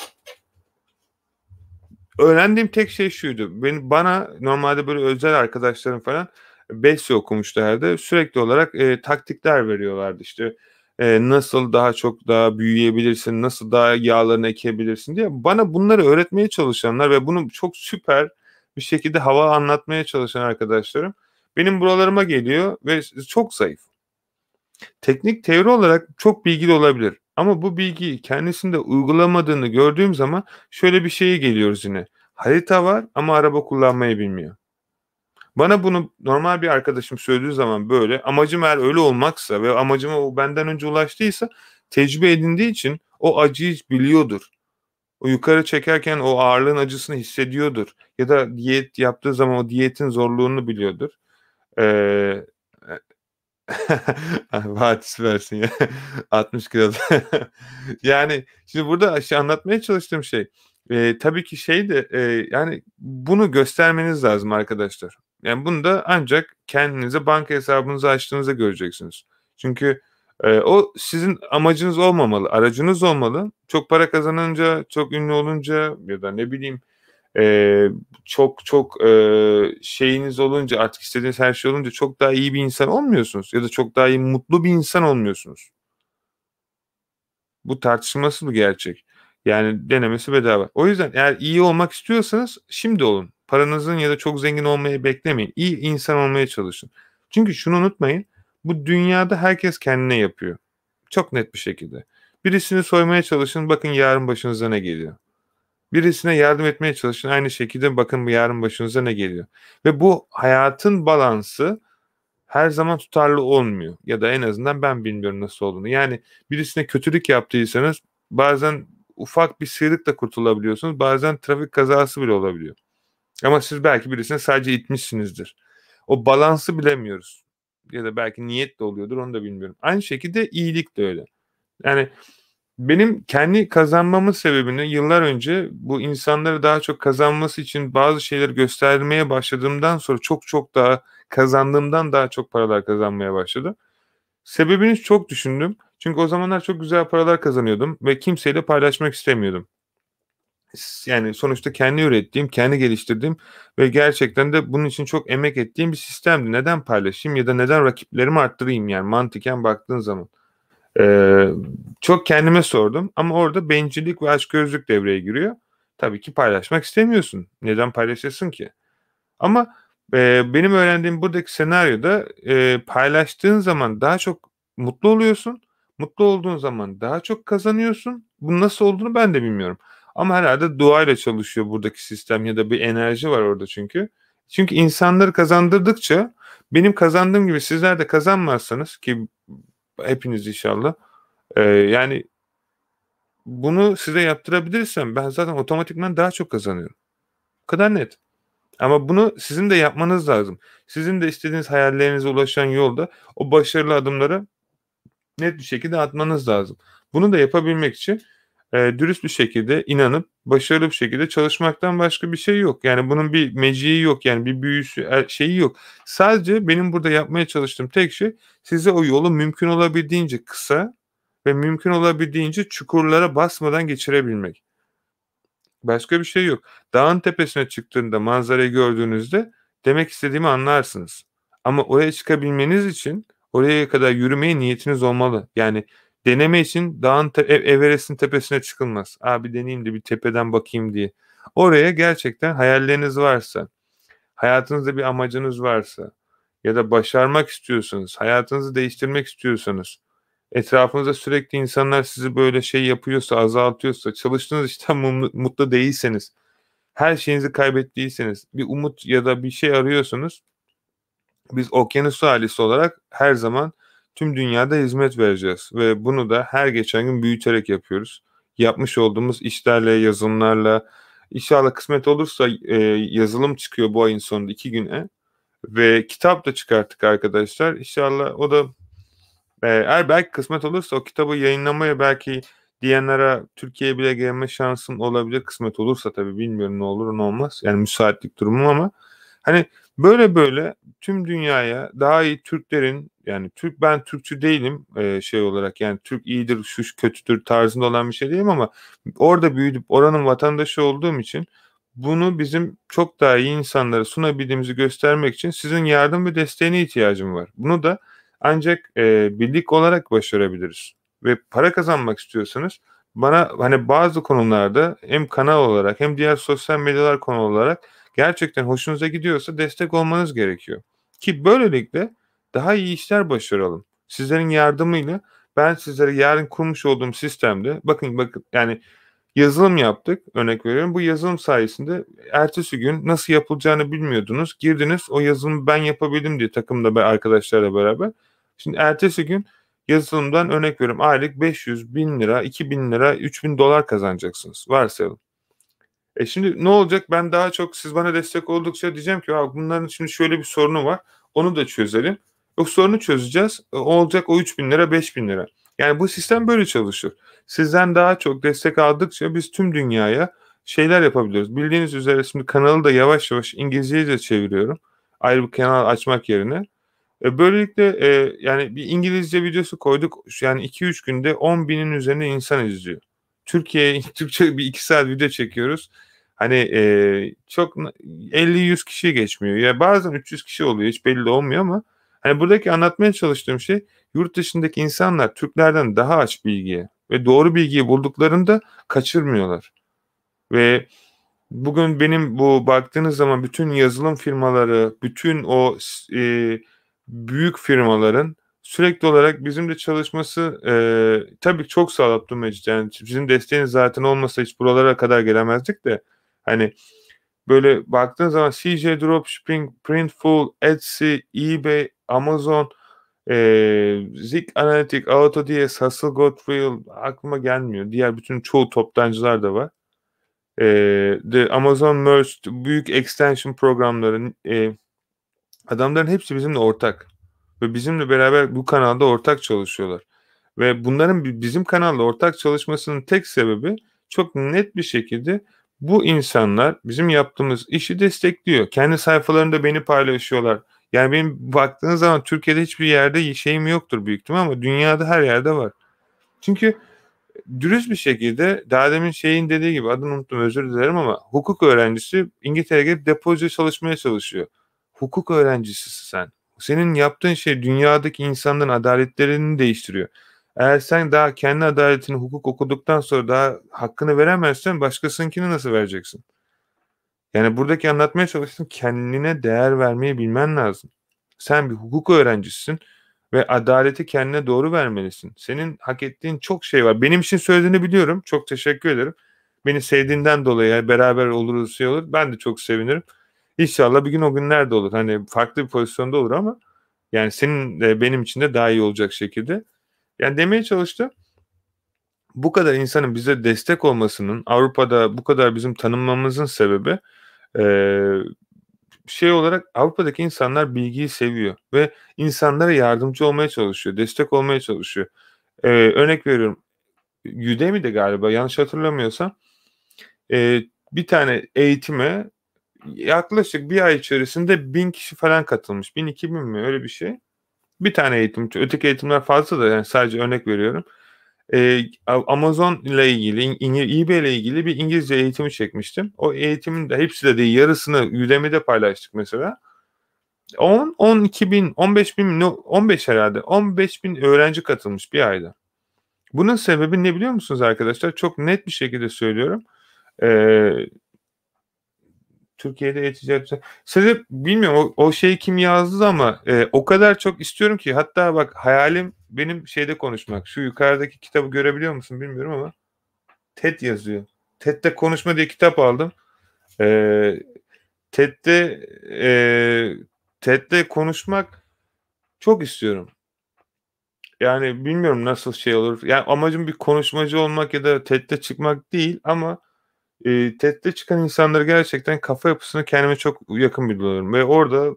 öğrendiğim tek şey şuydu: bana normalde böyle özel arkadaşlarım falan BESYO okumuşlardı. Sürekli olarak taktikler veriyorlardı işte. Nasıl daha çok daha büyüyebilirsin, nasıl daha yağlarını ekebilirsin diye. Bana bunları öğretmeye çalışanlar ve bunu çok süper bir şekilde hava anlatmaya çalışan arkadaşlarım benim buralarıma geliyor ve çok zayıf. Teknik teori olarak çok bilgili olabilir. Ama bu bilgiyi kendisinde uygulamadığını gördüğüm zaman şöyle bir şeye geliyoruz yine: harita var ama araba kullanmayı bilmiyor. Bana bunu normal bir arkadaşım söylediği zaman, böyle amacım eğer öyle olmaksa ve amacıma o benden önce ulaştıysa, tecrübe edindiği için o acıyı biliyordur. O yukarı çekerken o ağırlığın acısını hissediyordur. Ya da diyet yaptığı zaman o diyetin zorluğunu biliyordur. Ee, Fatih süpersin ya. 60 kilo. Yani şimdi burada anlatmaya çalıştığım şey, tabii ki şey de, yani bunu göstermeniz lazım arkadaşlar. Yani bunu da ancak kendinize banka hesabınızı açtığınızda göreceksiniz. Çünkü o sizin amacınız olmamalı, aracınız olmalı. Çok para kazanınca, çok ünlü olunca ya da ne bileyim, Eee, çok şeyiniz olunca, artık istediğiniz her şey olunca çok daha iyi bir insan olmuyorsunuz ya da çok daha iyi, mutlu bir insan olmuyorsunuz. Bu tartışılması bir gerçek. Yani denemesi bedava. O yüzden eğer iyi olmak istiyorsanız şimdi olun. Paranızın ya da çok zengin olmayı beklemeyin. İyi insan olmaya çalışın. Çünkü şunu unutmayın: bu dünyada herkes kendine yapıyor. Çok net bir şekilde. Birisini soymaya çalışın, bakın yarın başınıza ne geliyor. Birisine yardım etmeye çalışın, aynı şekilde bakın yarın başınıza ne geliyor. Ve bu hayatın balansı her zaman tutarlı olmuyor. Ya da en azından ben bilmiyorum nasıl olduğunu. Yani birisine kötülük yaptıysanız bazen ufak bir sıyrıkla kurtulabiliyorsunuz. Bazen trafik kazası bile olabiliyor. Ama siz belki birisine sadece itmişsinizdir. O balansı bilemiyoruz. Ya da belki niyet de oluyordur, onu da bilmiyorum. Aynı şekilde iyilik de öyle. Yani benim kendi kazanmamın sebebini yıllar önce, bu insanları daha çok kazanması için bazı şeyleri göstermeye başladığımdan sonra, çok çok daha kazandığımdan daha çok paralar kazanmaya başladım. Sebebini çok düşündüm. Çünkü o zamanlar çok güzel paralar kazanıyordum ve kimseyle paylaşmak istemiyordum. Yani sonuçta kendi ürettiğim, kendi geliştirdiğim ve gerçekten de bunun için çok emek ettiğim bir sistemdi. Neden paylaşayım ya da neden rakiplerimi arttırayım, yani mantıken baktığın zaman. Ee, Çok kendime sordum ama orada bencillik ve açgözlük devreye giriyor. Tabii ki paylaşmak istemiyorsun. Neden paylaşasın ki? Ama benim öğrendiğim buradaki senaryoda, paylaştığın zaman daha çok mutlu oluyorsun. Mutlu olduğun zaman daha çok kazanıyorsun. Bunun nasıl olduğunu ben de bilmiyorum. Ama herhalde duayla çalışıyor buradaki sistem ya da bir enerji var orada çünkü. Çünkü insanları kazandırdıkça, benim kazandığım gibi sizler de kazanmazsanız, ki hepiniz inşallah, yani bunu size yaptırabilirsem ben zaten otomatikman daha çok kazanıyorum. Bu kadar net. Ama bunu sizin de yapmanız lazım. Sizin de istediğiniz hayallerinize ulaşan yolda o başarılı adımları net bir şekilde atmanız lazım. Bunu da yapabilmek için dürüst bir şekilde inanıp başarılı bir şekilde çalışmaktan başka bir şey yok. Yani bunun bir meciği yok, yani bir büyüsü şeyi yok. Sadece benim burada yapmaya çalıştığım tek şey, size o yolu mümkün olabildiğince kısa ve mümkün olabildiğince çukurlara basmadan geçirebilmek. Başka bir şey yok. Dağın tepesine çıktığında, manzarayı gördüğünüzde demek istediğimi anlarsınız. Ama oraya çıkabilmeniz için oraya kadar yürümeye niyetiniz olmalı. Yani deneme için Everest'in tepesine çıkılmaz. Abi deneyeyim de bir tepeden bakayım diye. Oraya gerçekten hayalleriniz varsa, hayatınızda bir amacınız varsa, ya da başarmak istiyorsanız, hayatınızı değiştirmek istiyorsanız, etrafınızda sürekli insanlar sizi böyle şey yapıyorsa, azaltıyorsa, çalıştığınız işten mutlu değilseniz, her şeyinizi kaybettiyseniz, bir umut ya da bir şey arıyorsanız, biz okyanus ailesi olarak her zaman tüm dünyada hizmet vereceğiz ve bunu da her geçen gün büyüterek yapıyoruz. Yapmış olduğumuz işlerle, yazılımlarla, inşallah kısmet olursa yazılım çıkıyor bu ayın sonunda 2 güne ve kitap da çıkarttık arkadaşlar. İnşallah o da eğer belki kısmet olursa o kitabı yayınlamaya belki diyenlere Türkiye'ye bile gelme şansım olabilir. Kısmet olursa tabii, bilmiyorum ne olur ne olmaz. Yani müsaitlik durumu ama hani böyle tüm dünyaya daha iyi Türklerin, yani ben Türkçü değilim şey olarak, yani Türk iyidir şu kötüdür tarzında olan bir şey değilim ama orada büyüdüp oranın vatandaşı olduğum için bunu bizim çok daha iyi insanlara sunabildiğimizi göstermek için sizin yardım ve desteğine ihtiyacım var. Bunu da ancak birlik olarak başarabiliriz. Ve para kazanmak istiyorsanız bana hani bazı konularda hem kanal olarak hem diğer sosyal medyalar konu olarak gerçekten hoşunuza gidiyorsa destek olmanız gerekiyor. Ki böylelikle daha iyi işler başaralım. Sizlerin yardımıyla ben sizlere yarın kurmuş olduğum sistemde bakın yani yazılım yaptık, örnek veriyorum. Bu yazılım sayesinde ertesi gün nasıl yapılacağını bilmiyordunuz. Girdiniz, o yazılımı ben yapabildim diye takımda arkadaşlarla beraber. Şimdi ertesi gün yazılımdan örnek veriyorum aylık 500 bin lira, 2.000 lira, 3.000 dolar kazanacaksınız. Varsayalım. Şimdi ne olacak? Ben daha çok siz bana destek oldukça diyeceğim ki bunların şimdi şöyle bir sorunu var. Onu da çözelim. O sorunu çözeceğiz. Olacak o 3.000 lira, 5.000 lira. Yani bu sistem böyle çalışır. Sizden daha çok destek aldıkça biz tüm dünyaya şeyler yapabiliyoruz. Bildiğiniz üzere şimdi kanalı da yavaş yavaş İngilizceye de çeviriyorum. Ayrı bir kanal açmak yerine. Böylelikle yani bir İngilizce videosu koyduk. Yani 2-3 günde 10.000'in üzerinde insan izliyor. Türkiye'ye Türkçe bir 2 saat video çekiyoruz. Hani çok 50-100 kişi geçmiyor. Ya bazen 300 kişi oluyor. Hiç belli olmuyor ama hani buradaki anlatmaya çalıştığım şey, yurt dışındaki insanlar Türklerden daha aç bilgiye ve doğru bilgiyi bulduklarında kaçırmıyorlar. Ve bugün benim bu baktığınız zaman bütün yazılım firmaları, bütün o büyük firmaların sürekli olarak bizimle çalışması tabii çok sağ ol Abdülmecit. Yani sizin desteğiniz zaten olmasa hiç buralara kadar gelemezdik de hani böyle baktığın zaman CJ Dropshipping, Printful, Etsy, eBay, Amazon, Zik Analytics, AutoDS, Hustle Got Real aklıma gelmiyor. Diğer bütün çoğu toptancılar da var. The Amazon Merch, büyük extension programların adamların hepsi bizimle ortak ve bizimle beraber bu kanalda ortak çalışıyorlar. Ve bunların bizim kanalda ortak çalışmasının tek sebebi çok net bir şekilde bu insanlar bizim yaptığımız işi destekliyor. Kendi sayfalarında beni paylaşıyorlar. Yani benim baktığınız zaman Türkiye'de hiçbir yerde şeyim yoktur büyük ihtimal ama dünyada her yerde var. Çünkü dürüst bir şekilde daha demin şeyin dediği gibi adını unuttum özür dilerim ama hukuk öğrencisi İngiltere'ye gelip depozito çalışmaya çalışıyor. Hukuk öğrencisisin sen. Senin yaptığın şey dünyadaki insanların adaletlerini değiştiriyor. Eğer sen daha kendi adaletini hukuk okuduktan sonra daha hakkını veremezsen başkasınınkini nasıl vereceksin? Yani buradaki anlatmaya çalıştığım kendine değer vermeyi bilmen lazım. Sen bir hukuk öğrencisisin ve adaleti kendine doğru vermelisin. Senin hak ettiğin çok şey var. Benim için söylediğini biliyorum. Çok teşekkür ederim. Beni sevdiğinden dolayı beraber oluruz şey olur. Ben de çok sevinirim. İnşallah bir gün o günler de olur. Hani farklı bir pozisyonda olur ama yani senin de benim için de daha iyi olacak şekilde. Yani demeye çalıştım. Bu kadar insanın bize destek olmasının, Avrupa'da bu kadar bizim tanınmamızın sebebi şey olarak Avrupa'daki insanlar bilgiyi seviyor ve insanlara yardımcı olmaya çalışıyor, destek olmaya çalışıyor. Örnek veriyorum, Udemy'de galiba yanlış hatırlamıyorsam bir tane eğitime yaklaşık bir ay içerisinde 1000 kişi falan katılmış. 1000-2000 mi öyle bir şey. Bir tane eğitim, öteki eğitimler fazla da yani sadece örnek veriyorum. Amazon ile ilgili, eBay ile ilgili bir İngilizce eğitimi çekmiştim. O eğitimin de hepsi de değil, yarısını Udemy'de paylaştık mesela. 12 bin, 15 bin, 15 herhalde. 15 bin öğrenci katılmış bir ayda. Bunun sebebi ne biliyor musunuz arkadaşlar? Çok net bir şekilde söylüyorum. Türkiye'de e-ticaret. Size bilmiyorum o şeyi kim yazdı ama o kadar çok istiyorum ki, hatta bak hayalim benim şeyde konuşmak. Şu yukarıdaki kitabı görebiliyor musun bilmiyorum ama TED yazıyor. TED'de konuşma diye kitap aldım. E, TED'de TED'de konuşmak çok istiyorum. Yani bilmiyorum nasıl şey olur. Yani amacım bir konuşmacı olmak ya da TED'de çıkmak değil ama TED'de çıkan insanları gerçekten kafa yapısını kendime çok yakın buluyorum. Ve orada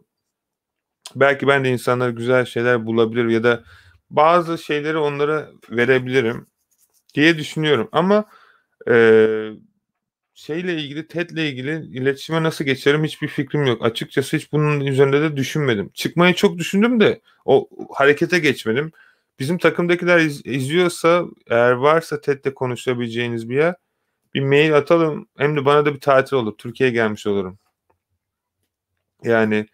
belki ben de insanlara güzel şeyler bulabilir ya da bazı şeyleri onlara verebilirim diye düşünüyorum. Ama şeyle ilgili, TED'le ilgili iletişime nasıl geçerim hiçbir fikrim yok. Açıkçası hiç bunun üzerinde de düşünmedim. Çıkmayı çok düşündüm de o harekete geçmedim. Bizim takımdakiler izliyorsa, eğer varsa TED'de konuşabileceğiniz bir yer, bir mail atalım. Hem de bana da bir tatil olur. Türkiye'ye gelmiş olurum. Yani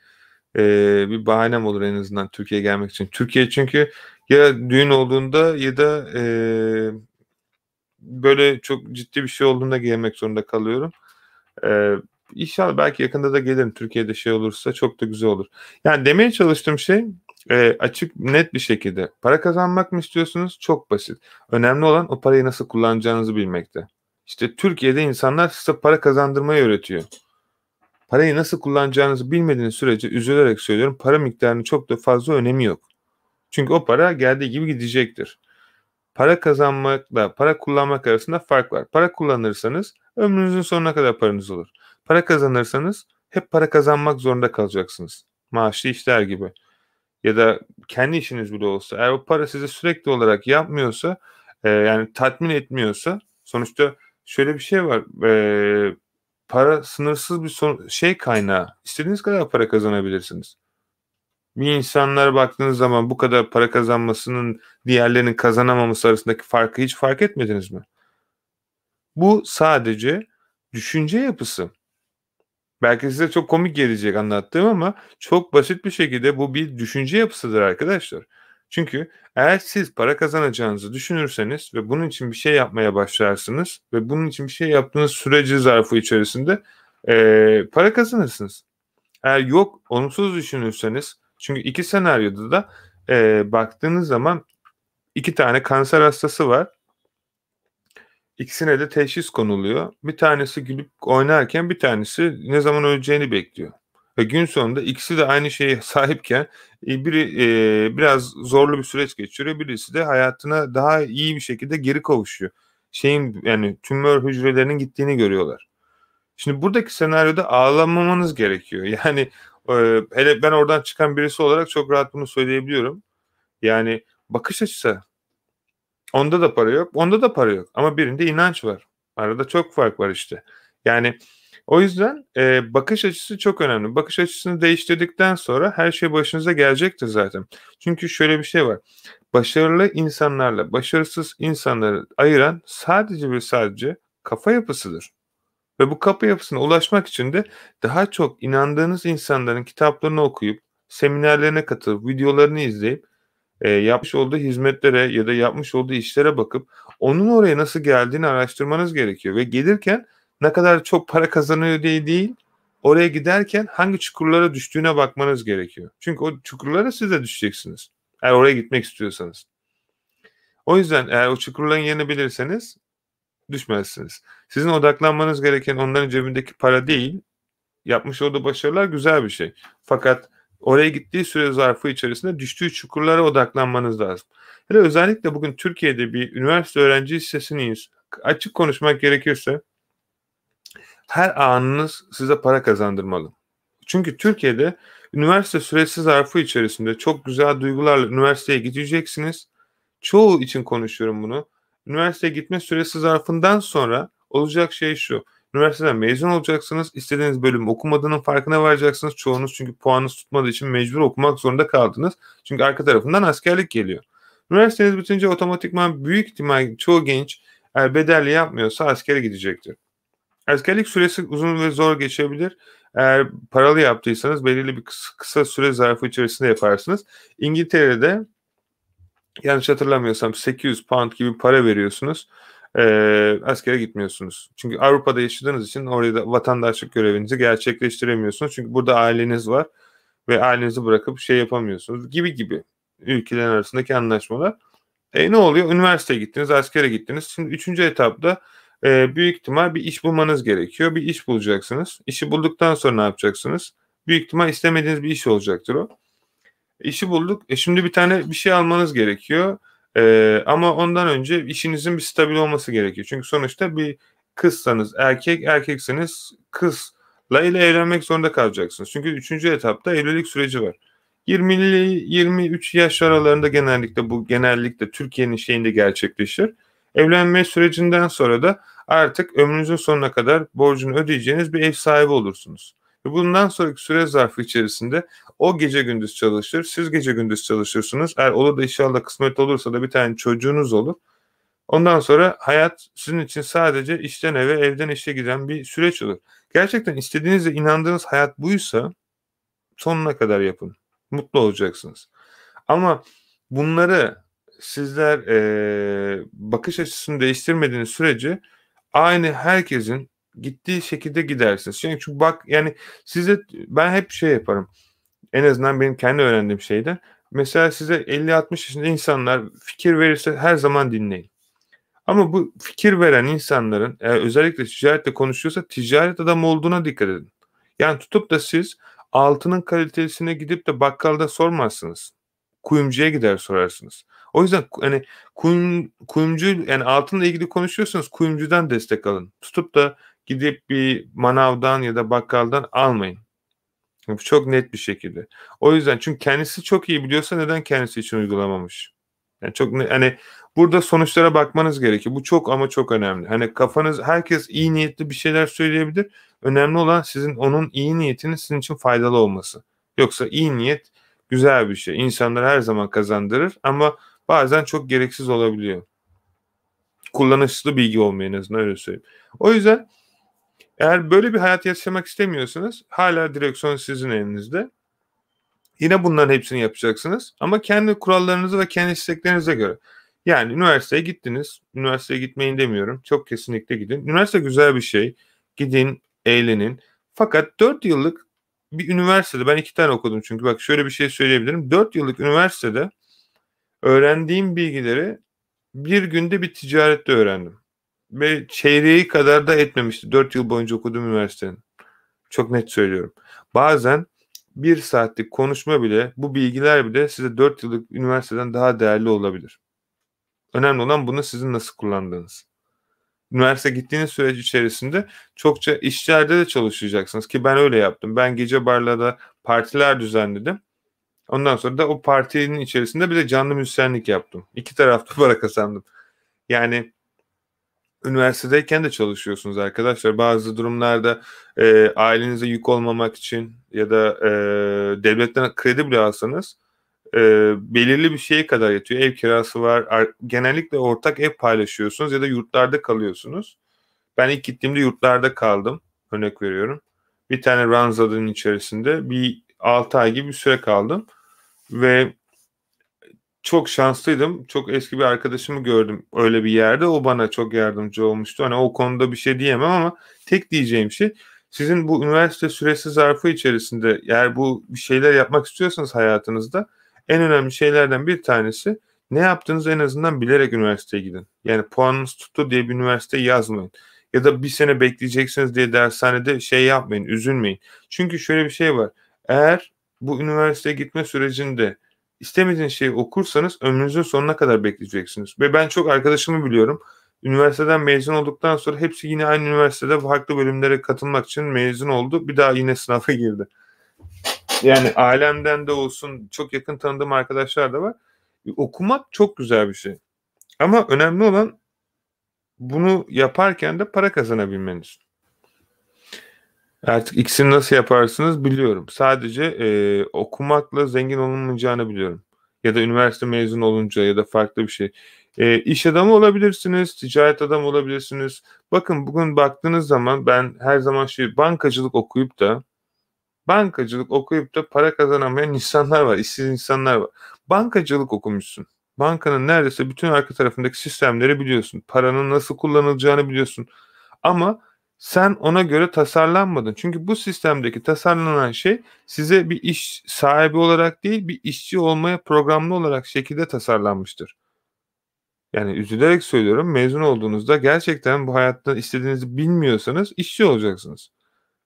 bir bahanem olur en azından Türkiye'ye gelmek için. Türkiye çünkü ya düğün olduğunda ya da böyle çok ciddi bir şey olduğunda gelmek zorunda kalıyorum. İnşallah belki yakında da gelirim. Türkiye'de şey olursa çok da güzel olur. Yani demeye çalıştığım şey açık, net bir şekilde. Para kazanmak mı istiyorsunuz? Çok basit. Önemli olan o parayı nasıl kullanacağınızı bilmekte. İşte Türkiye'de insanlar size para kazandırmayı öğretiyor. Parayı nasıl kullanacağınızı bilmediğiniz sürece, üzülerek söylüyorum, para miktarının çok da fazla önemi yok. Çünkü o para geldiği gibi gidecektir. Para kazanmakla para kullanmak arasında fark var. Para kullanırsanız ömrünüzün sonuna kadar paranız olur. Para kazanırsanız hep para kazanmak zorunda kalacaksınız. Maaşlı işler gibi. Ya da kendi işiniz bile olsa, eğer o para size sürekli olarak yapmıyorsa, yani tatmin etmiyorsa, sonuçta şöyle bir şey var. Para sınırsız bir şey kaynağı. İstediğiniz kadar para kazanabilirsiniz. Bir insanlara baktığınız zaman bu kadar para kazanmasının diğerlerinin kazanamaması arasındaki farkı hiç fark etmediniz mi? Bu sadece düşünce yapısı. Belki size çok komik gelecek anlattığım ama çok basit bir şekilde bu bir düşünce yapısıdır arkadaşlar. Çünkü eğer siz para kazanacağınızı düşünürseniz ve bunun için bir şey yapmaya başlarsınız ve bunun için bir şey yaptığınız süreci zarfı içerisinde para kazanırsınız. Eğer yok, olumsuz düşünürseniz, çünkü iki senaryoda da baktığınız zaman iki tane kanser hastası var. İkisine de teşhis konuluyor. Bir tanesi gülüp oynarken bir tanesi ne zaman öleceğini bekliyor. Ve gün sonunda ikisi de aynı şeye sahipken biri biraz zorlu bir süreç geçiriyor. Birisi de hayatına daha iyi bir şekilde geri kavuşuyor. Yani tümör hücrelerinin gittiğini görüyorlar. Şimdi buradaki senaryoda ağlamamanız gerekiyor. Yani hele ben oradan çıkan birisi olarak çok rahat bunu söyleyebiliyorum. Yani bakış açısı. Onda da para yok, onda da para yok. Ama birinde inanç var. Arada çok fark var işte. Yani o yüzden bakış açısı çok önemli. Bakış açısını değiştirdikten sonra her şey başınıza gelecektir zaten. Çünkü şöyle bir şey var. Başarılı insanlarla başarısız insanları ayıran sadece ve sadece kafa yapısıdır. Ve bu kafa yapısına ulaşmak için de daha çok inandığınız insanların kitaplarını okuyup, seminerlerine katılıp, videolarını izleyip, yapmış olduğu hizmetlere ya da yapmış olduğu işlere bakıp onun oraya nasıl geldiğini araştırmanız gerekiyor. Ve gelirken ne kadar çok para kazanıyor diye değil, oraya giderken hangi çukurlara düştüğüne bakmanız gerekiyor. Çünkü o çukurlara siz de düşeceksiniz. Eğer oraya gitmek istiyorsanız. O yüzden eğer o çukurların yerini bilirseniz düşmezsiniz. Sizin odaklanmanız gereken onların cebindeki para değil, yapmış olduğu başarılar güzel bir şey. Fakat oraya gittiği süre zarfı içerisinde düştüğü çukurlara odaklanmanız lazım. Hele özellikle bugün Türkiye'de bir üniversite öğrenci listesiyiz. Açık konuşmak gerekirse her anınız size para kazandırmalı. Çünkü Türkiye'de üniversite süresi zarfı içerisinde çok güzel duygularla üniversiteye gideceksiniz. Çoğu için konuşuyorum bunu. Üniversiteye gitme süresi zarfından sonra olacak şey şu. Üniversiteden mezun olacaksınız. İstediğiniz bölüm okumadığının farkına varacaksınız. Çoğunuz çünkü puanınız tutmadığı için mecbur okumak zorunda kaldınız. Çünkü arka tarafından askerlik geliyor. Üniversiteniz bitince otomatikman büyük ihtimal çoğu genç eğer bedelli yapmıyorsa askere gidecektir. Askerlik süresi uzun ve zor geçebilir. Eğer paralı yaptıysanız belirli bir kısa süre zarfı içerisinde yaparsınız. İngiltere'de yanlış hatırlamıyorsam 800 pound gibi para veriyorsunuz. askere gitmiyorsunuz. Çünkü Avrupa'da yaşadığınız için orada vatandaşlık görevinizi gerçekleştiremiyorsunuz. Çünkü burada aileniz var ve ailenizi bırakıp şey yapamıyorsunuz gibi ülkelerin arasındaki anlaşmalar. Ne oluyor? Üniversiteye gittiniz, askere gittiniz. Şimdi 3. etapta büyük ihtimal bir iş bulmanız gerekiyor. Bir iş bulacaksınız. İşi bulduktan sonra ne yapacaksınız? Büyük ihtimal istemediğiniz bir iş olacaktır o. İşi bulduk. Şimdi bir tane bir şey almanız gerekiyor. Ama ondan önce işinizin bir stabil olması gerekiyor. Çünkü sonuçta bir kızsanız erkekseniz kızla ile evlenmek zorunda kalacaksınız. Çünkü 3. etapta evlilik süreci var. 20 ile 23 yaş aralarında genellikle Türkiye'nin şeyinde gerçekleşir. Evlenme sürecinden sonra da artık ömrünüzün sonuna kadar borcunu ödeyeceğiniz bir ev sahibi olursunuz. Ve bundan sonraki süre zarfı içerisinde o gece gündüz çalışır, siz gece gündüz çalışırsınız. Eğer olur da inşallah kısmet olursa da bir tane çocuğunuz olur. Ondan sonra hayat sizin için sadece işten eve, evden işe giden bir süreç olur. Gerçekten istediğiniz ve inandığınız hayat buysa sonuna kadar yapın. Mutlu olacaksınız. Ama bunları sizler bakış açısını değiştirmediğiniz sürece aynı herkesin gittiği şekilde gidersiniz. Çünkü bak yani ben hep şey yaparım. En azından benim kendi öğrendiğim şeyden. Mesela size 50-60 yaşında insanlar fikir verirse her zaman dinleyin. Ama bu fikir veren insanların özellikle ticaretle konuşuyorsa ticaret adamı olduğuna dikkat edin. Yani tutup da siz altının kalitesine gidip de bakkalda sormazsınız. Kuyumcuya gider sorarsınız. O yüzden hani kuyumcu yani altınla ilgili konuşuyorsanız kuyumcudan destek alın. Tutup da gidip bir manavdan ya da bakkaldan almayın. Çok net bir şekilde. O yüzden çünkü kendisi çok iyi biliyorsa neden kendisi için uygulamamış? Yani hani burada sonuçlara bakmanız gerekiyor. Bu çok ama çok önemli. Hani herkes iyi niyetli bir şeyler söyleyebilir. Önemli olan onun iyi niyetinin sizin için faydalı olması. Yoksa iyi niyet güzel bir şey. İnsanları her zaman kazandırır ama bazen çok gereksiz olabiliyor. Kullanışlı bilgi olmuyor en azından öyle söyleyeyim. O yüzden eğer böyle bir hayat yaşamak istemiyorsanız hala direksiyon sizin elinizde. Yine bunların hepsini yapacaksınız ama kendi kurallarınızı ve kendi isteklerinize göre. Yani üniversiteye gittiniz. Üniversiteye gitmeyin demiyorum. Çok kesinlikle gidin. Üniversite güzel bir şey. Gidin, eğlenin. Fakat 4 yıllık bir üniversitede ben 2 tane okudum çünkü bak şöyle bir şey söyleyebilirim. 4 yıllık üniversitede öğrendiğim bilgileri bir günde bir ticarette öğrendim. Ve çeyreği kadar da etmemişti 4 yıl boyunca okuduğum üniversitenin. Çok net söylüyorum. Bazen 1 saatlik konuşma bile, bu bilgiler bile size 4 yıllık üniversiteden daha değerli olabilir. Önemli olan bunu sizin nasıl kullandığınız. Üniversite gittiğiniz süreç içerisinde çokça işlerde de çalışacaksınız ki ben öyle yaptım. Ben gece barlarda partiler düzenledim. Ondan sonra da o partinin içerisinde bir de canlı müzisyenlik yaptım. 2 tarafta para kazandım. Yani üniversitedeyken de çalışıyorsunuz arkadaşlar. Bazı durumlarda ailenize yük olmamak için ya da devletten kredi bile alsanız belirli bir şeye kadar yatıyor. Ev kirası var. Genellikle ortak ev paylaşıyorsunuz ya da yurtlarda kalıyorsunuz. Ben ilk gittiğimde yurtlarda kaldım. Örnek veriyorum. Bir tane ranzanın içerisinde bir 6 ay gibi bir süre kaldım. Ve çok şanslıydım. Çok eski bir arkadaşımı gördüm öyle bir yerde. O bana çok yardımcı olmuştu. Hani o konuda bir şey diyemem ama tek diyeceğim şey sizin bu üniversite süresi zarfı içerisinde eğer bu bir şeyler yapmak istiyorsanız hayatınızda en önemli şeylerden bir tanesi ne yaptığınızı en azından bilerek üniversiteye gidin. Yani puanınız tuttu diye bir üniversiteye yazmayın. Ya da bir sene bekleyeceksiniz diye dershanede şey yapmayın, üzülmeyin. Çünkü şöyle bir şey var. Eğer bu üniversiteye gitme sürecinde İstemediğiniz şeyi okursanız ömrünüzün sonuna kadar bekleyeceksiniz. Ve ben çok arkadaşımı biliyorum. Üniversiteden mezun olduktan sonra hepsi yine aynı üniversitede farklı bölümlere katılmak için mezun oldu. Bir daha yine sınava girdi. Yani ailemden de olsun çok yakın tanıdığım arkadaşlar da var. Okumak çok güzel bir şey. Ama önemli olan bunu yaparken de para kazanabilmeniz. Artık ikisini nasıl yaparsınız biliyorum. Sadece okumakla zengin olunmayacağını biliyorum. Ya da üniversite mezun olunca ya da farklı bir şey. İş adamı olabilirsiniz, ticaret adamı olabilirsiniz. Bakın bugün baktığınız zaman ben her zaman bankacılık okuyup da para kazanamayan insanlar var, işsiz insanlar var. Bankacılık okumuşsun. Bankanın neredeyse bütün arka tarafındaki sistemleri biliyorsun. Paranın nasıl kullanılacağını biliyorsun. Ama sen ona göre tasarlanmadın. Çünkü bu sistemdeki tasarlanan şey size bir iş sahibi olarak değil, bir işçi olmaya programlı olarak şekilde tasarlanmıştır. Yani üzülerek söylüyorum, mezun olduğunuzda gerçekten bu hayatta istediğinizi bilmiyorsanız işçi olacaksınız.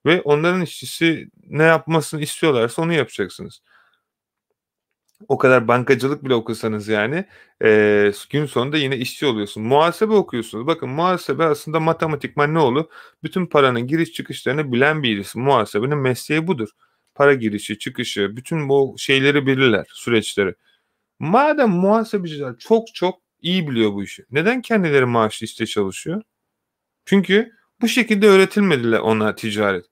Ve onların işçisi ne yapmasını istiyorlarsa onu yapacaksınız. O kadar bankacılık bile okusanız yani gün sonunda yine işçi oluyorsun. Muhasebe okuyorsunuz. Bakın muhasebe aslında matematikman ne olur? Bütün paranın giriş çıkışlarını bilen birisi. Muhasebenin mesleği budur. Para girişi, çıkışı, bütün bu şeyleri bilirler, süreçleri. Madem muhasebeciler çok çok iyi biliyor bu işi, neden kendileri maaşlı işte çalışıyor? Çünkü bu şekilde öğretilmediler ona ticaret.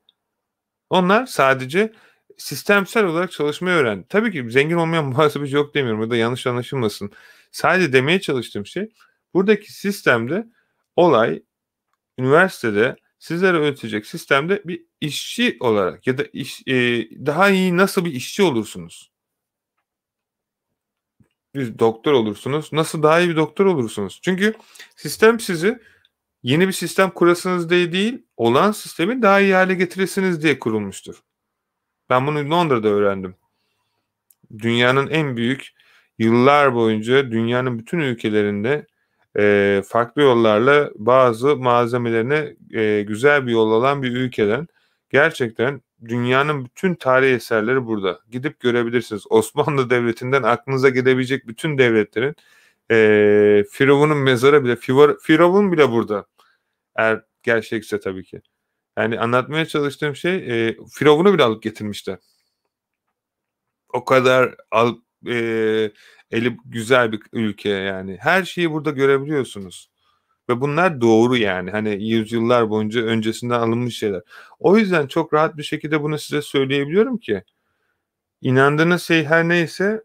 Onlar sadece sistemsel olarak çalışmayı öğrendi. Tabii ki zengin olmayan muhasebeci yok demiyorum. Burada yanlış anlaşılmasın. Sadece demeye çalıştığım şey, buradaki sistemde olay üniversitede sizlere öğretecek sistemde bir işçi olarak ya da daha iyi nasıl bir işçi olursunuz? Bir doktor olursunuz. Nasıl daha iyi bir doktor olursunuz? Çünkü sistem sizi yeni bir sistem kurasınız diye değil, olan sistemi daha iyi hale getiresiniz diye kurulmuştur. Ben bunu Londra'da öğrendim. Dünyanın en büyük, yıllar boyunca dünyanın bütün ülkelerinde farklı yollarla bazı malzemelerine güzel bir yol alan bir ülkeden, gerçekten dünyanın bütün tarihi eserleri burada. Gidip görebilirsiniz. Osmanlı Devleti'nden aklınıza gelebilecek bütün devletlerin Firavun'un mezarı bile, Firavun bile burada. Eğer gerçekse tabii ki. Yani anlatmaya çalıştığım şey, Firavun'u bile alıp getirmişler. O kadar eli güzel bir ülke yani. Her şeyi burada görebiliyorsunuz. Ve bunlar doğru yani. Hani yüzyıllar boyunca öncesinden alınmış şeyler. O yüzden çok rahat bir şekilde bunu size söyleyebiliyorum ki, inandığınız şey her neyse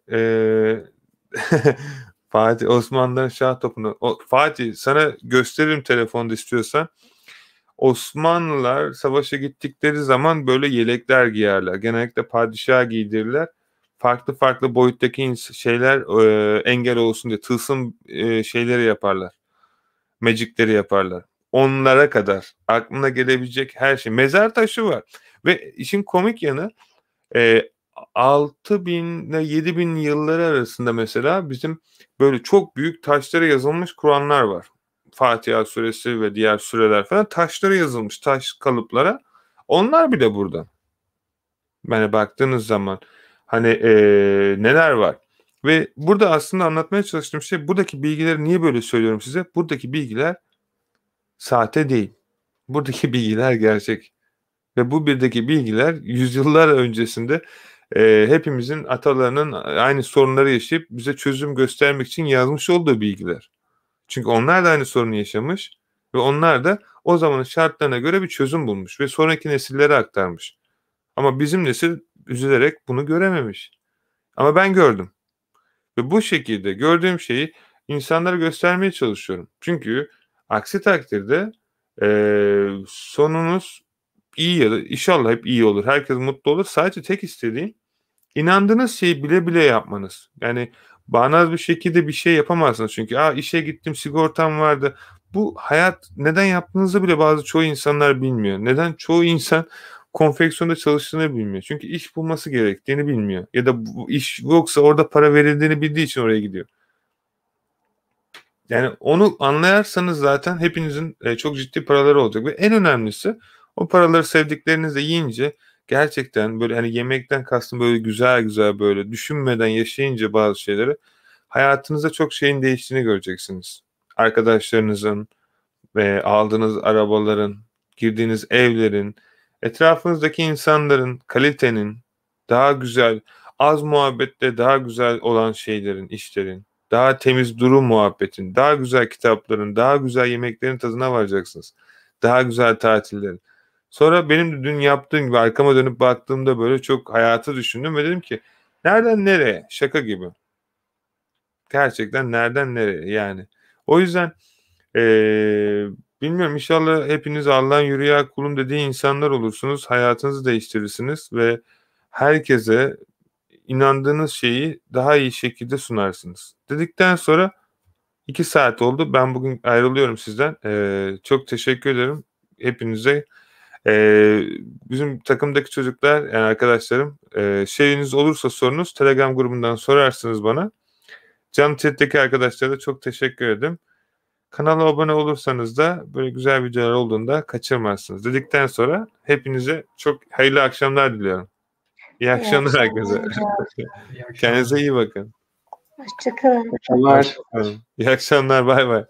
Fatih Osmanlı'nın şah topunu. Fatih, sana gösteririm telefonda istiyorsan. Osmanlılar savaşa gittikleri zaman böyle yelekler giyerler. Genellikle padişah giydirirler. Farklı farklı boyuttaki şeyler engel olsun diye tılsım şeyleri yaparlar. Magicleri yaparlar. Onlara kadar aklına gelebilecek her şey. Mezar taşı var. Ve işin komik yanı, e, 6000 ile 7000 yılları arasında mesela bizim böyle çok büyük taşlara yazılmış Kur'anlar var. Fatiha suresi ve diğer sureler falan taşlara yazılmış, taş kalıplara. Onlar bile burada. Yani baktığınız zaman hani neler var. Ve burada aslında anlatmaya çalıştığım şey, buradaki bilgileri niye böyle söylüyorum size? Buradaki bilgiler sahte değil. Buradaki bilgiler gerçek. Ve bu birdeki bilgiler yüzyıllar öncesinde hepimizin atalarının aynı sorunları yaşayıp bize çözüm göstermek için yazmış olduğu bilgiler. Çünkü onlar da aynı sorunu yaşamış ve onlar da o zamanın şartlarına göre bir çözüm bulmuş ve sonraki nesillere aktarmış. Ama bizim nesil üzülerek bunu görememiş. Ama ben gördüm. Ve bu şekilde gördüğüm şeyi insanlara göstermeye çalışıyorum. Çünkü aksi takdirde sonunuz iyi ya da inşallah hep iyi olur. Herkes mutlu olur. Sadece tek istediğim, inandığınız şeyi bile bile yapmanız. Yani bağnaz bir şekilde bir şey yapamazsınız. Çünkü işe gittim, sigortam vardı. Bu hayat neden yaptığınızı bile çoğu insanlar bilmiyor. Neden çoğu insan konfeksiyonda çalıştığını bilmiyor. Çünkü iş bulması gerektiğini bilmiyor. Ya da bu iş yoksa orada para verildiğini bildiği için oraya gidiyor. Yani onu anlayarsanız zaten hepinizin çok ciddi paraları olacak. Ve en önemlisi, o paraları sevdiklerinizle yiyince, gerçekten böyle hani yemekten kastım böyle güzel güzel böyle düşünmeden yaşayınca bazı şeyleri, hayatınızda çok şeyin değiştiğini göreceksiniz. Arkadaşlarınızın, aldığınız arabaların, girdiğiniz evlerin, etrafınızdaki insanların, kalitenin daha güzel, az muhabbetle daha güzel olan şeylerin, işlerin, daha temiz durum muhabbetin, daha güzel kitapların, daha güzel yemeklerin tadına varacaksınız. Daha güzel tatillerin. Sonra benim de dün yaptığım gibi arkama dönüp baktığımda böyle çok hayatı düşündüm ve dedim ki, nereden nereye? Şaka gibi. Gerçekten nereden nereye yani. O yüzden bilmiyorum, inşallah hepiniz Allah'ın yürüyen kulum dediği insanlar olursunuz. Hayatınızı değiştirirsiniz ve herkese inandığınız şeyi daha iyi şekilde sunarsınız. Dedikten sonra 2 saat oldu. Ben bugün ayrılıyorum sizden. Çok teşekkür ederim hepinize. Bizim takımdaki çocuklar, yani arkadaşlarım, şeyiniz olursa sorunuz Telegram grubundan sorarsınız bana. Canlı chat'teki arkadaşlara da çok teşekkür ederim. Kanala abone olursanız da böyle güzel videolar olduğunda kaçırmazsınız. Dedikten sonra hepinize çok hayırlı akşamlar diliyorum. İyi akşamlar herkese. İyi akşamlar. Kendinize iyi bakın. Hoşçakalın. İyi akşamlar. Bay bay.